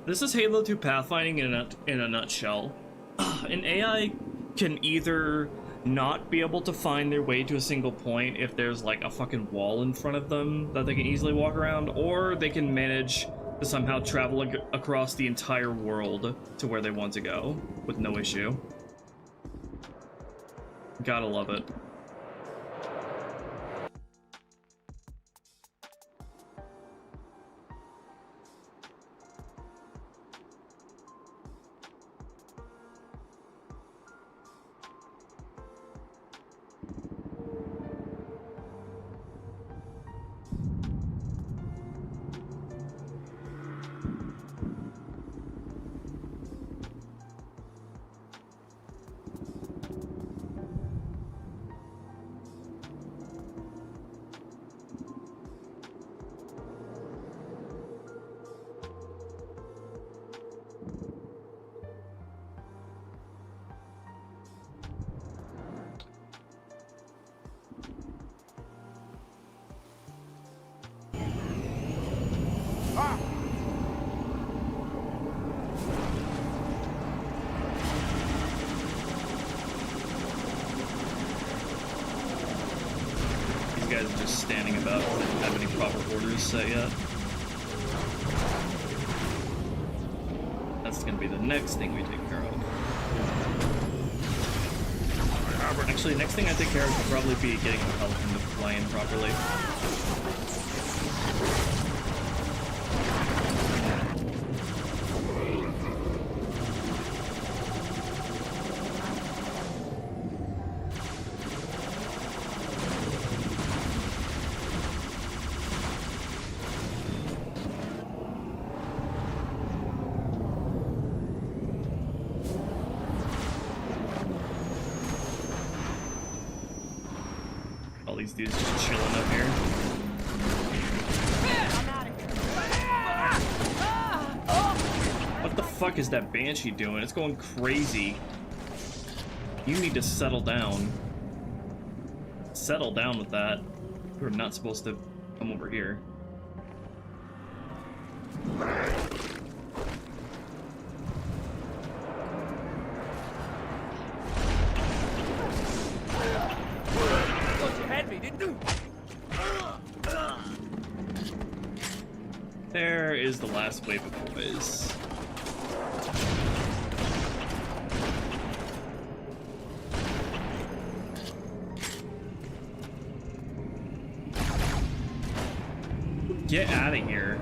This is Halo 2 pathfinding in a nutshell. An AI can either not be able to find their way to a single point if there's like a fucking wall in front of them that they can easily walk around, or they can manage to somehow travel across the entire world to where they want to go with no issue. Gotta love it. These guys are just standing about. They don't have any proper orders set yet. That's gonna be the next thing we take care of. Actually, next thing I take care of will probably be getting the Pelican to fly in properly. These dudes just chilling up here. What the fuck is that Banshee doing? It's going crazy. You need to settle down. Settle down with that. We're not supposed to come over here. There is the last wave of boys. Get out of here.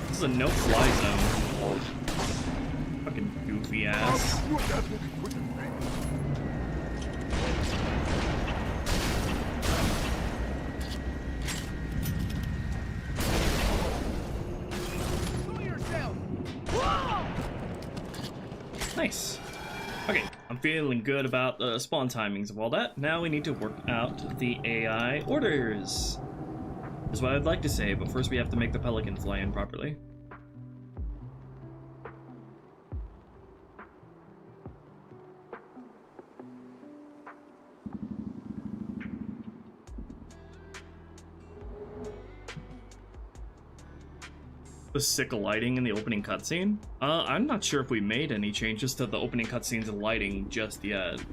This is a no-fly zone. Fucking goofy ass. Nice. Okay, I'm feeling good about the spawn timings of all that. Now we need to work out the AI orders. Is what I'd like to say, but first we have to make the Pelican fly in properly. The sick lighting in the opening cutscene? I'm not sure if we made any changes to the opening cutscene's lighting just yet.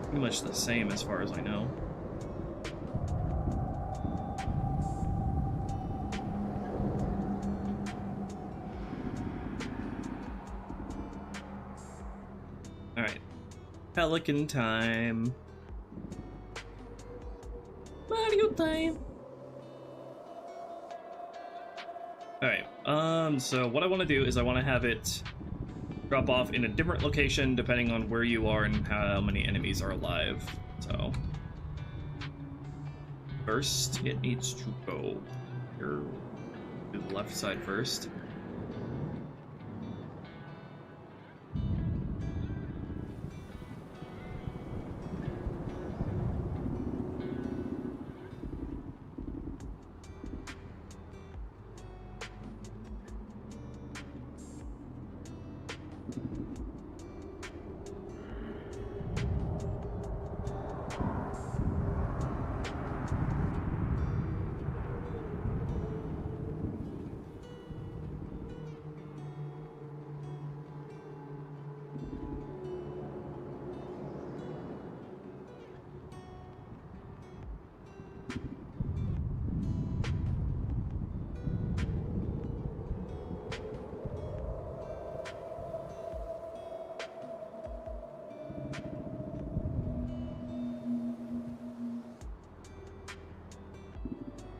Pretty much the same as far as I know. Alright. Pelican time. Mario time! Alright, so what I want to do is I want to have it drop off in a different location depending on where you are and how many enemies are alive. So, first, it needs to go here to the left side first.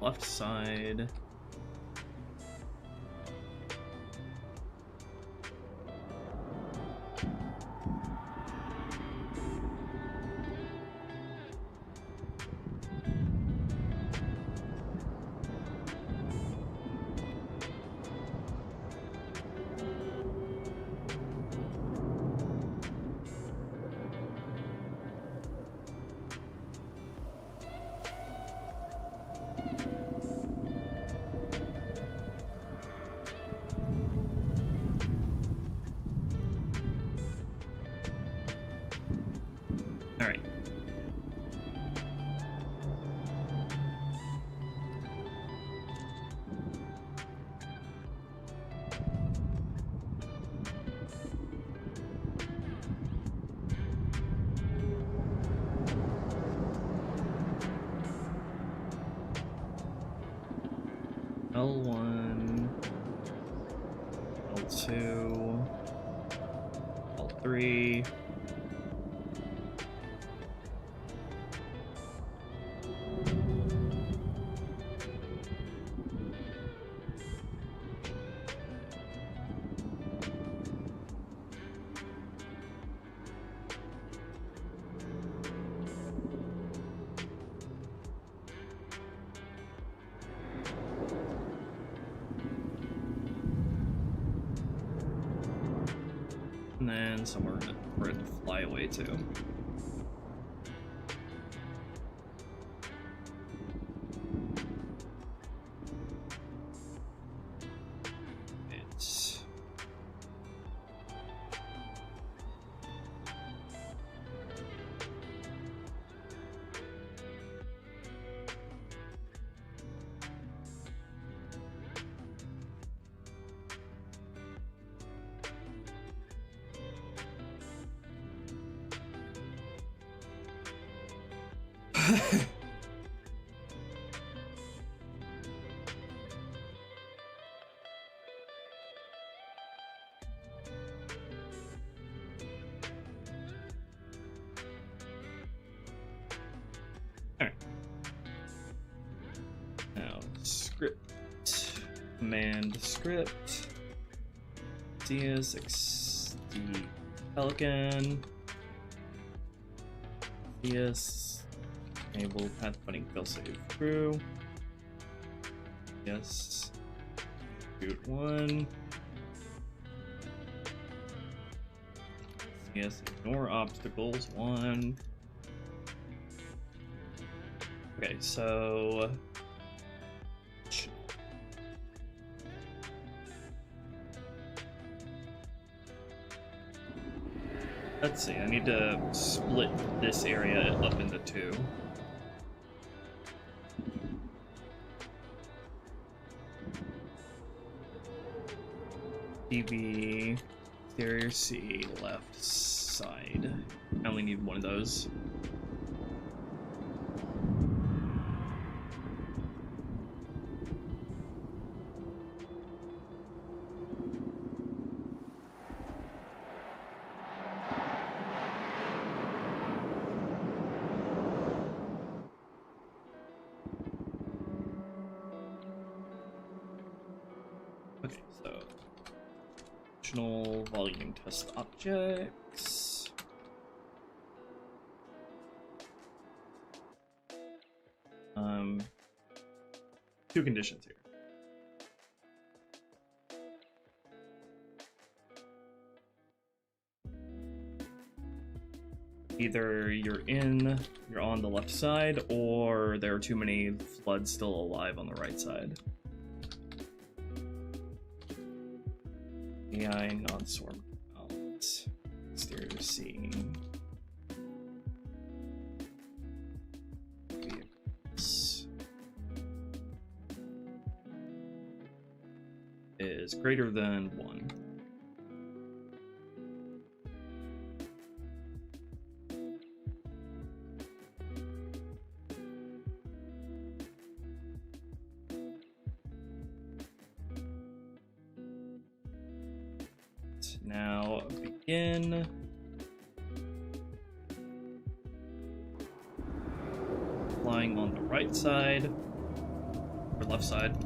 Left side. L1, L2, L3. And then somewhere for it to fly away to. It's Alright. Now, script. Command script. DSXD Pelican. DS. Enable pathfinding failsafe through. Yes. Shoot 1. Yes, ignore obstacles 1. Okay, so let's see, I need to split this area up into 2. DB, exterior C, left side. I only need one of those. Okay, so additional volume test objects. Two conditions here. Either you're on the left side, or there are too many floods still alive on the right side. AI non-swarm balance. Exterior C. Vehicles. Is greater than 1. Now begin. Flying on the right side or left side.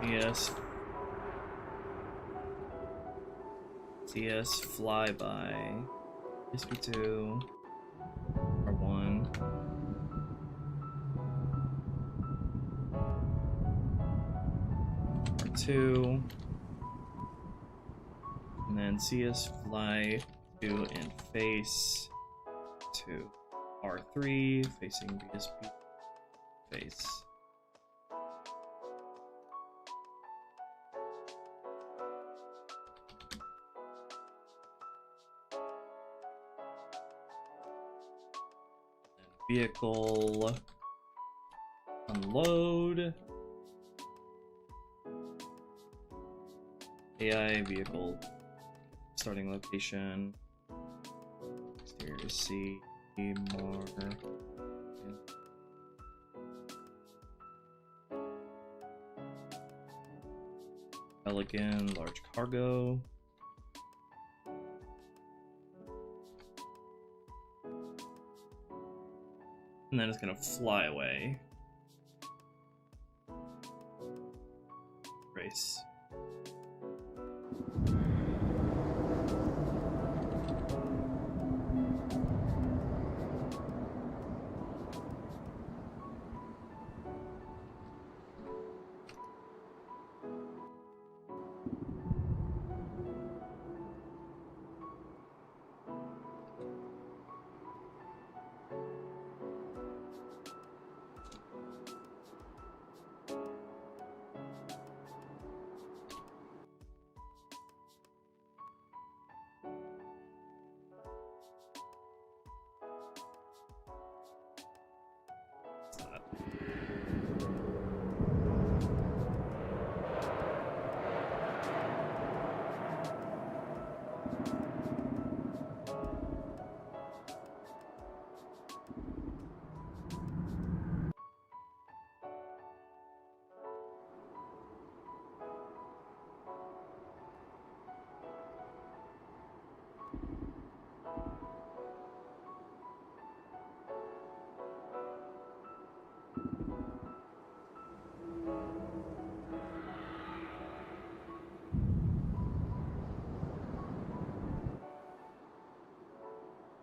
CS. CS flyby. SP2. R1. R2. And then CS fly 2 and face to R3, facing BSP face. Vehicle unload. AI vehicle starting location. Exterior C, more. Elegant, large cargo. And then it's gonna fly away. Race.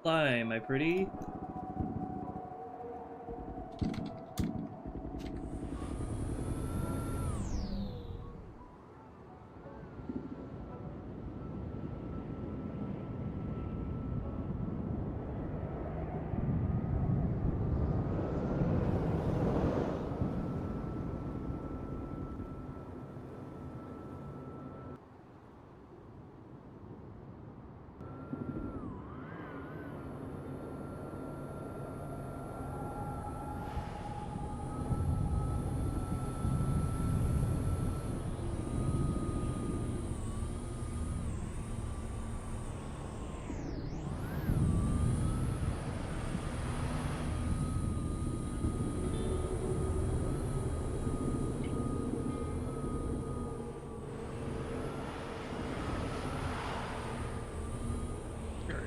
Fly, my pretty.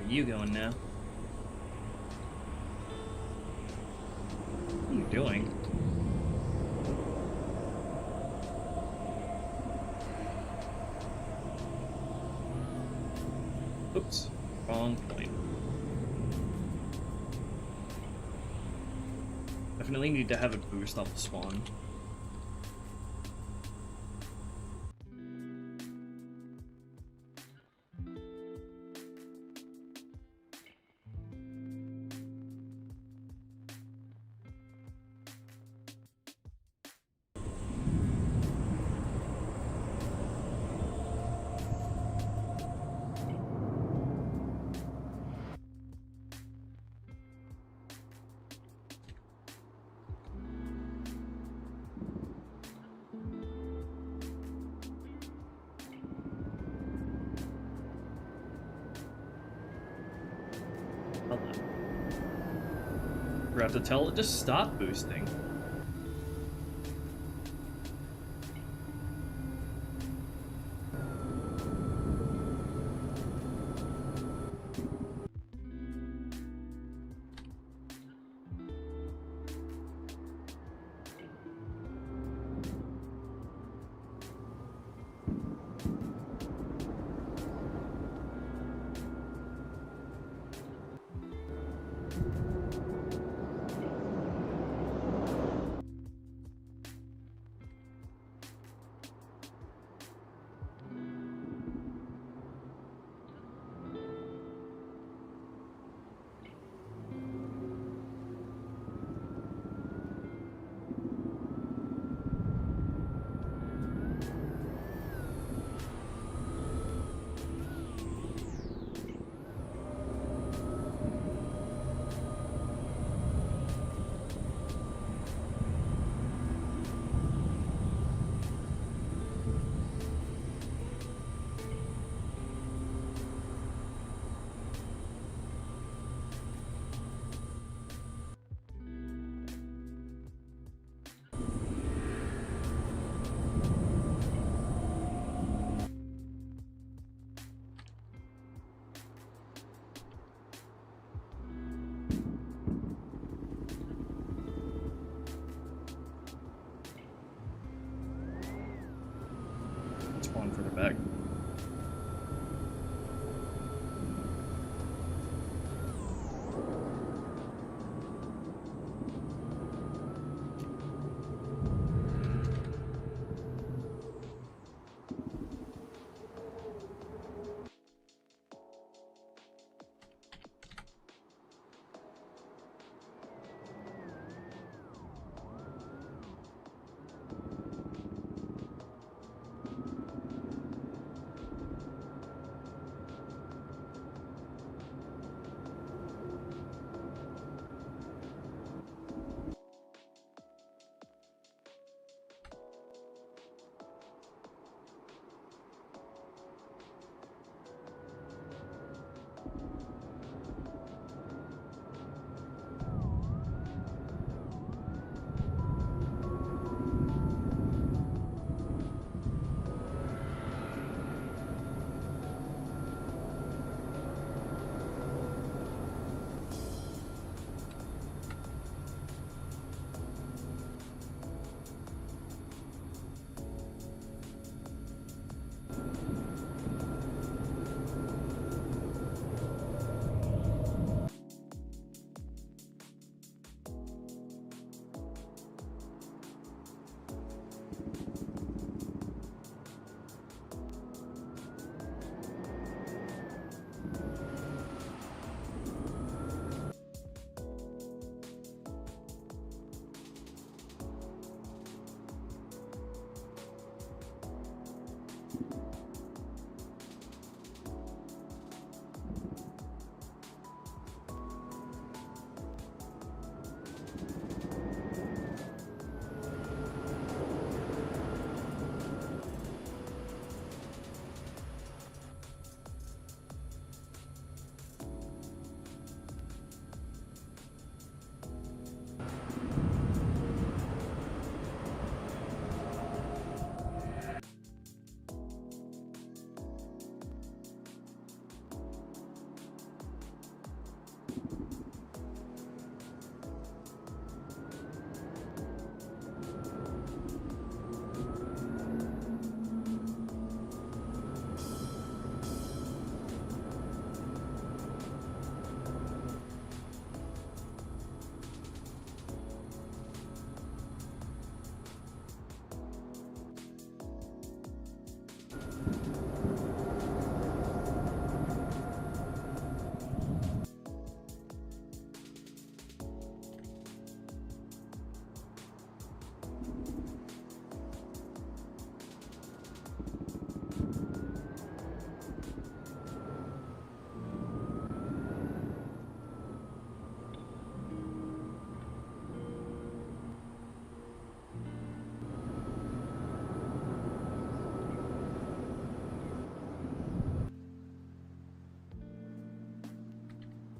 You going now? What are you doing? Oops, wrong point. Definitely need to have a boost off the spawn. We have to tell it to stop boosting.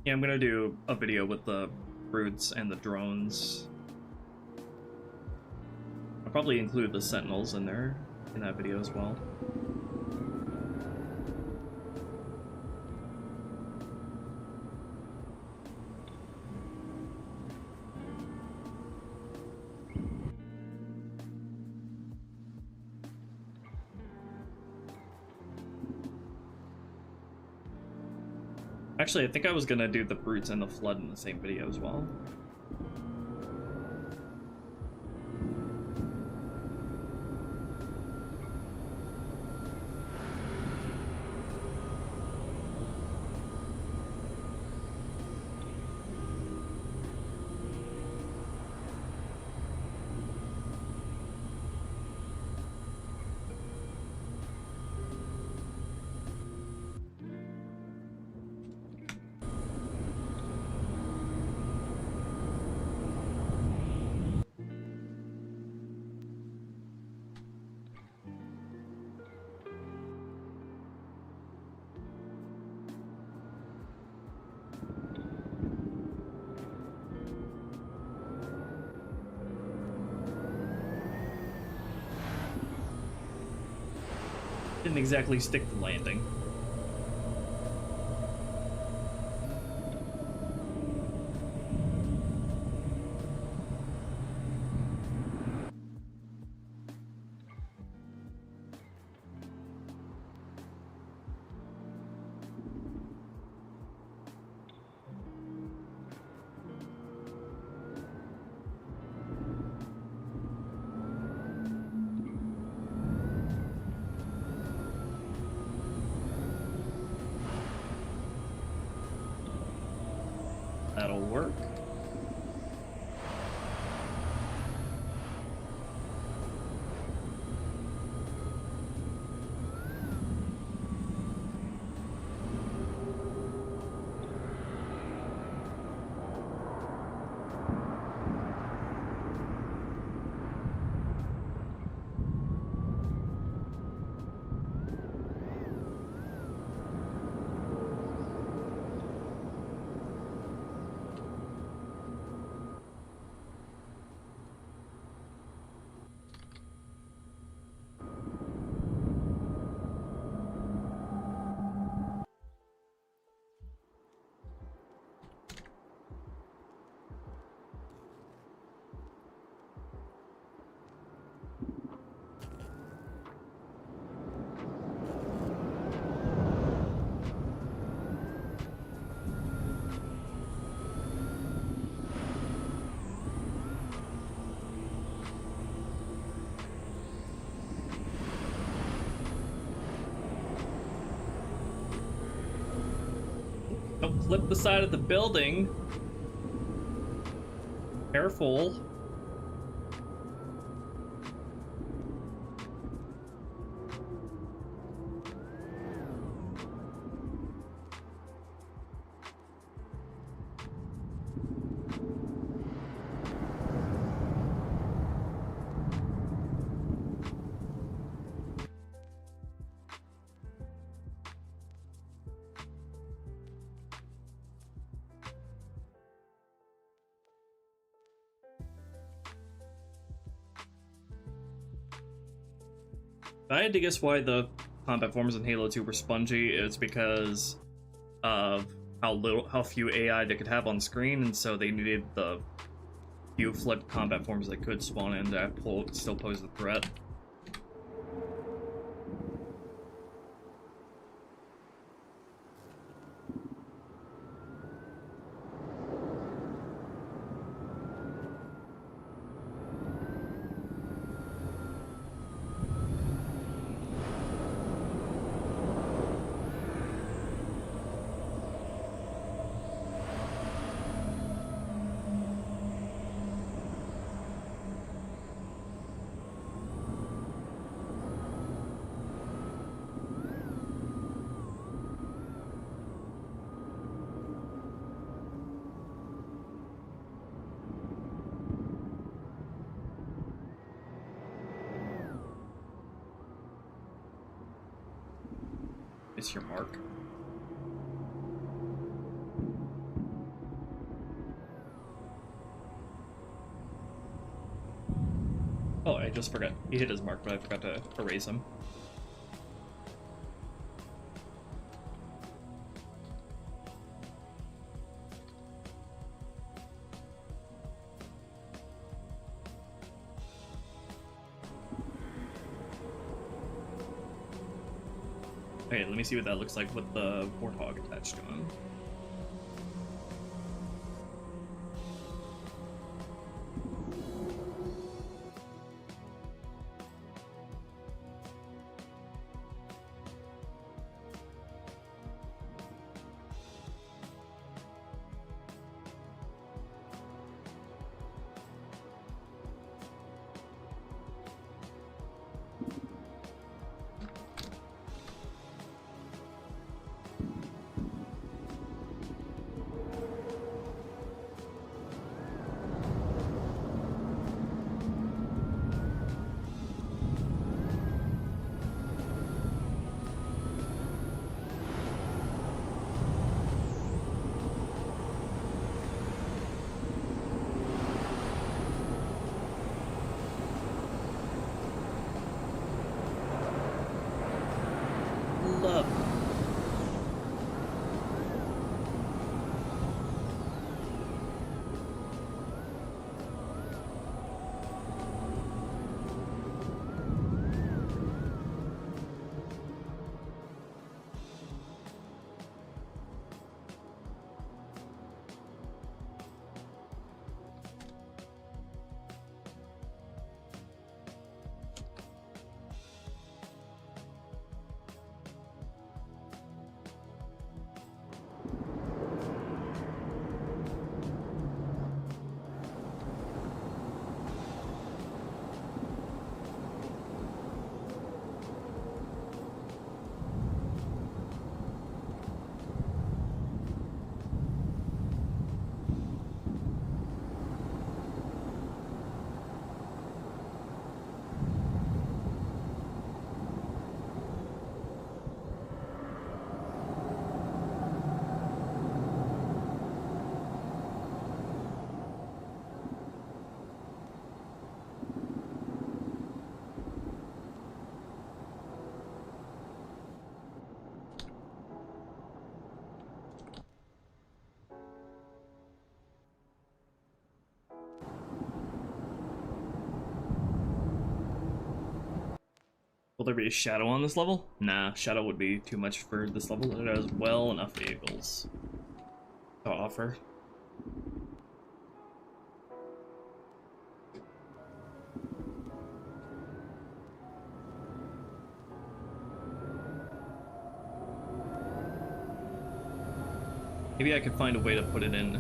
Yeah, I'm gonna do a video with the brutes and the drones. I'll probably include the sentinels in there, in that video as well. Actually, I think I was gonna do the brutes and the flood in the same video as well. Didn't exactly stick the landing. That'll work. Don't flip the side of the building. Careful. If I had to guess why the combat forms in Halo 2 were spongy, it's because of how few AI they could have on screen, and so they needed the few flood combat forms that could spawn in that still pose the threat. It's your mark. I just forgot. He hit his mark, but I forgot to erase him. Okay, let me see what that looks like with the warthog attached to him. Love. Will there be a shadow on this level? Nah, shadow would be too much for this level. It has well enough vehicles to offer. Maybe I could find a way to put it in,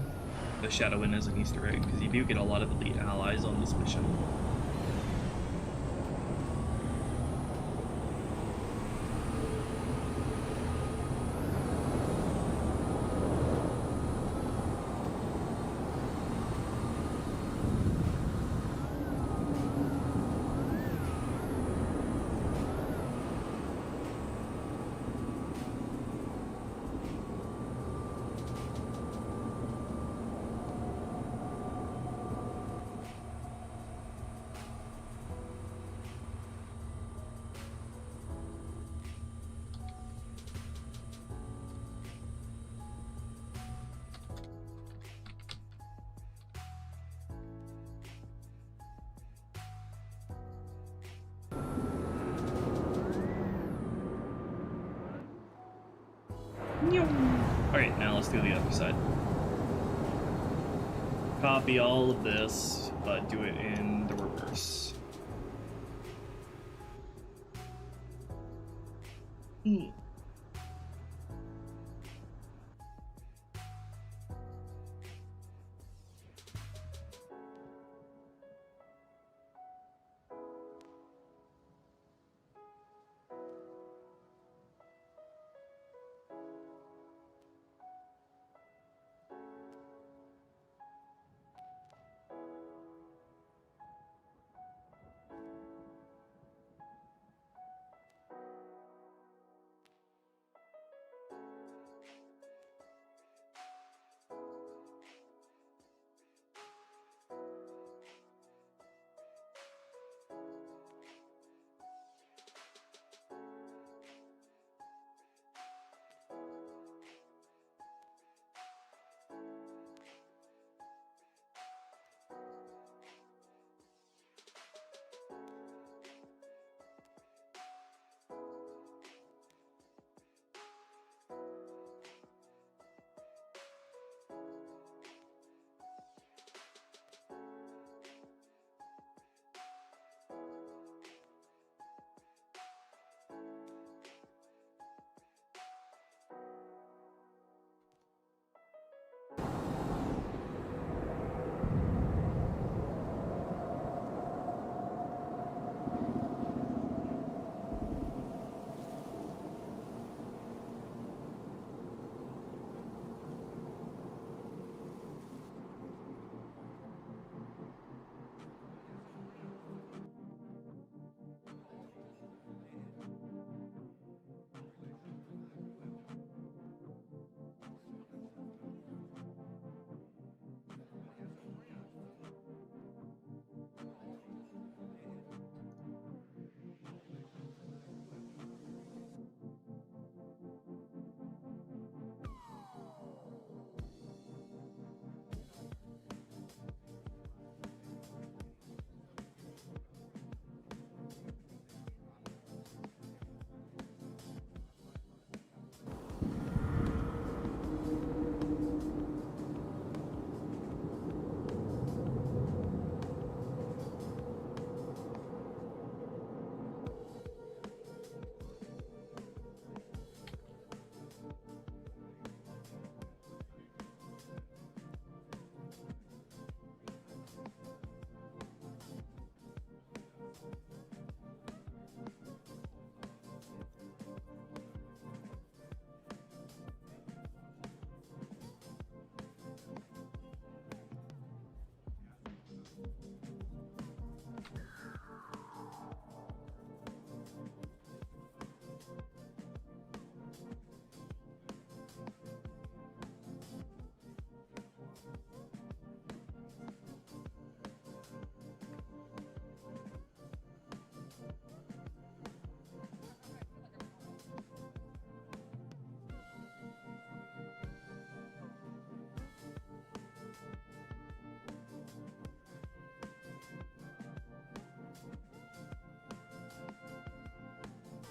the shadow in as an Easter egg, because you do get a lot of elite allies on this mission. Alright, now let's do the other side. Copy all of this, but do it in the reverse.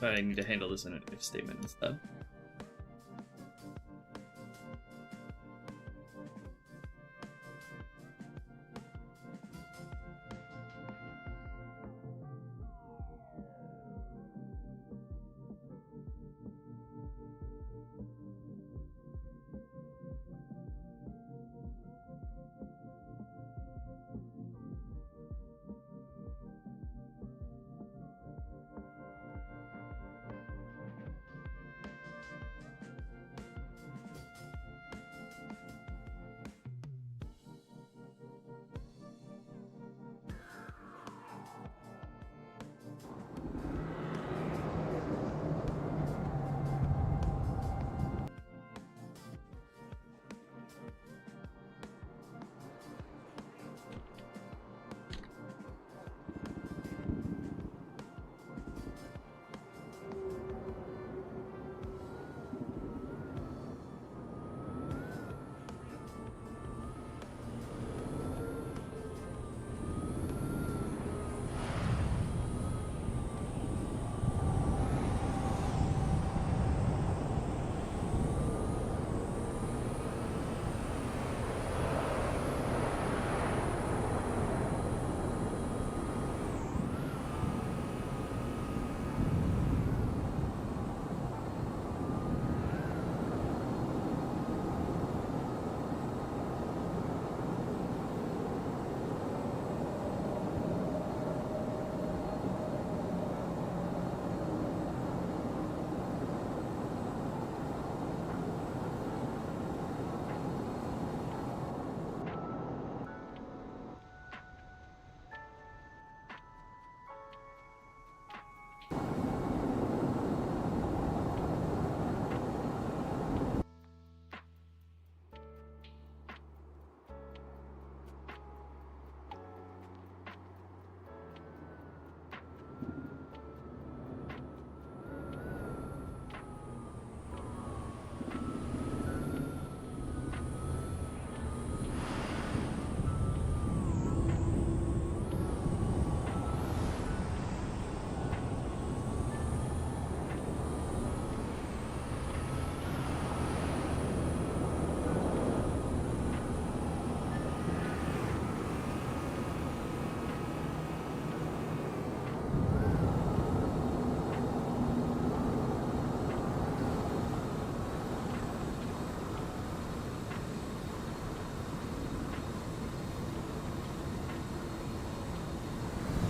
But I need to handle this in an if statement instead.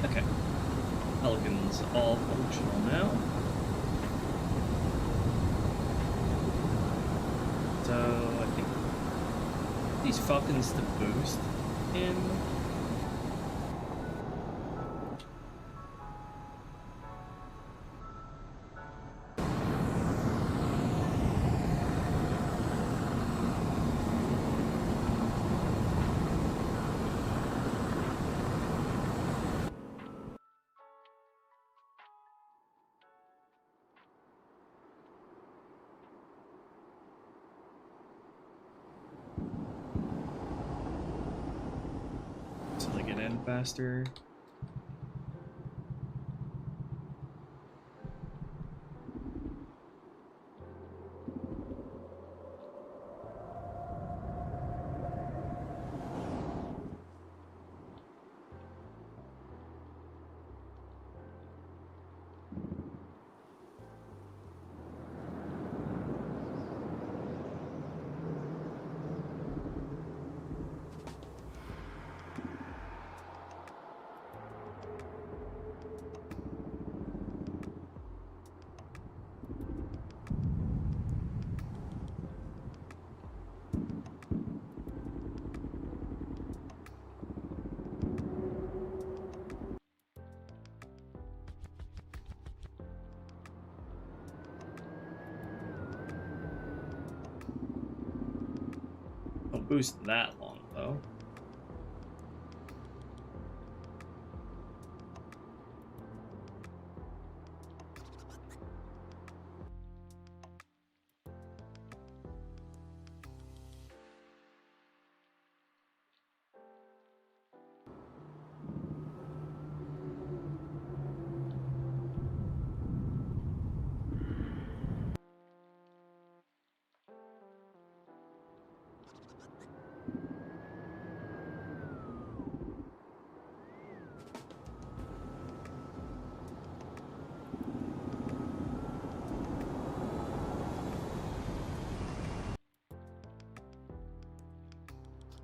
Okay. Pelican's all functional now. So I think these Falcons to boost in. Faster. Don't boost that long, though.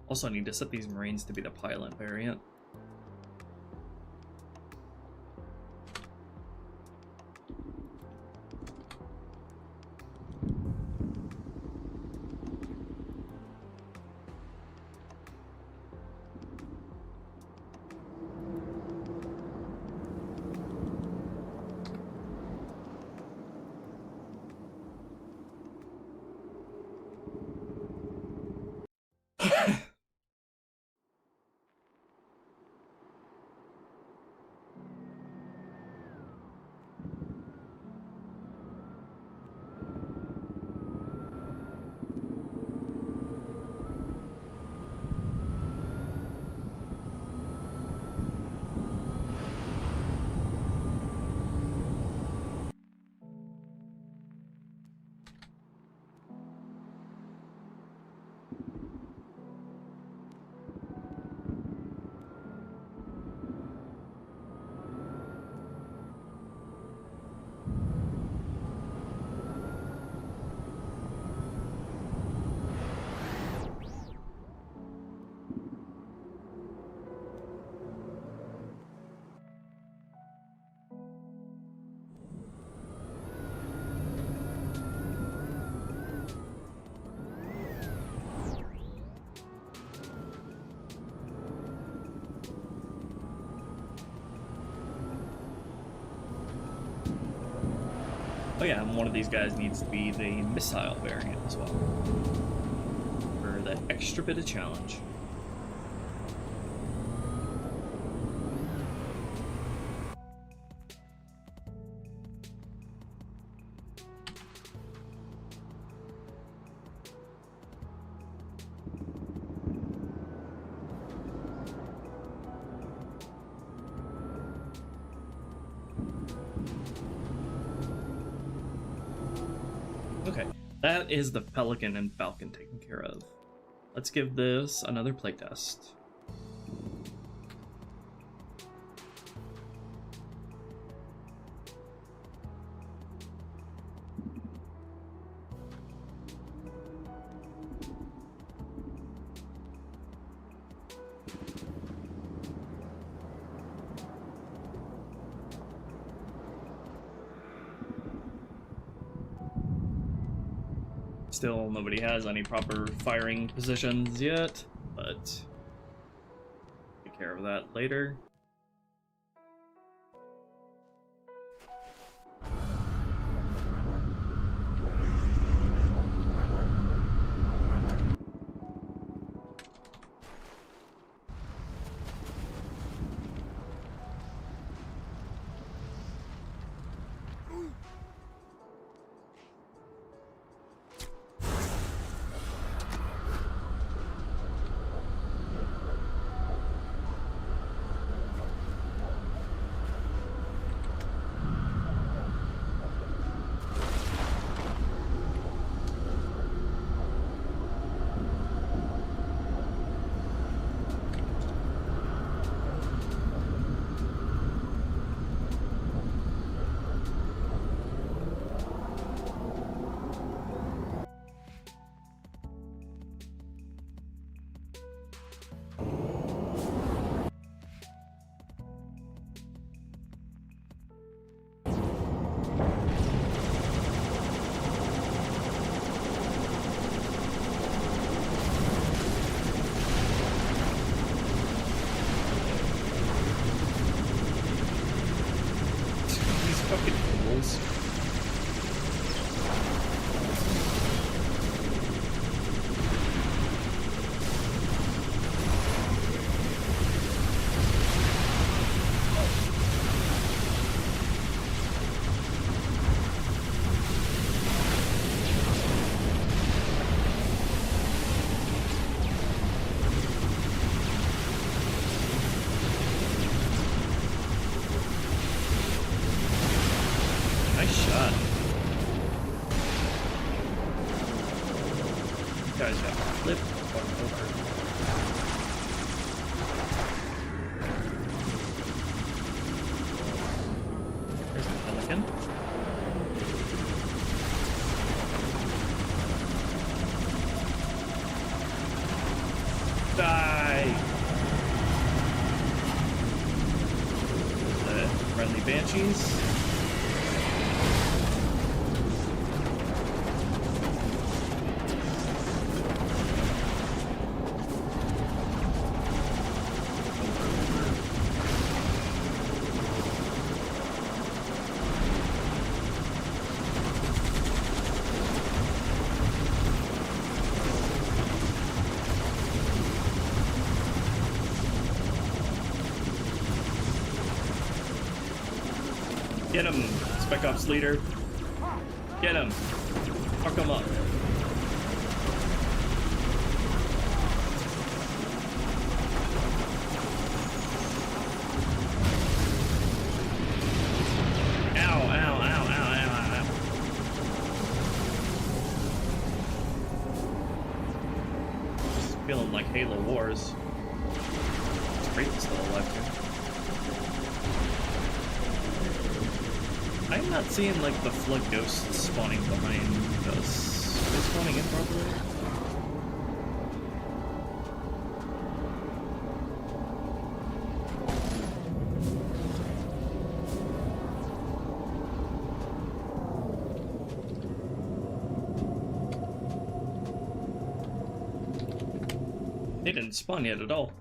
Also, I need to set these Marines to be the pilot variant. Oh yeah, and one of these guys needs to be the missile variant as well, for that extra bit of challenge. Okay, that is the Pelican and Falcon taken care of. Let's give this another playtest. Still, nobody has any proper firing positions yet, but take care of that later. Fucking fools. Nice shot. You guys got flipped over. There's the Pelican. Die! The friendly banshees. Get him, Spec Ops leader. Get him. Fuck him up. Ow, ow, ow, ow, ow, ow, ow. Just feeling like Halo Wars. It's great to still alive here. I'm not seeing like the flood ghosts spawning behind us. Are they spawning in properly? They didn't spawn yet at all.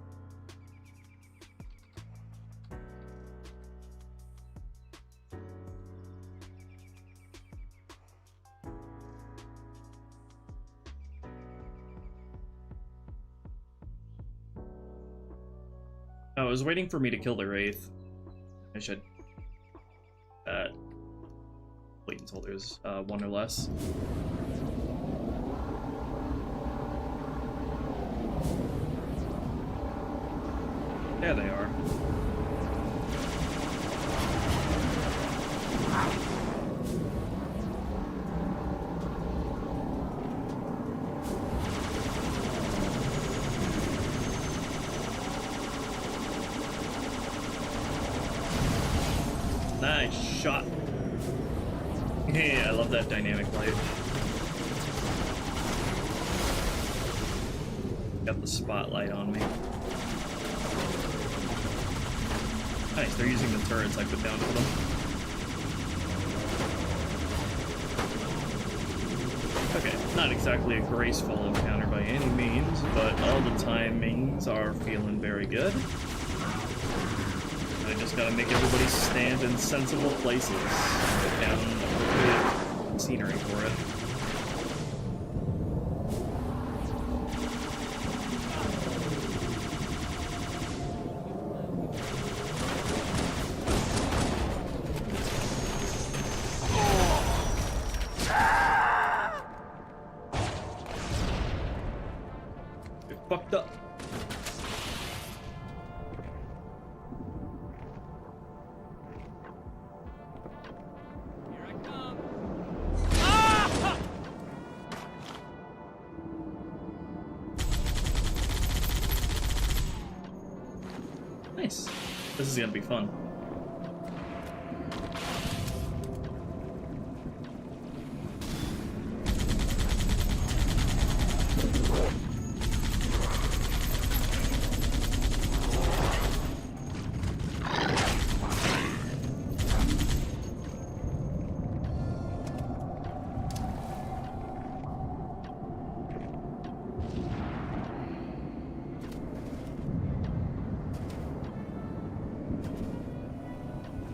I was waiting for me to kill the Wraith. I should wait until there's one or less. There they are. Nice shot. Yeah, I love that dynamic light. Got the spotlight on me. Nice, they're using the turrets I put down for them. Okay, not exactly a graceful encounter by any means, but all the timings are feeling very good. I just gotta make everybody stand in sensible places. Put down appropriate scenery for it. You're fucked up. Nice. This is gonna be fun.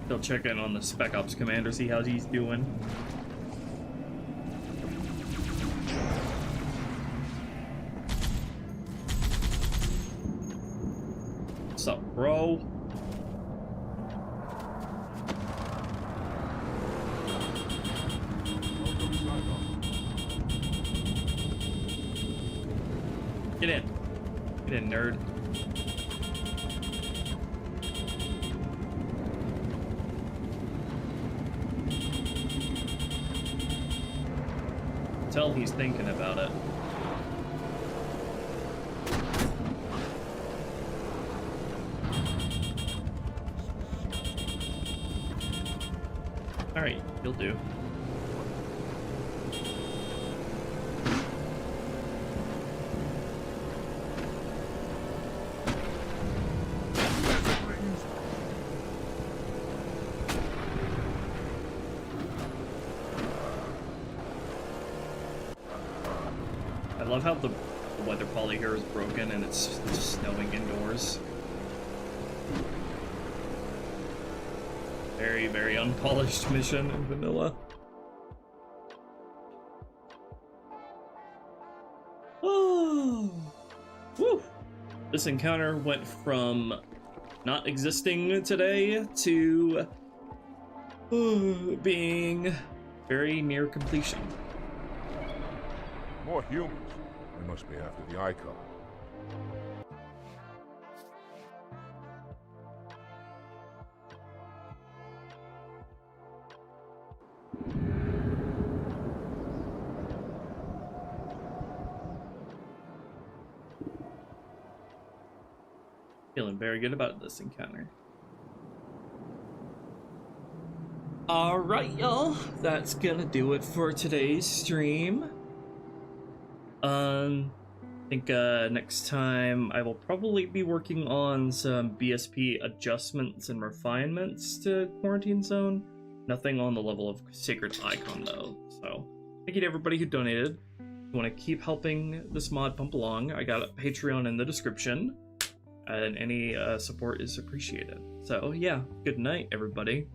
They'll check in on the Spec Ops commander, see how he's doing. What's up, bro? Get in. Get in, nerd. Tell he's thinking about it. Alright, you'll do. love how the weather poly here is broken and it's just snowing indoors. Very, very unpolished mission in vanilla. Oh, woo! This encounter went from not existing today to being very near completion. More humans. They must be after the icon. Feeling very good about this encounter. Alright, y'all. That's gonna do it for today's stream. I think next time I will probably be working on some BSP adjustments and refinements to Quarantine Zone. Nothing on the level of Sacred Icon, though. So, thank you to everybody who donated. If you want to keep helping this mod pump along, I got a Patreon in the description. And any support is appreciated. So, yeah, good night, everybody.